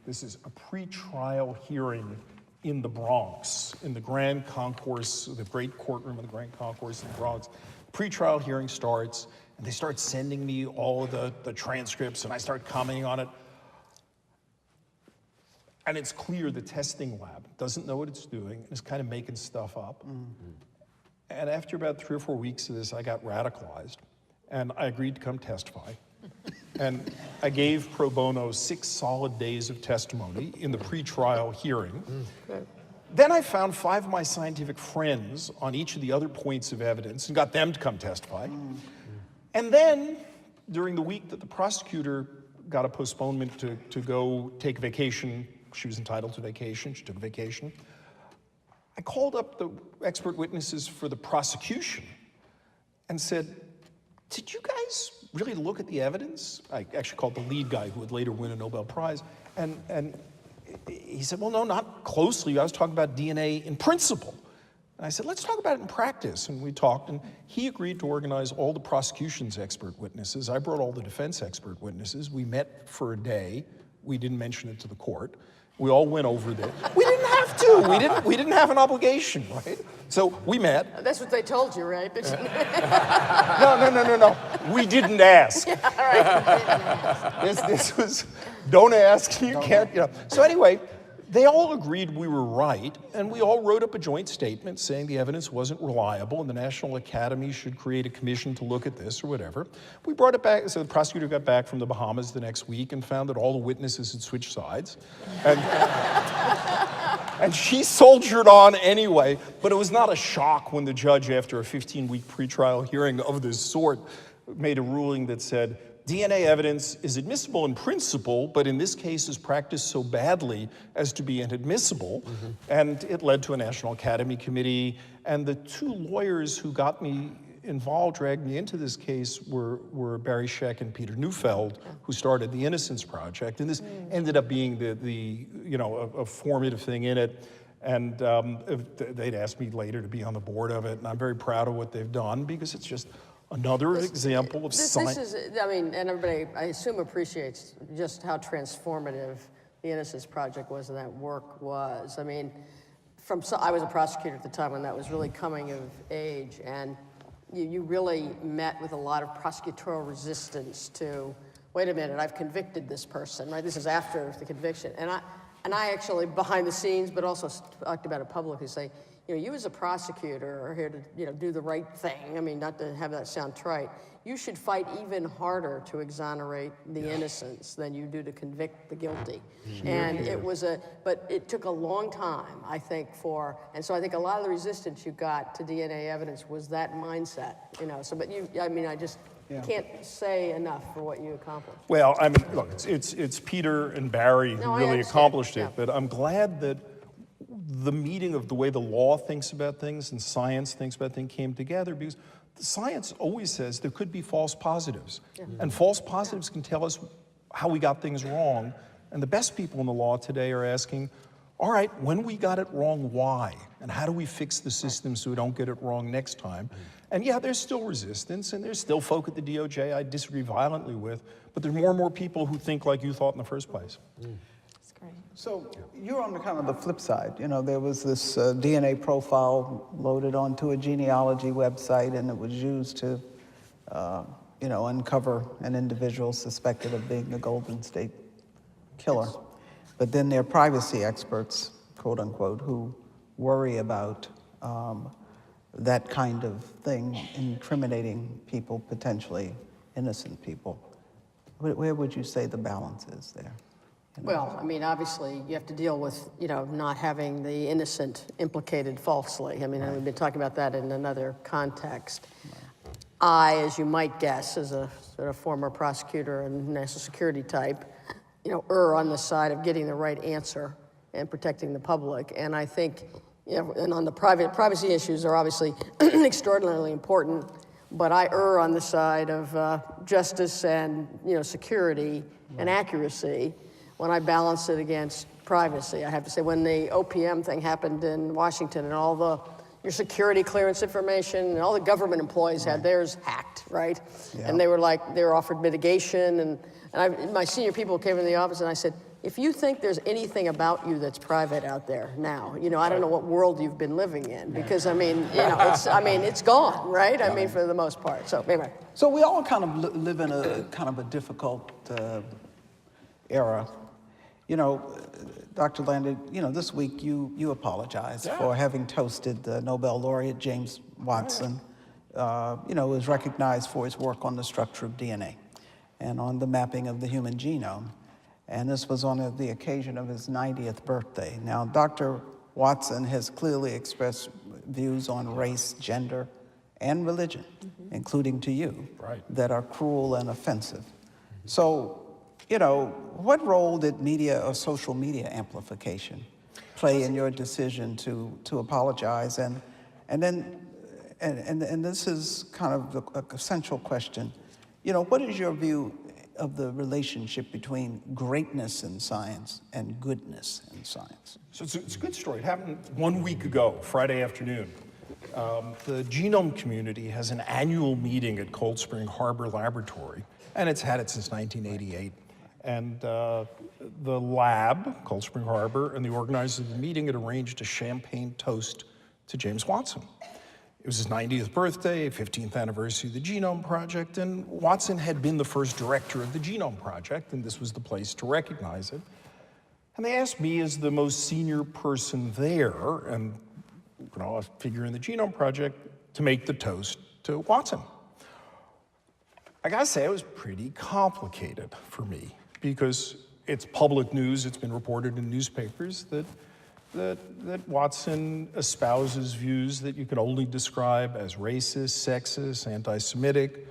C: this is a pre-trial hearing in the Bronx, in the Grand Concourse, the great courtroom in the Grand Concourse in the Bronx. Pre-trial hearing starts, and they start sending me all of the transcripts, and I start commenting on it. And it's clear the testing lab doesn't know what it's doing, and is kind of making stuff up. And after about 3 or 4 weeks of this, I got radicalized, and I agreed to come testify. And I gave pro bono 6 solid days of testimony in the pre-trial hearing. Then I found 5 of my scientific friends on each of the other points of evidence and got them to come testify. And then, during the week that the prosecutor got a postponement to go take a vacation, she was entitled to vacation, she took a vacation, I called up the expert witnesses for the prosecution and said, did you guys really look at the evidence? I actually called the lead guy who would later win a Nobel Prize. And he said, well, no, not closely. I was talking about DNA in principle. And I said, let's talk about it in practice. And we talked, and he agreed to organize all the prosecution's expert witnesses. I brought all the defense expert witnesses. We met for a day. We didn't mention it to the court. We all went over there. We didn't have to. We didn't have an obligation, right? So we met.
D: That's what they told you, right?
C: No. We didn't ask.
D: Yeah, all right.
C: This was, don't ask, you can't, you know. So anyway, they all agreed we were right, and we all wrote up a joint statement saying the evidence wasn't reliable and the National Academy should create a commission to look at this or whatever. We brought it back, so the prosecutor got back from the Bahamas the next week and found that all the witnesses had switched sides. And she soldiered on anyway, but it was not a shock when the judge, after a 15-week pretrial hearing of this sort, made a ruling that said, DNA evidence is admissible in principle, but in this case is practiced so badly as to be inadmissible. And it led to a National Academy Committee. And the 2 lawyers who got me involved, dragged me into this case were Barry Scheck and Peter Neufeld, who started the Innocence Project, and this ended up being a formative thing in it. And they'd asked me later to be on the board of it, and I'm very proud of what they've done because it's just another example of science.
D: This is, I mean, and everybody, I assume, appreciates just how transformative the Innocence Project was and that work was. I mean, I was a prosecutor at the time when that was really coming of age, and you really met with a lot of prosecutorial resistance to, wait a minute, I've convicted this person, right? This is after the conviction. And I actually, behind the scenes, but also talked about it publicly, say, you as a prosecutor are here to, do the right thing. I mean, not to have that sound trite. You should fight even harder to exonerate the innocents than you do to convict the guilty. And it was but it took a long time, I think, and so I think a lot of the resistance you got to DNA evidence was that mindset, but I just can't say enough for what you accomplished.
C: Well, I mean, look, it's Peter and Barry who really accomplished it, but I'm glad that the meeting of the way the law thinks about things and science thinks about things came together, because the science always says there could be false positives. And false positives can tell us how we got things wrong. And the best people in the law today are asking, all right, when we got it wrong, why? And how do we fix the system so we don't get it wrong next time? And yeah, there's still resistance, and there's still folk at the DOJ I disagree violently with, but there's more and more people who think like you thought in the first place.
B: So you're on the kind of the flip side. There was this DNA profile loaded onto a genealogy website, and it was used to, uncover an individual suspected of being a Golden State Killer. But then there are privacy experts, quote unquote, who worry about that kind of thing incriminating people, potentially innocent people. Where would you say the balance is there?
D: Well, I mean, obviously, you have to deal with, not having the innocent implicated falsely. I mean, we've been talking about that in another context. I, as you might guess, as a sort of former prosecutor and national security type, err on the side of getting the right answer and protecting the public. And I think, and on the privacy issues are obviously extraordinarily important, but I err on the side of justice and, security and accuracy when I balance it against privacy. I have to say, when the OPM thing happened in Washington and all your security clearance information and all the government employees had theirs hacked, right? Yeah. And they were offered mitigation. And my senior people came into the office and I said, if you think there's anything about you that's private out there now, I don't know what world you've been living in, because it's gone, right? I mean, for the most part. So anyway.
B: So we all kind of live in a kind of a difficult era. Dr. Landon, this week you apologized for having toasted the Nobel laureate James Watson, who is recognized for his work on the structure of DNA and on the mapping of the human genome. And this was on the occasion of his 90th birthday. Now, Dr. Watson has clearly expressed views on race, gender, and religion, including to you, that are cruel and offensive. So, what role did media or social media amplification play in your decision to apologize? And this is kind of a central question. What is your view of the relationship between greatness in science and goodness in science?
C: So it's a good story. It happened 1 week ago, Friday afternoon. The genome community has an annual meeting at Cold Spring Harbor Laboratory, and it's had it since 1988. And the lab, Cold Spring Harbor, and the organizers of the meeting had arranged a champagne toast to James Watson. It was his 90th birthday, 15th anniversary of the Genome Project, and Watson had been the first director of the Genome Project, and this was the place to recognize it. And they asked me as the most senior person there, and a figure in the Genome Project, to make the toast to Watson. I gotta say, it was pretty complicated for me, because it's public news, it's been reported in newspapers that Watson espouses views that you could only describe as racist, sexist, anti-Semitic.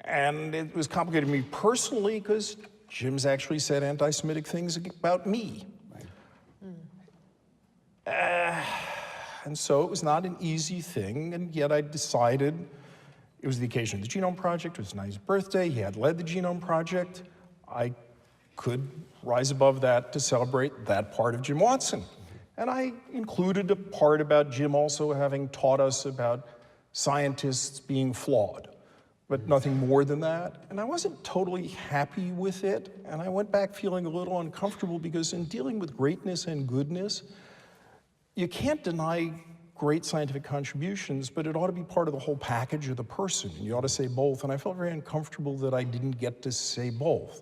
C: And it was complicated to me personally because Jim's actually said anti-Semitic things about me. And so it was not an easy thing, and yet I decided It was the occasion of the Genome Project. It was Nye's birthday. He had led the Genome Project. I could rise above that to celebrate that part of Jim Watson. And I included a part about Jim also having taught us about scientists being flawed, but nothing more than that. And I wasn't totally happy with it. And I went back feeling a little uncomfortable because in dealing with greatness and goodness, you can't deny great scientific contributions, but it ought to be part of the whole package of the person. And you ought to say both. And I felt very uncomfortable that I didn't get to say both.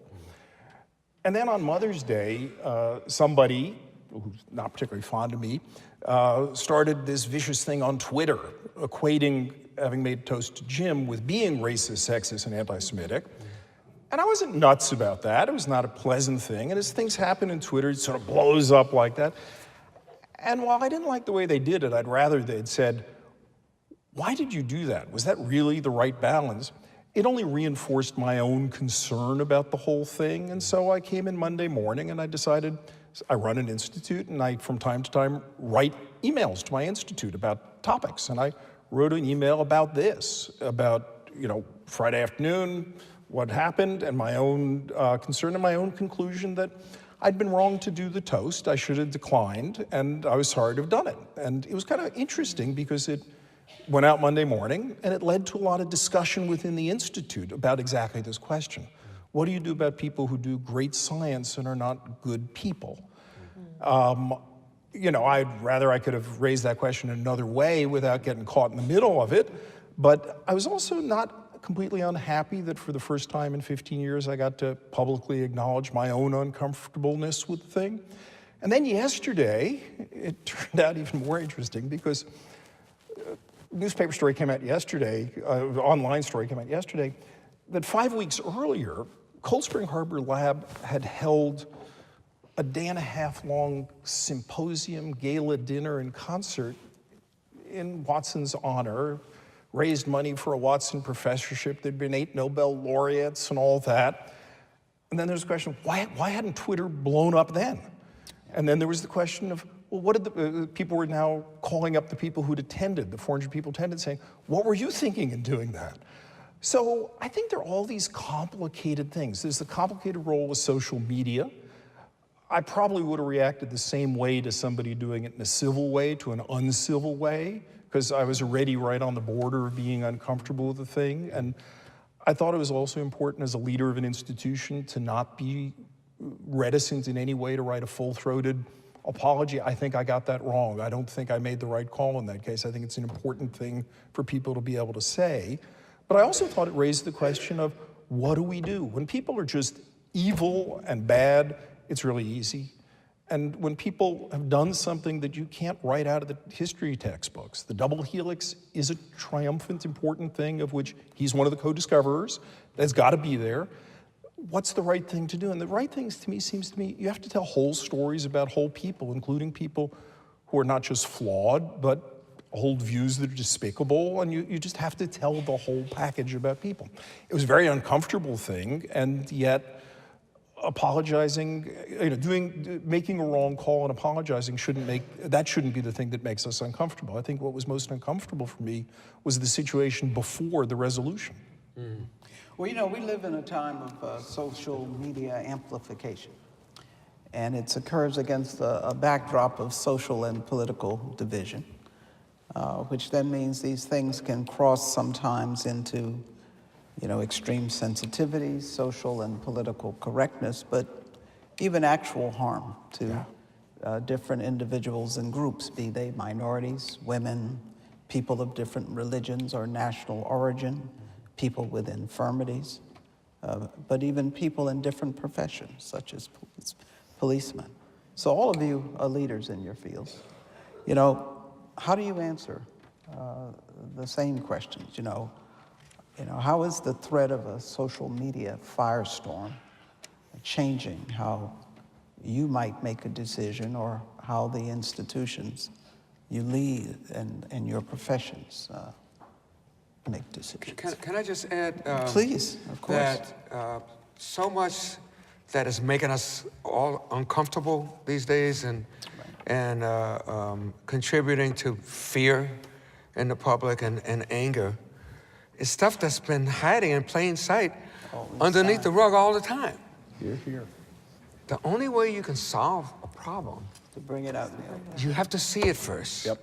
C: And then on Mother's Day, somebody who's not particularly fond of me, started this vicious thing on Twitter, equating having made toast to Jim with being racist, sexist, and anti-Semitic. And I wasn't nuts about that. It was not a pleasant thing. And as things happen in Twitter, it sort of blows up like that. And while I didn't like the way they did it, I'd rather they'd said, why did you do that? Was that really the right balance? It only reinforced my own concern about the whole thing. And so I came in Monday morning and I decided, I run an institute and I, from time to time, write emails to my institute about topics. And I wrote an email about this, about, Friday afternoon, what happened, and my own concern and my own conclusion that I'd been wrong to do the toast. I should have declined, and I was sorry to have done it. And it was kind of interesting because it went out Monday morning, and it led to a lot of discussion within the Institute about exactly this question. What do you do about people who do great science and are not good people? I'd rather I could have raised that question in another way without getting caught in the middle of it. But I was also not completely unhappy that for the first time in 15 years, I got to publicly acknowledge my own uncomfortableness with the thing. And then yesterday, it turned out even more interesting because a newspaper story came out yesterday, online story came out yesterday, that 5 weeks earlier, Cold Spring Harbor Lab had held a day-and-a-half-long symposium, gala dinner, and concert in Watson's honor, raised money for a Watson professorship. There'd been 8 Nobel laureates and all that. And then there's the question, why hadn't Twitter blown up then? And then there was the question of, well, what did the people were now calling up the people who'd attended, the 400 people attended, saying, what were you thinking in doing that? So I think there are all these complicated things. There's the complicated role of social media. I probably would have reacted the same way to somebody doing it in a civil way, to an uncivil way, because I was already right on the border of being uncomfortable with the thing. And I thought it was also important as a leader of an institution to not be reticent in any way to write a full-throated apology. I think I got that wrong. I don't think I made the right call in that case. I think it's an important thing for people to be able to say. But I also thought it raised the question of, what do we do? When people are just evil and bad, it's really easy. And when people have done something that you can't write out of the history textbooks, the double helix is a triumphant, important thing of which he's one of the co-discoverers. That's got to be there. What's the right thing to do? And the right thing to me seems to me, you have to tell whole stories about whole people, including people who are not just flawed, but hold views that are despicable, and you just have to tell the whole package about people. It was a very uncomfortable thing, and yet apologizing, making a wrong call and apologizing shouldn't be the thing that makes us uncomfortable. I think what was most uncomfortable for me was the situation before the resolution.
B: Mm. Well, we live in a time of social media amplification, and it occurs against a backdrop of social and political division, which then means these things can cross sometimes into extreme sensitivities, social and political correctness, but even actual harm to different individuals and groups, be they minorities, women, people of different religions or national origin, people with infirmities, but even people in different professions, such as policemen. So all of you are leaders in your fields. How do you answer the same questions? How is the threat of a social media firestorm changing how you might make a decision or how the institutions you lead and your professions make decisions?
E: Can I just add?
B: Please, of course.
E: That so much that is making us all uncomfortable these days and contributing to fear in the public and anger is stuff that's been hiding in plain sight underneath the rug all the time.
G: Here, here.
E: The only way you can solve a problem,
B: To bring it out.
E: you have to see it first.
G: Yep.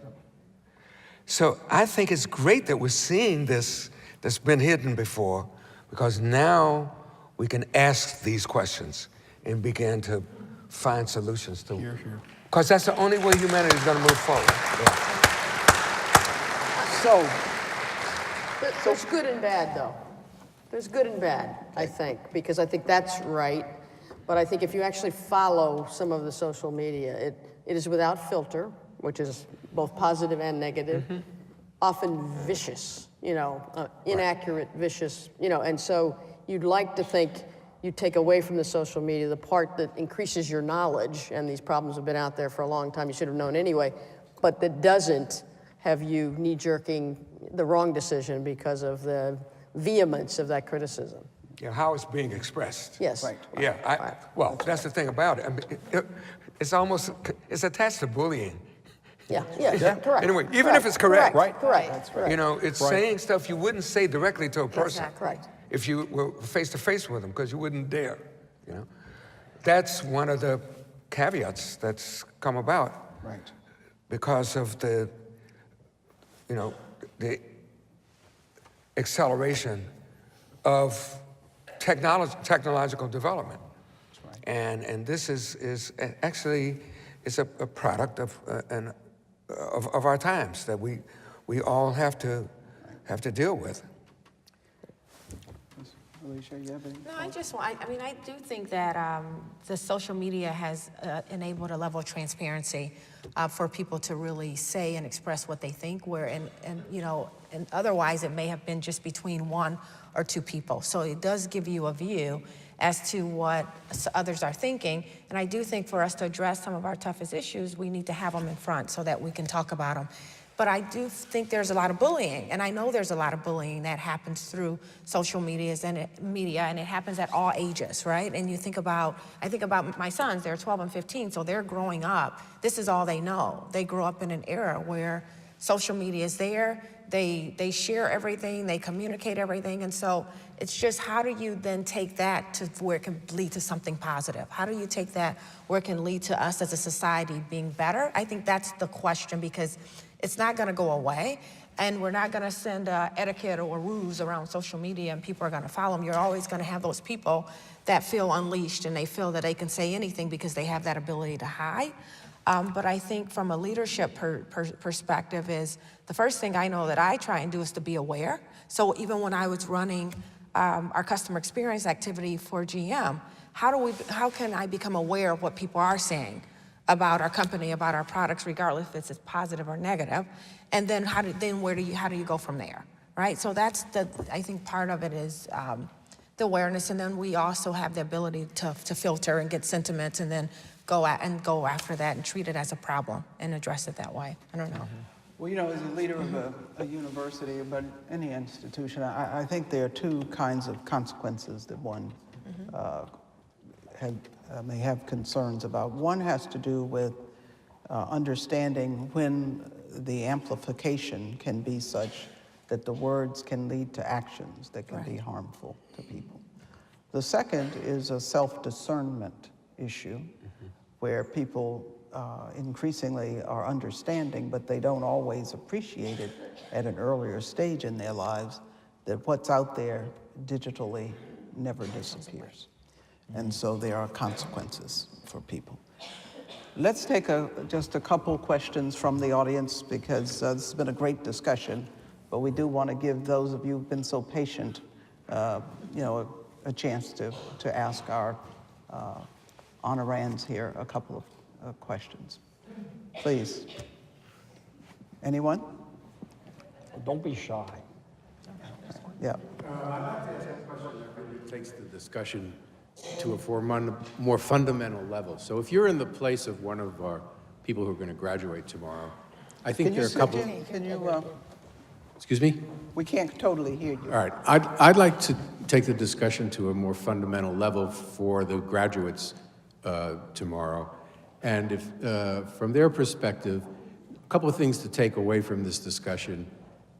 E: So I think it's great that we're seeing this that's been hidden before, because now we can ask these questions and begin to find solutions to it. Because that's the only way humanity is going to move forward.
B: So,
D: There's good and bad, though. There's good and bad, I think, because I think that's right. But I think if you actually follow some of the social media, it is without filter, which is both positive and negative, often vicious, inaccurate, vicious, and so you'd like to think you take away from the social media the part that increases your knowledge, and these problems have been out there for a long time, you should have known anyway, but that doesn't have you knee-jerking the wrong decision because of the vehemence of that criticism.
E: Yeah, how it's being expressed.
D: Yes.
B: Right.
E: Yeah, well, that's the thing about it. I mean, it's attached to bullying.
D: Yeah, correct.
E: Anyway, even if it's correct.
D: Correct.
B: That's right.
E: You know, it's saying stuff you wouldn't say directly to a person.
D: Correct.
E: If you were face to face with them, because you wouldn't dare, That's one of the caveats that's come about.
B: Right.
E: Because of the acceleration of technological development. That's right. And this is actually a product of our times that we all have to deal with.
B: Alicia, you have any?
F: No, I do think that the social media has enabled a level of transparency for people to really say and express what they think, and otherwise it may have been just between one or two people. So it does give you a view as to what others are thinking. And I do think for us to address some of our toughest issues, we need to have them in front so that we can talk about them. But I do think there's a lot of bullying, and I know there's a lot of bullying that happens through social media, and it happens at all ages, right? And I think about my sons, they're 12 and 15, so they're growing up. This is all they know. They grow up in an era where social media is there, they share everything, they communicate everything, and so it's just how do you then take that to where it can lead to something positive? How do you take that where it can lead to us as a society being better? I think that's the question, because it's not going to go away, and we're not going to send etiquette or rules around social media and people are going to follow them. You're always going to have those people that feel unleashed and they feel that they can say anything because they have that ability to hide. But I think from a leadership perspective is the first thing I know that I try and do is to be aware. So even when I was running our customer experience activity for GM, how can I become aware of what people are saying about our company, about our products, regardless if it's positive or negative, and then how do you go from there, right? So that's I think part of it is the awareness, and then we also have the ability to filter and get sentiments, and then go after that and treat it as a problem and address it that way. I don't know.
B: Well, as a leader of a university, but any institution, I think there are two kinds of consequences that one may have concerns about. One has to do with understanding when the amplification can be such that the words can lead to actions that can be harmful to people. The second is a self-discernment issue, where people increasingly are understanding, but they don't always appreciate it at an earlier stage in their lives, that what's out there digitally never disappears. And so there are consequences for people. Let's take just a couple questions from the audience, because this has been a great discussion, but we do want to give those of you who've been so patient, a chance to ask our honorands here a couple of questions. Please. Anyone?
G: Don't be shy.
B: Yeah.
H: I'd like to ask a question that really takes the discussion to a more fundamental level. So if you're in the place of one of our people who are going to graduate tomorrow, I think there are a couple...
B: Can you
H: Excuse me?
B: we can't totally hear you.
H: All right. I'd like to take the discussion to a more fundamental level for the graduates tomorrow. And if, from their perspective, a couple of things to take away from this discussion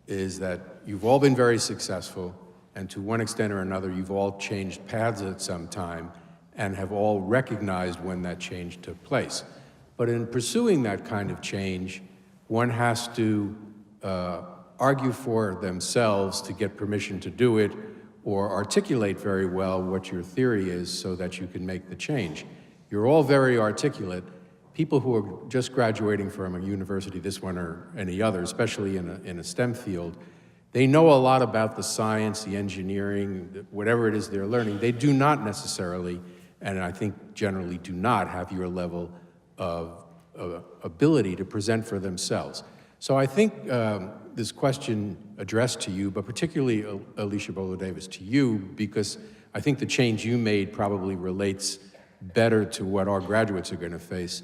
H: is that, you've all been very successful, and to one extent or another, you've all changed paths at some time and have all recognized when that change took place. But in pursuing that kind of change, one has to argue for themselves to get permission to do it, or articulate very well what your theory is so that you can make the change. You're all very articulate. People who are just graduating from a university, this one or any other, especially in a STEM field, they know a lot about the science, the engineering, whatever it is they're learning. They do not necessarily, and I think generally do not, have your level of ability to present for themselves. So I think this question addressed to you, but particularly Alicia Boler Davis, to you, because I think the change you made probably relates better to what our graduates are going to face.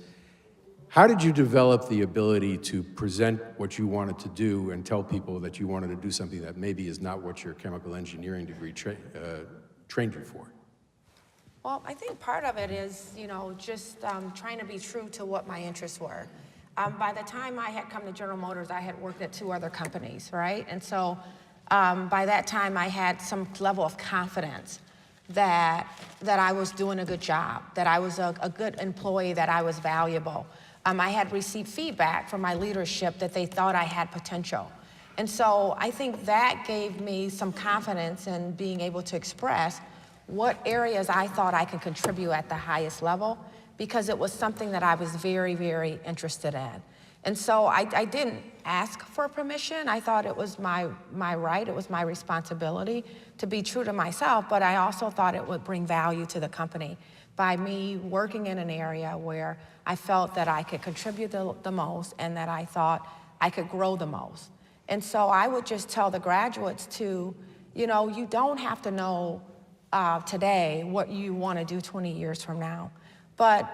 H: How did you develop the ability to present what you wanted to do and tell people that you wanted to do something that maybe is not what your chemical engineering degree trained you for?
F: Well, I think part of it is, just trying to be true to what my interests were. By the time I had come to General Motors, I had worked at 2 other companies, right? And so by that time, I had some level of confidence that I was doing a good job, that I was a good employee, that I was valuable. I had received feedback from my leadership that they thought I had potential. And so I think that gave me some confidence in being able to express what areas I thought I could contribute at the highest level, because it was something that I was very, very interested in. And so I didn't ask for permission. I thought it was my right, it was my responsibility to be true to myself, but I also thought it would bring value to the company by me working in an area where I felt that I could contribute the most and that I thought I could grow the most. And so I would just tell the graduates to, you don't have to know today what you want to do 20 years from now. But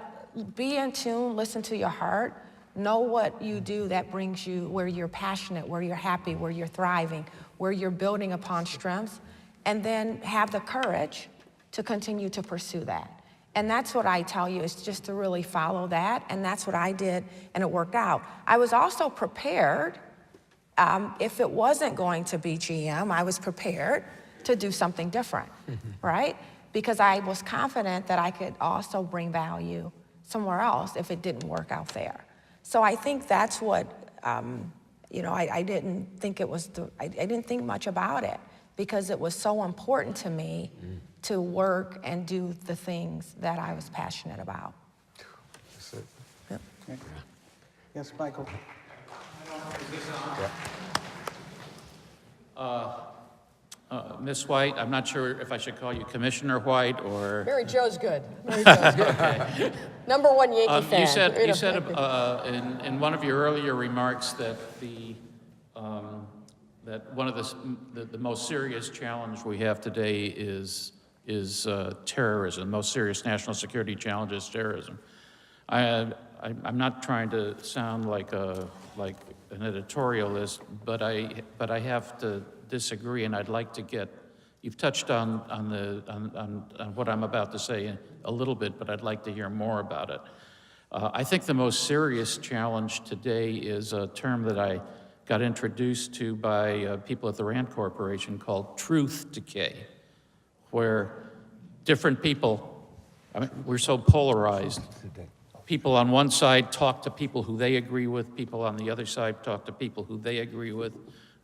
F: be in tune, listen to your heart, know what you do that brings you where you're passionate, where you're happy, where you're thriving, where you're building upon strengths, and then have the courage to continue to pursue that. And that's what I tell you, is just to really follow that, and that's what I did, and it worked out. I was also prepared, if it wasn't going to be GM, I was prepared to do something different, right? Because I was confident that I could also bring value somewhere else if it didn't work out there. So I think that's what, I didn't think it was, I didn't think much about it, because it was so important to me to work and do the things that I was passionate about.
E: That's it.
F: Yep.
B: Okay. Yes, Michael.
I: Ms. White, I'm not sure if I should call you Commissioner White or...
D: Mary Jo's good. Mary Jo's good.
I: Okay.
D: Number 1 Yankee fan.
I: You said in one of your earlier remarks that that one of the most serious challenge we have today is terrorism. The most serious national security challenge is terrorism. I'm not trying to sound like an editorialist, but I have to disagree, and I'd like to get. You've touched on what I'm about to say a little bit, but I'd like to hear more about it. I think the most serious challenge today is a term that I got introduced to by people at the Rand Corporation called truth decay, where different people, we're so polarized. People on one side talk to people who they agree with, people on the other side talk to people who they agree with.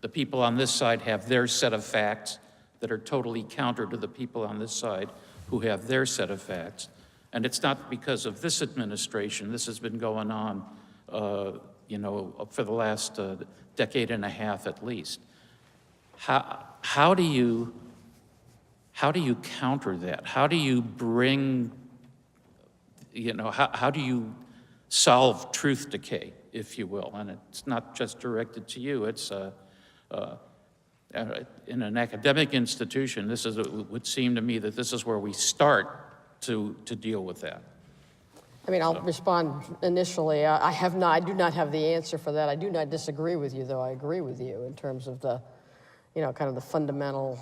I: The people on this side have their set of facts that are totally counter to the people on this side who have their set of facts. And it's not because of this administration. This has been going on, for the last decade and a half at least. How do you counter that? How do you bring, how do you solve truth decay, if you will? And it's not just directed to you. It's in an academic institution, it would seem to me that this is where we start to deal with that.
D: I mean, I'll respond initially. I do not have the answer for that. I do not disagree with you, though. I agree with you in terms of the, kind of the fundamental,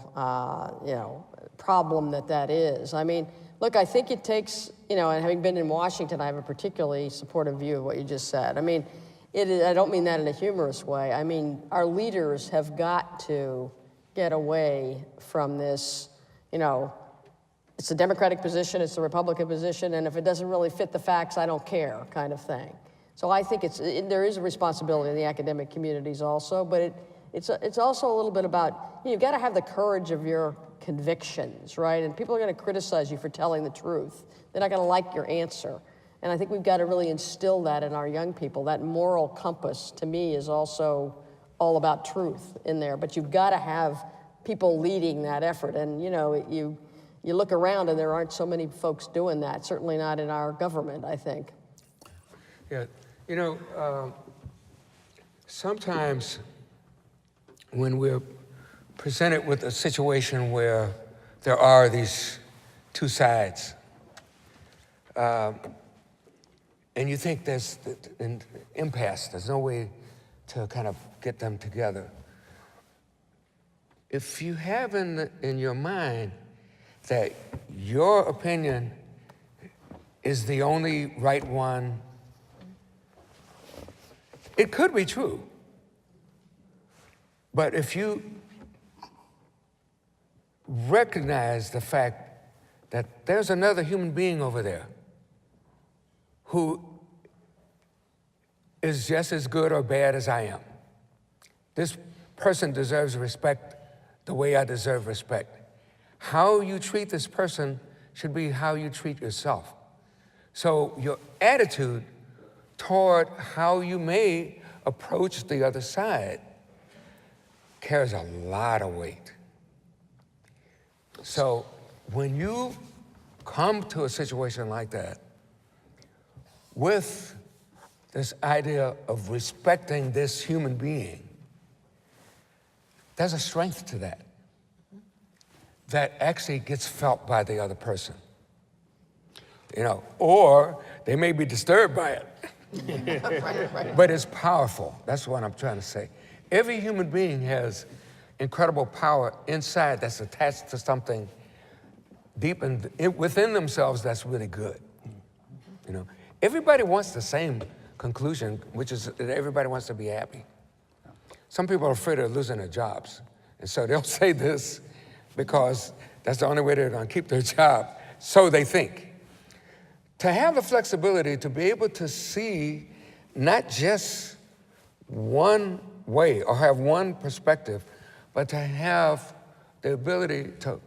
D: problem that is. I mean, look, I think it takes, and having been in Washington, I have a particularly supportive view of what you just said. I mean, I don't mean that in a humorous way. I mean, our leaders have got to get away from this, you know, it's a Democratic position, it's a Republican position, and if it doesn't really fit the facts, I don't care kind of thing. So I think there is a responsibility in the academic communities also, but it's also a little bit about, you've got to have the courage of your convictions, right? And people are going to criticize you for telling the truth. They're not going to like your answer. And I think we've got to really instill that in our young people. That moral compass, to me, is also all about truth in there. But you've got to have people leading that effort. And, you know, you look around and there aren't so many folks doing that, certainly not in our government, I think.
E: Yeah, you know, sometimes when we're presented with a situation where there are these two sides, and you think there's an impasse, there's no way to kind of get them together. If you have in your mind that your opinion is the only right one, it could be true. But if you recognize the fact that there's another human being over there who is just as good or bad as I am. This person deserves respect the way I deserve respect. How you treat this person should be how you treat yourself. So your attitude toward how you may approach the other side carries a lot of weight. So when you come to a situation like that with this idea of respecting this human being, there's a strength to that actually gets felt by the other person. You know, or they may be disturbed by it.
D: Right.
E: But it's powerful. That's what I'm trying to say. Every human being has incredible power inside that's attached to something deep within themselves that's really good. You know, everybody wants the same conclusion, which is that everybody wants to be happy. Some people are afraid of losing their jobs, and so they'll say this because that's the only way they're going to keep their job, so they think. To have the flexibility to be able to see not just one way or have one perspective, but to have the ability to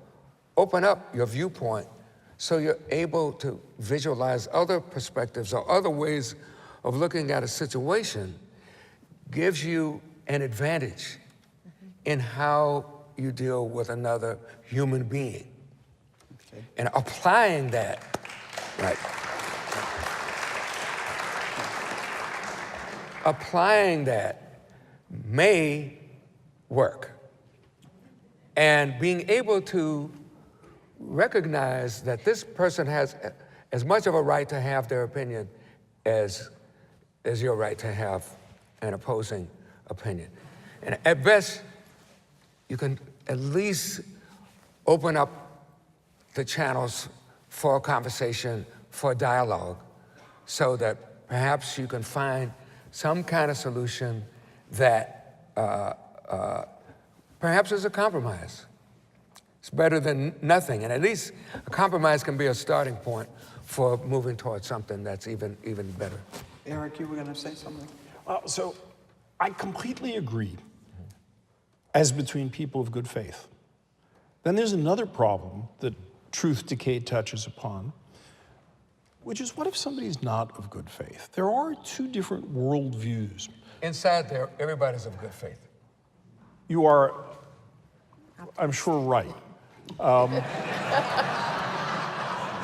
E: open up your viewpoint so you're able to visualize other perspectives or other ways of looking at a situation gives you an advantage in how you deal with another human being. Okay. And applying that, right? Applying that may work. And being able to recognize that this person has as much of a right to have their opinion as your right to have an opposing opinion. And at best, you can at least open up the channels for a conversation, for a dialogue, so that perhaps you can find some kind of solution that perhaps is a compromise. It's better than nothing, and at least a compromise can be a starting point for moving towards something that's even better.
B: Eric, you were going to say something?
G: So I completely agree, as between people of good faith. Then there's another problem that truth decay touches upon, which is, what if somebody's not of good faith? There are two different worldviews.
E: Inside there, everybody's of good faith.
G: You are, I'm sure, right.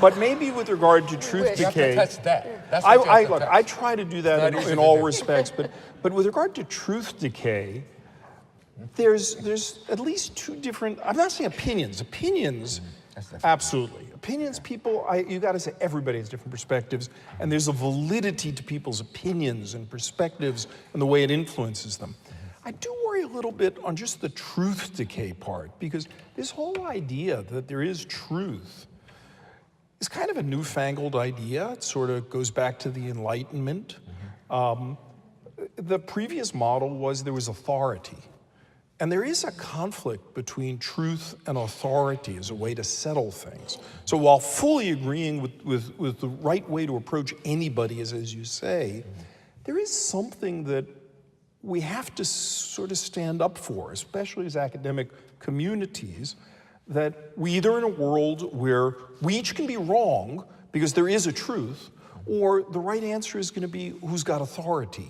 G: But maybe with regard to truth
E: You have to
G: decay,
E: touch that. That's what you have to
G: look,
E: touch.
G: I try to do that
E: Not easy
G: in
E: to
G: all
E: do.
G: respects, but with regard to truth decay, there's at least two different, I'm not saying opinions, absolutely. Opinions, people, you gotta say everybody has different perspectives, and there's a validity to people's opinions and perspectives and the way it influences them. I do worry a little bit on just the truth decay part, because this whole idea that there is truth is kind of a newfangled idea. It sort of goes back to the Enlightenment. the previous model was there was authority. And there is a conflict between truth and authority as a way to settle things. So while fully agreeing with the right way to approach anybody is, as you say, there is something that we have to sort of stand up for, especially as academic communities, that we either are in a world where we each can be wrong because there is a truth, or the right answer is going to be who's got authority.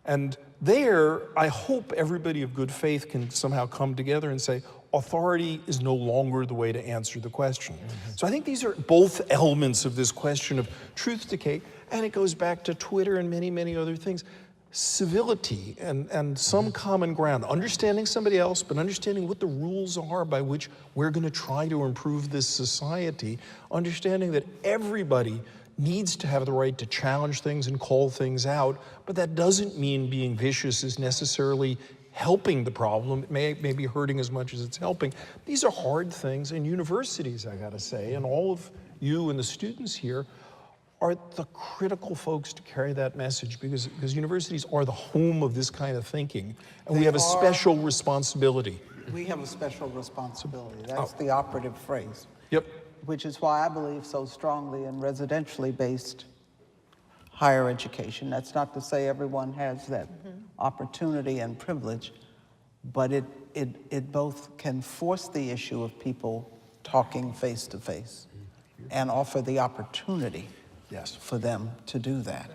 G: And there, I hope everybody of good faith can somehow come together and say, authority is no longer the way to answer the question. So I think these are both elements of this question of truth decay, and it goes back to Twitter and many, many other things. Civility and some common ground, understanding somebody else, but understanding what the rules are by which we're going to try to improve this society, understanding that everybody needs to have the right to challenge things and call things out, but that doesn't mean being vicious is necessarily helping the problem. It may be hurting as much as it's helping. These are hard things, and universities, I gotta say, and all of you and the students here are the critical folks to carry that message, because universities are the home of this kind of thinking, and we have a special responsibility.
B: We have a special responsibility. That's the operative phrase.
G: Yep.
B: Which is why I believe so strongly in residentially based higher education. That's not to say everyone has that opportunity and privilege, but it both can force the issue of people talking face to face and offer the opportunity for them to do that.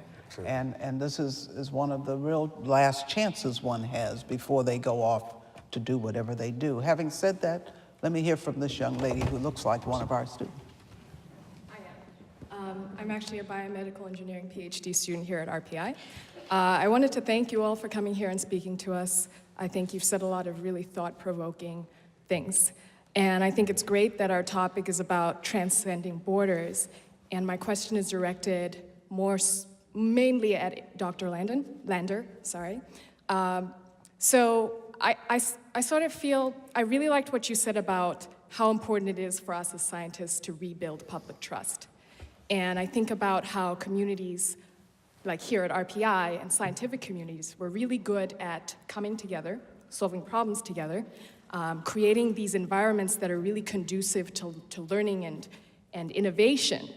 B: And this is one of the real last chances one has before they go off to do whatever they do. Having said that, let me hear from this young lady who looks like one of our students.
J: I am. I'm actually a biomedical engineering Ph.D. student here at RPI. I wanted to thank you all for coming here and speaking to us. I think you've said a lot of really thought-provoking things. And I think it's great that our topic is about transcending borders. And my question is directed mainly at Dr. Lander. So I sort of feel, I really liked what you said about how important it is for us as scientists to rebuild public trust. And I think about how communities, like here at RPI and scientific communities, we're really good at coming together, solving problems together, creating these environments that are really conducive to learning and innovation.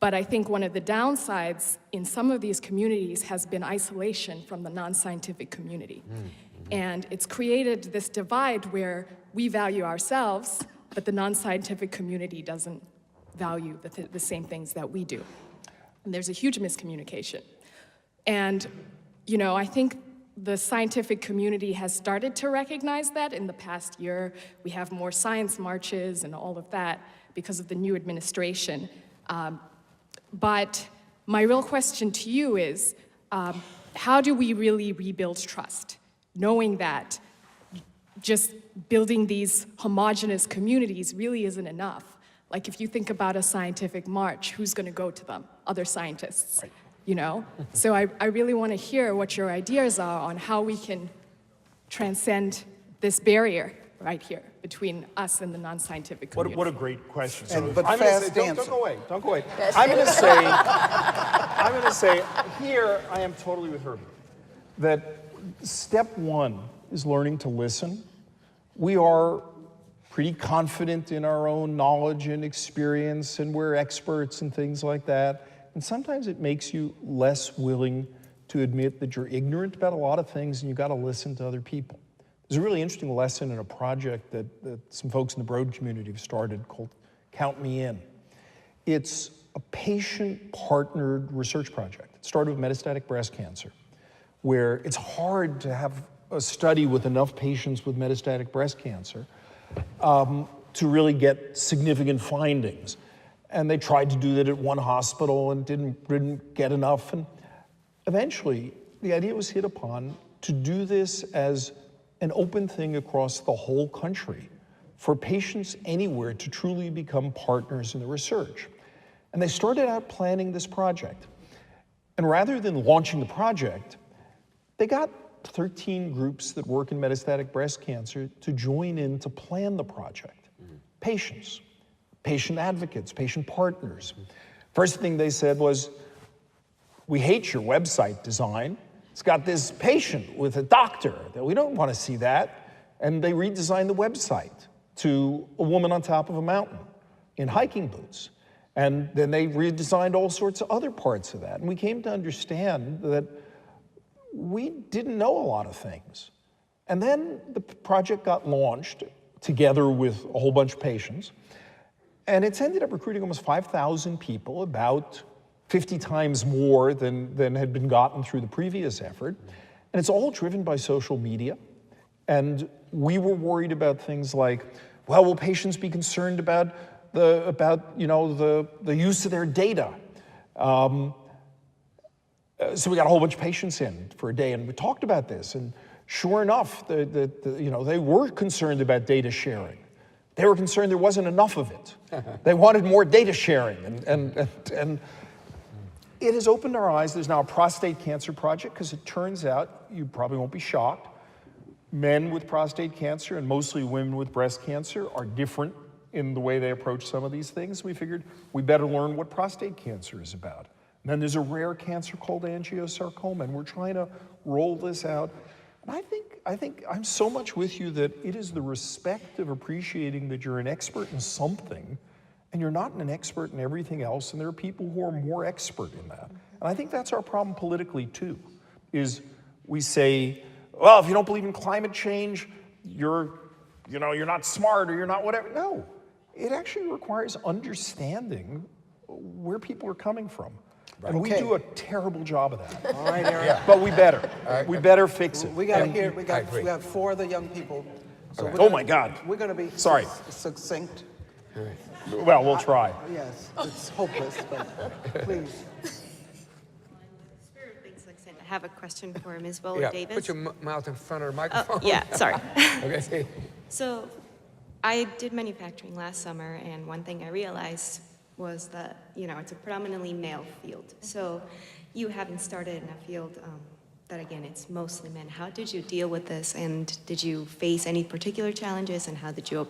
J: But I think one of the downsides in some of these communities has been isolation from the non-scientific community. And it's created this divide where we value ourselves, but the non-scientific community doesn't value the same things that we do. And there's a huge miscommunication. And, you know, I think the scientific community has started to recognize that in the past year. We have more science marches and all of that because of the new administration. But my real question to you is, how do we really rebuild trust? Knowing that just building these homogenous communities really isn't enough. Like if you think about a scientific march, who's going to go to them? Other scientists, right. You know? So I really want to hear what your ideas are on how we can transcend this barrier right here between us and the non-scientific community.
G: What a great question. So
B: But
G: I'm
B: fast
G: gonna say,
B: answer.
G: don't go away. I'm going to say, here I am totally with Herbie, that step one is learning to listen. We are pretty confident in our own knowledge and experience, and we're experts and things like that. And sometimes it makes you less willing to admit that you're ignorant about a lot of things, and you've got to listen to other people. There's a really interesting lesson in a project that some folks in the Broad community have started called Count Me In. It's a patient-partnered research project. It started with metastatic breast cancer, where it's hard to have a study with enough patients with metastatic breast cancer to really get significant findings. And they tried to do that at one hospital and didn't get enough. And eventually, the idea was hit upon to do this as an open thing across the whole country for patients anywhere to truly become partners in the research. And they started out planning this project. And rather than launching the project, they got 13 groups that work in metastatic breast cancer to join in to plan the project. Patients, patient advocates, patient partners. First thing they said was, we hate your website design. It's got this patient with a doctor that we don't want to see that. And they redesigned the website to a woman on top of a mountain in hiking boots. And then they redesigned all sorts of other parts of that. And we came to understand that we didn't know a lot of things. And then the project got launched together with a whole bunch of patients. And it's ended up recruiting almost 5,000 people, about 50 times more than had been gotten through the previous effort. And it's all driven by social media. And we were worried about things like, well, will patients be concerned about the use of their data? So we got a whole bunch of patients in for a day, and we talked about this. And sure enough, they were concerned about data sharing. They were concerned there wasn't enough of it. They wanted more data sharing, and it has opened our eyes. There's now a prostate cancer project, because it turns out, you probably won't be shocked, men with prostate cancer and mostly women with breast cancer are different in the way they approach some of these things. We figured we better learn what prostate cancer is about. And then there's a rare cancer called angiosarcoma, and we're trying to roll this out. And I think I'm so much with you that it is the respect of appreciating that you're an expert in something, and you're not an expert in everything else, and there are people who are more expert in that. And I think that's our problem politically too, is we say, well, if you don't believe in climate change, you're not smart, or you're not whatever. No, it actually requires understanding where people are coming from. Right. And we do a terrible job of that.
B: All right, Aaron.
G: Yeah. But we better fix it.
B: We got 4 other young people. So
G: Oh my God.
B: We're going to be succinct.
G: Well, we'll try.
B: Yes, it's hopeless, but please.
K: I have a question for Ms. Boler
E: Yeah,
K: Davis.
E: put your mouth in front of the microphone.
K: Yeah, sorry.
E: Okay.
K: So I did manufacturing last summer, and one thing I realized was that, it's a predominantly male field. So you having started in a field that, again, it's mostly men. How did you deal with this, and did you face any particular challenges, and how did you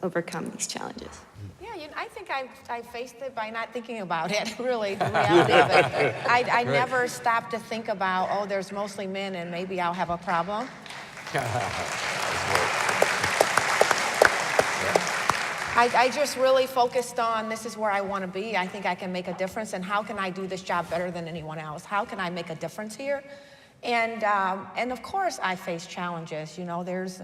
K: overcome these challenges?
F: Yeah, I think I faced it by not thinking about it, really, the reality of it. I never stopped to think about, oh, there's mostly men and maybe I'll have a problem. I just really focused on, this is where I want to be. I think I can make a difference, and how can I do this job better than anyone else? How can I make a difference here? And of course I face challenges. There's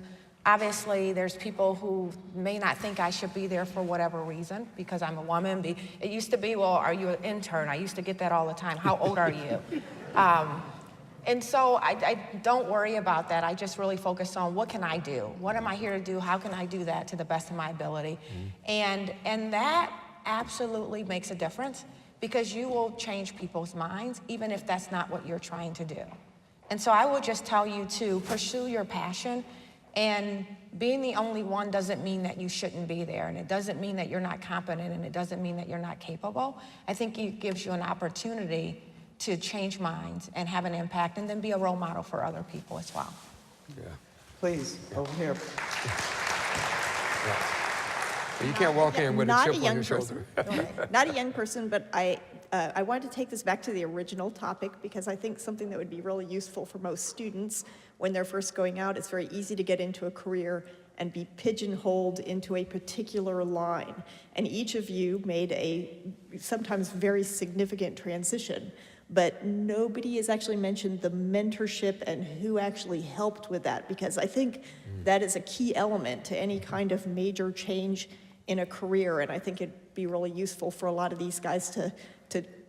F: people who may not think I should be there for whatever reason, because I'm a woman. It used to be, well, are you an intern? I used to get that all the time. How old are you? And so I don't worry about that. I just really focus on, what can I do? What am I here to do? How can I do that to the best of my ability? And that absolutely makes a difference, because you will change people's minds, even if that's not what you're trying to do. And so I would just tell you to pursue your passion. And being the only one doesn't mean that you shouldn't be there, and it doesn't mean that you're not competent, and it doesn't mean that you're not capable. I think it gives you an opportunity to change minds and have an impact, and then be a role model for other people as well.
E: Yeah.
B: Please, over here.
E: You can't walk in with a chip on your shoulder.
L: Not a young person, but I wanted to take this back to the original topic, because I think something that would be really useful for most students when they're first going out, it's very easy to get into a career and be pigeonholed into a particular line. And each of you made a sometimes very significant transition, but nobody has actually mentioned the mentorship and who actually helped with that, because I think that is a key element to any kind of major change in a career. And I think it'd be really useful for a lot of these guys to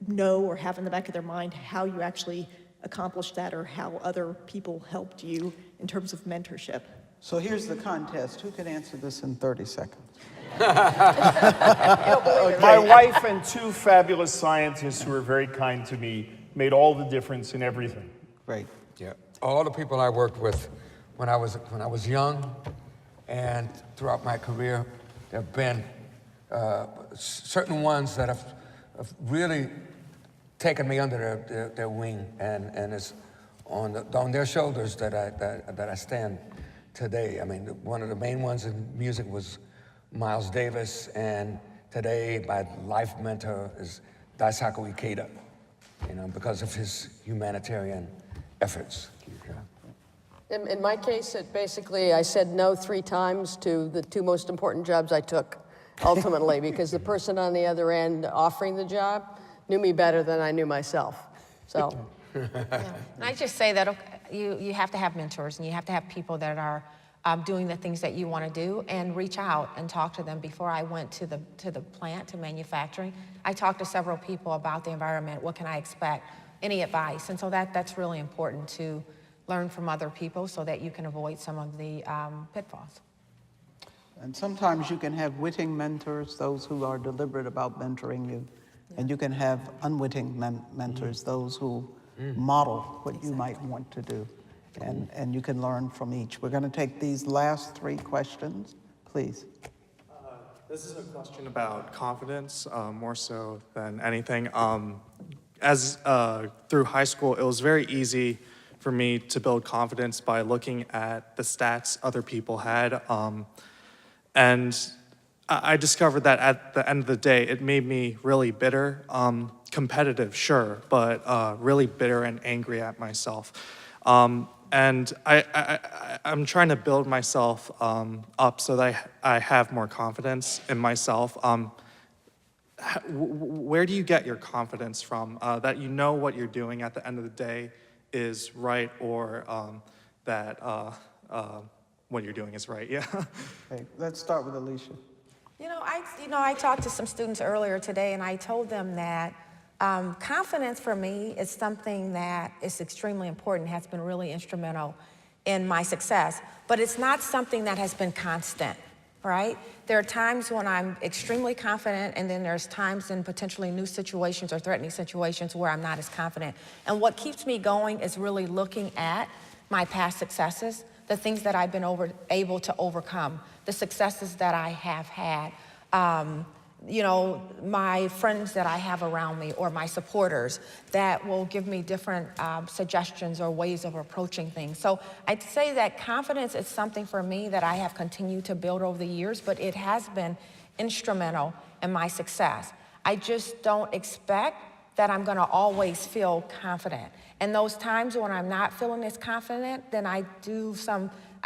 L: know, or have in the back of their mind, how you actually accomplished that, or how other people helped you in terms of mentorship.
B: So here's the contest. Who can answer this in 30 seconds?
G: My wife and 2 fabulous scientists who are very kind to me made all the difference in everything.
B: Great.
E: Yeah. All the people I worked with when I was young and throughout my career, there have been certain ones that have really taken me under their wing, and it's on their shoulders that I stand today. I mean, one of the main ones in music was Miles Davis, and today my life mentor is Daisaku Ikeda, because of his humanitarian efforts.
D: In my case, it basically, I said no 3 times to the 2 most important jobs I took, ultimately, because the person on the other end offering the job knew me better than I knew myself. So.
F: Yeah. And I just say that you have to have mentors, and you have to have people that are doing the things that you want to do, and reach out and talk to them. Before I went to the plant, to manufacturing, I talked to several people about the environment. What can I expect? Any advice? And so that's really important, to learn from other people so that you can avoid some of the pitfalls.
B: And sometimes you can have witting mentors, those who are deliberate about mentoring you. Yeah. And you can have unwitting mentors, those who model what you might want to do. And you can learn from each. We're going to take these last 3 questions, please.
M: This is a question about confidence, more so than anything. Through high school, it was very easy for me to build confidence by looking at the stats other people had. And I discovered that at the end of the day, it made me really bitter, competitive, sure, but really bitter and angry at myself. And I'm trying to build myself up so that I have more confidence in myself. Where do you get your confidence from? That you know what you're doing at the end of the day is right, or that what you're doing is right, yeah.
B: Okay, let's start with Alicia.
F: I talked to some students earlier today, and I told them that confidence for me is something that is extremely important, has been really instrumental in my success, but it's not something that has been constant, right? There are times when I'm extremely confident, and then there's times in potentially new situations or threatening situations where I'm not as confident. And what keeps me going is really looking at my past successes, the things that I've been able to overcome, the successes that I have had, my friends that I have around me, or my supporters that will give me different suggestions or ways of approaching things. So I'd say that confidence is something for me that I have continued to build over the years, but it has been instrumental in my success. I just don't expect that I'm going to always feel confident. And those times when I'm not feeling as confident, then I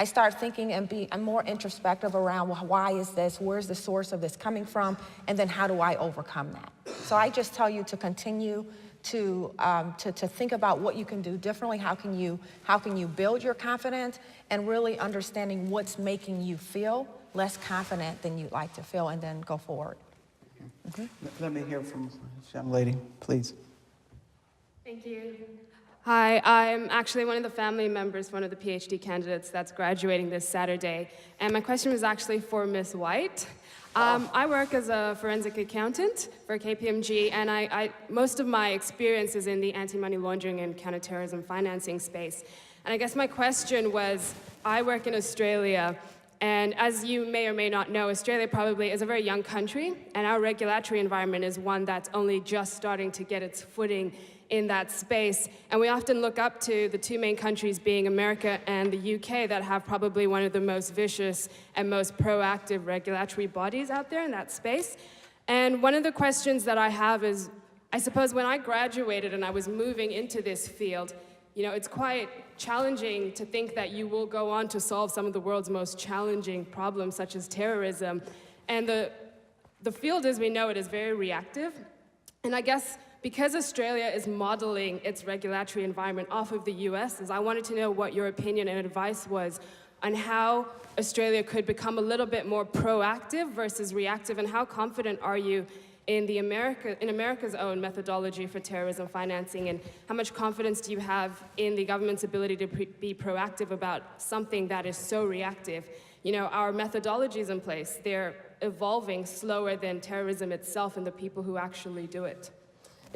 F: start thinking and I'm more introspective around, well, why is this? Where's the source of this coming from? And then how do I overcome that? So I just tell you to continue to think about what you can do differently. How can you build your confidence, and really understanding what's making you feel less confident than you'd like to feel, and then go forward. Mm-hmm.
B: Let me hear from this young lady, please.
N: Thank you. Hi, I'm actually one of the family members, one of the Ph.D. candidates that's graduating this Saturday. And my question was actually for Ms. White. I work as a forensic accountant for KPMG, and most of my experience is in the anti-money laundering and counterterrorism financing space. And I guess my question was, I work in Australia, and as you may or may not know, Australia probably is a very young country, and our regulatory environment is one that's only just starting to get its footing in that space. And we often look up to the 2 main countries, being America and the UK, that have probably one of the most vicious and most proactive regulatory bodies out there in that space. And one of the questions that I have is, I suppose when I graduated and I was moving into this field, it's quite challenging to think that you will go on to solve some of the world's most challenging problems, such as terrorism. And the field, as we know it, is very reactive. And I guess because Australia is modeling its regulatory environment off of the US, I wanted to know what your opinion and advice was on how Australia could become a little bit more proactive versus reactive, and how confident are you in America's own methodology for terrorism financing, and how much confidence do you have in the government's ability to be proactive about something that is so reactive? Our methodologies in place, they're evolving slower than terrorism itself and the people who actually do it.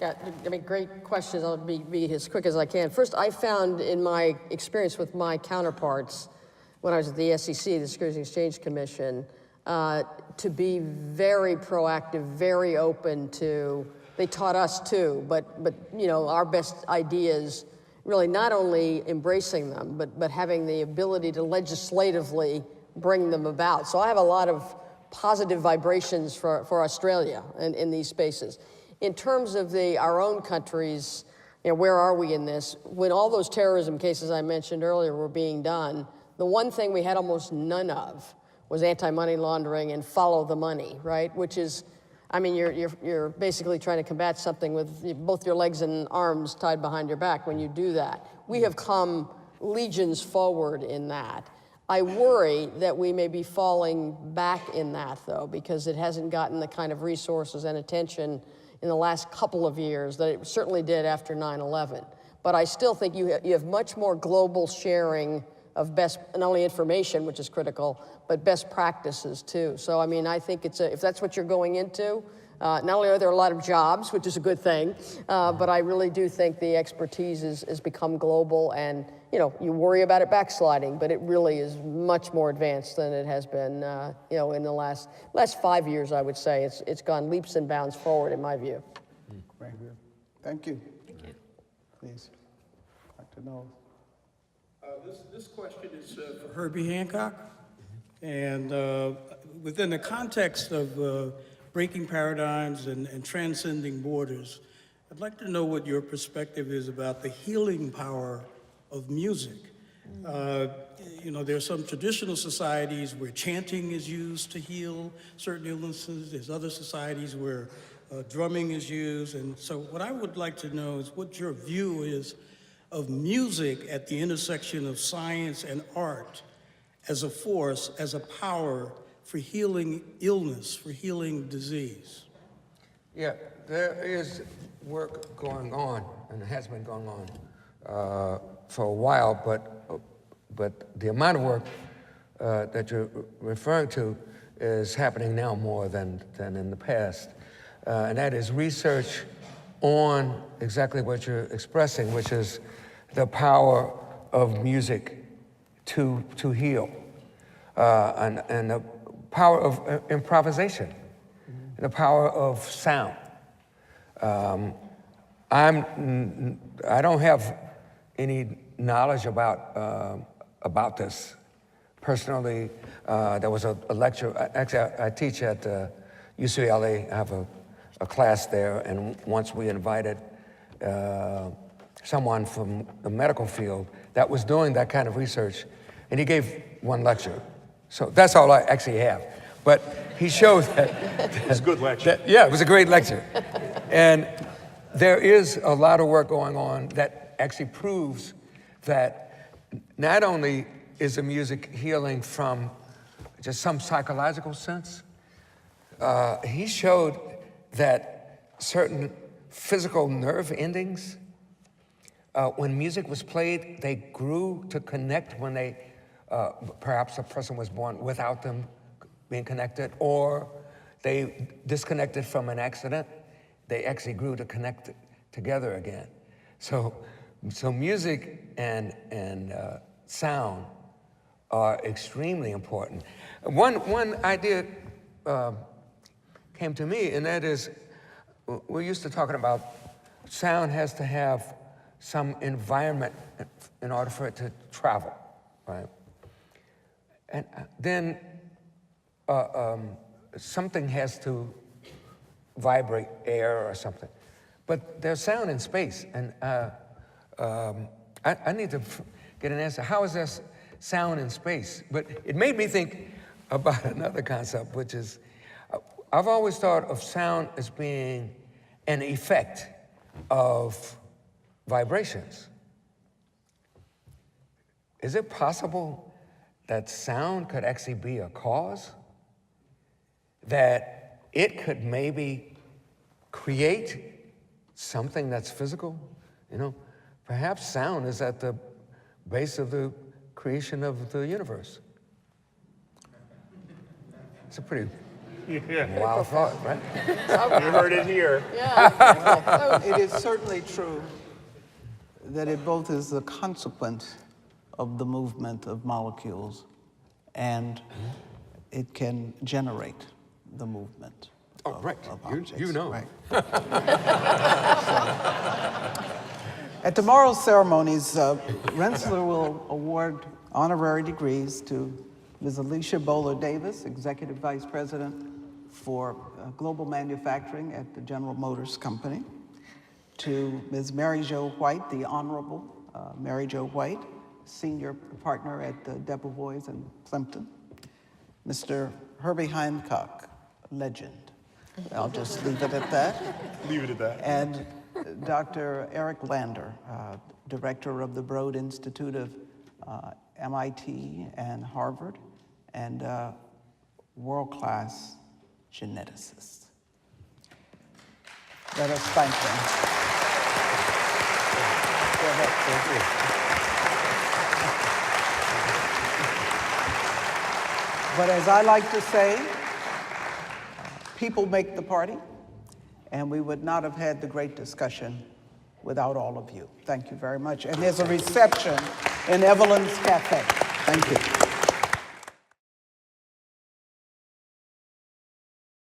D: Yeah, great questions. I'll be as quick as I can. First, I found in my experience with my counterparts when I was at the SEC, the Securities and Exchange Commission, to be very proactive, very open to, they taught us too, but our best ideas, really not only embracing them, but having the ability to legislatively bring them about. So I have a lot of positive vibrations for Australia in these spaces. In terms of our own countries, where are we in this? When all those terrorism cases I mentioned earlier were being done, the one thing we had almost none of was anti-money laundering and follow the money, right? Which is, I mean, you're basically trying to combat something with both your legs and arms tied behind your back when you do that. We have come legions forward in that. I worry that we may be falling back in that, though, because it hasn't gotten the kind of resources and attention in the last couple of years that it certainly did after 9/11. But I still think you have much more global sharing of best, not only information, which is critical, but best practices too. So I mean, I think if that's what you're going into, not only are there a lot of jobs, which is a good thing, but I really do think the expertise has become global, and you worry about it backsliding, but it really is much more advanced than it has been, in the last 5 years. I would say it's gone leaps and bounds forward, in my view.
B: Thank you. Thank you. Please, Dr. Knowles.
O: This question is for Herbie Hancock, and within the context of breaking paradigms and transcending borders, I'd like to know what your perspective is about the healing power of music. There are some traditional societies where chanting is used to heal certain illnesses. There's other societies where drumming is used. And so what I would like to know is what your view is of music at the intersection of science and art as a force, as a power for healing illness, for healing disease.
E: Yeah, there is work going on, and it has been going on for a while, but the amount of work that you're referring to is happening now more than in the past. And that is research on exactly what you're expressing, which is the power of music to heal, and the power of improvisation, the power of sound. I don't have any knowledge about this personally. There was a lecture. Actually, I teach at UCLA. I have a class there, and once we invited someone from the medical field that was doing that kind of research, and he gave one lecture. So that's all I actually have. But he showed that.
G: It was a good lecture.
E: Yeah, it was a great lecture. And there is a lot of work going on that actually proves that not only is the music healing from just some psychological sense, he showed that certain physical nerve endings, when music was played, they grew to connect when they, perhaps a person was born without them being connected, or they disconnected from an accident, they actually grew to connect together again. So music and sound are extremely important. One idea came to me, and that is, we're used to talking about sound has to have some environment in order for it to travel, right? And then something has to vibrate, air or something. But there's sound in space, and I need to get an answer. How is there sound in space? But it made me think about another concept, which is, I've always thought of sound as being an effect of vibrations. Is it possible that sound could actually be a cause? That it could maybe create something that's physical? Perhaps sound is at the base of the creation of the universe. It's a pretty wild thought, right?
G: You heard it here.
D: Yeah.
B: It is certainly true that it both is a consequence of the movement of molecules, and it can generate the movement.
E: Oh, right.
B: Of objects.
E: You know.
B: Right. At tomorrow's ceremonies, Rensselaer will award honorary degrees to Ms. Alicia Boler Davis, Executive Vice President for Global Manufacturing at the General Motors Company, to Ms. Mary Jo White, the Honorable Mary Jo White, Senior Partner at Debevoise and Plimpton, Mr. Herbie Hancock, legend. I'll just leave it at that.
G: Leave it at that.
B: And Dr. Eric Lander, Director of the Broad Institute of MIT and Harvard, and world-class geneticist. Let us thank them. Go ahead. Thank you. But as I like to say, people make the party, and we would not have had the great discussion without all of you. Thank you very much. And there's a reception in Evelyn's Cafe. Thank you.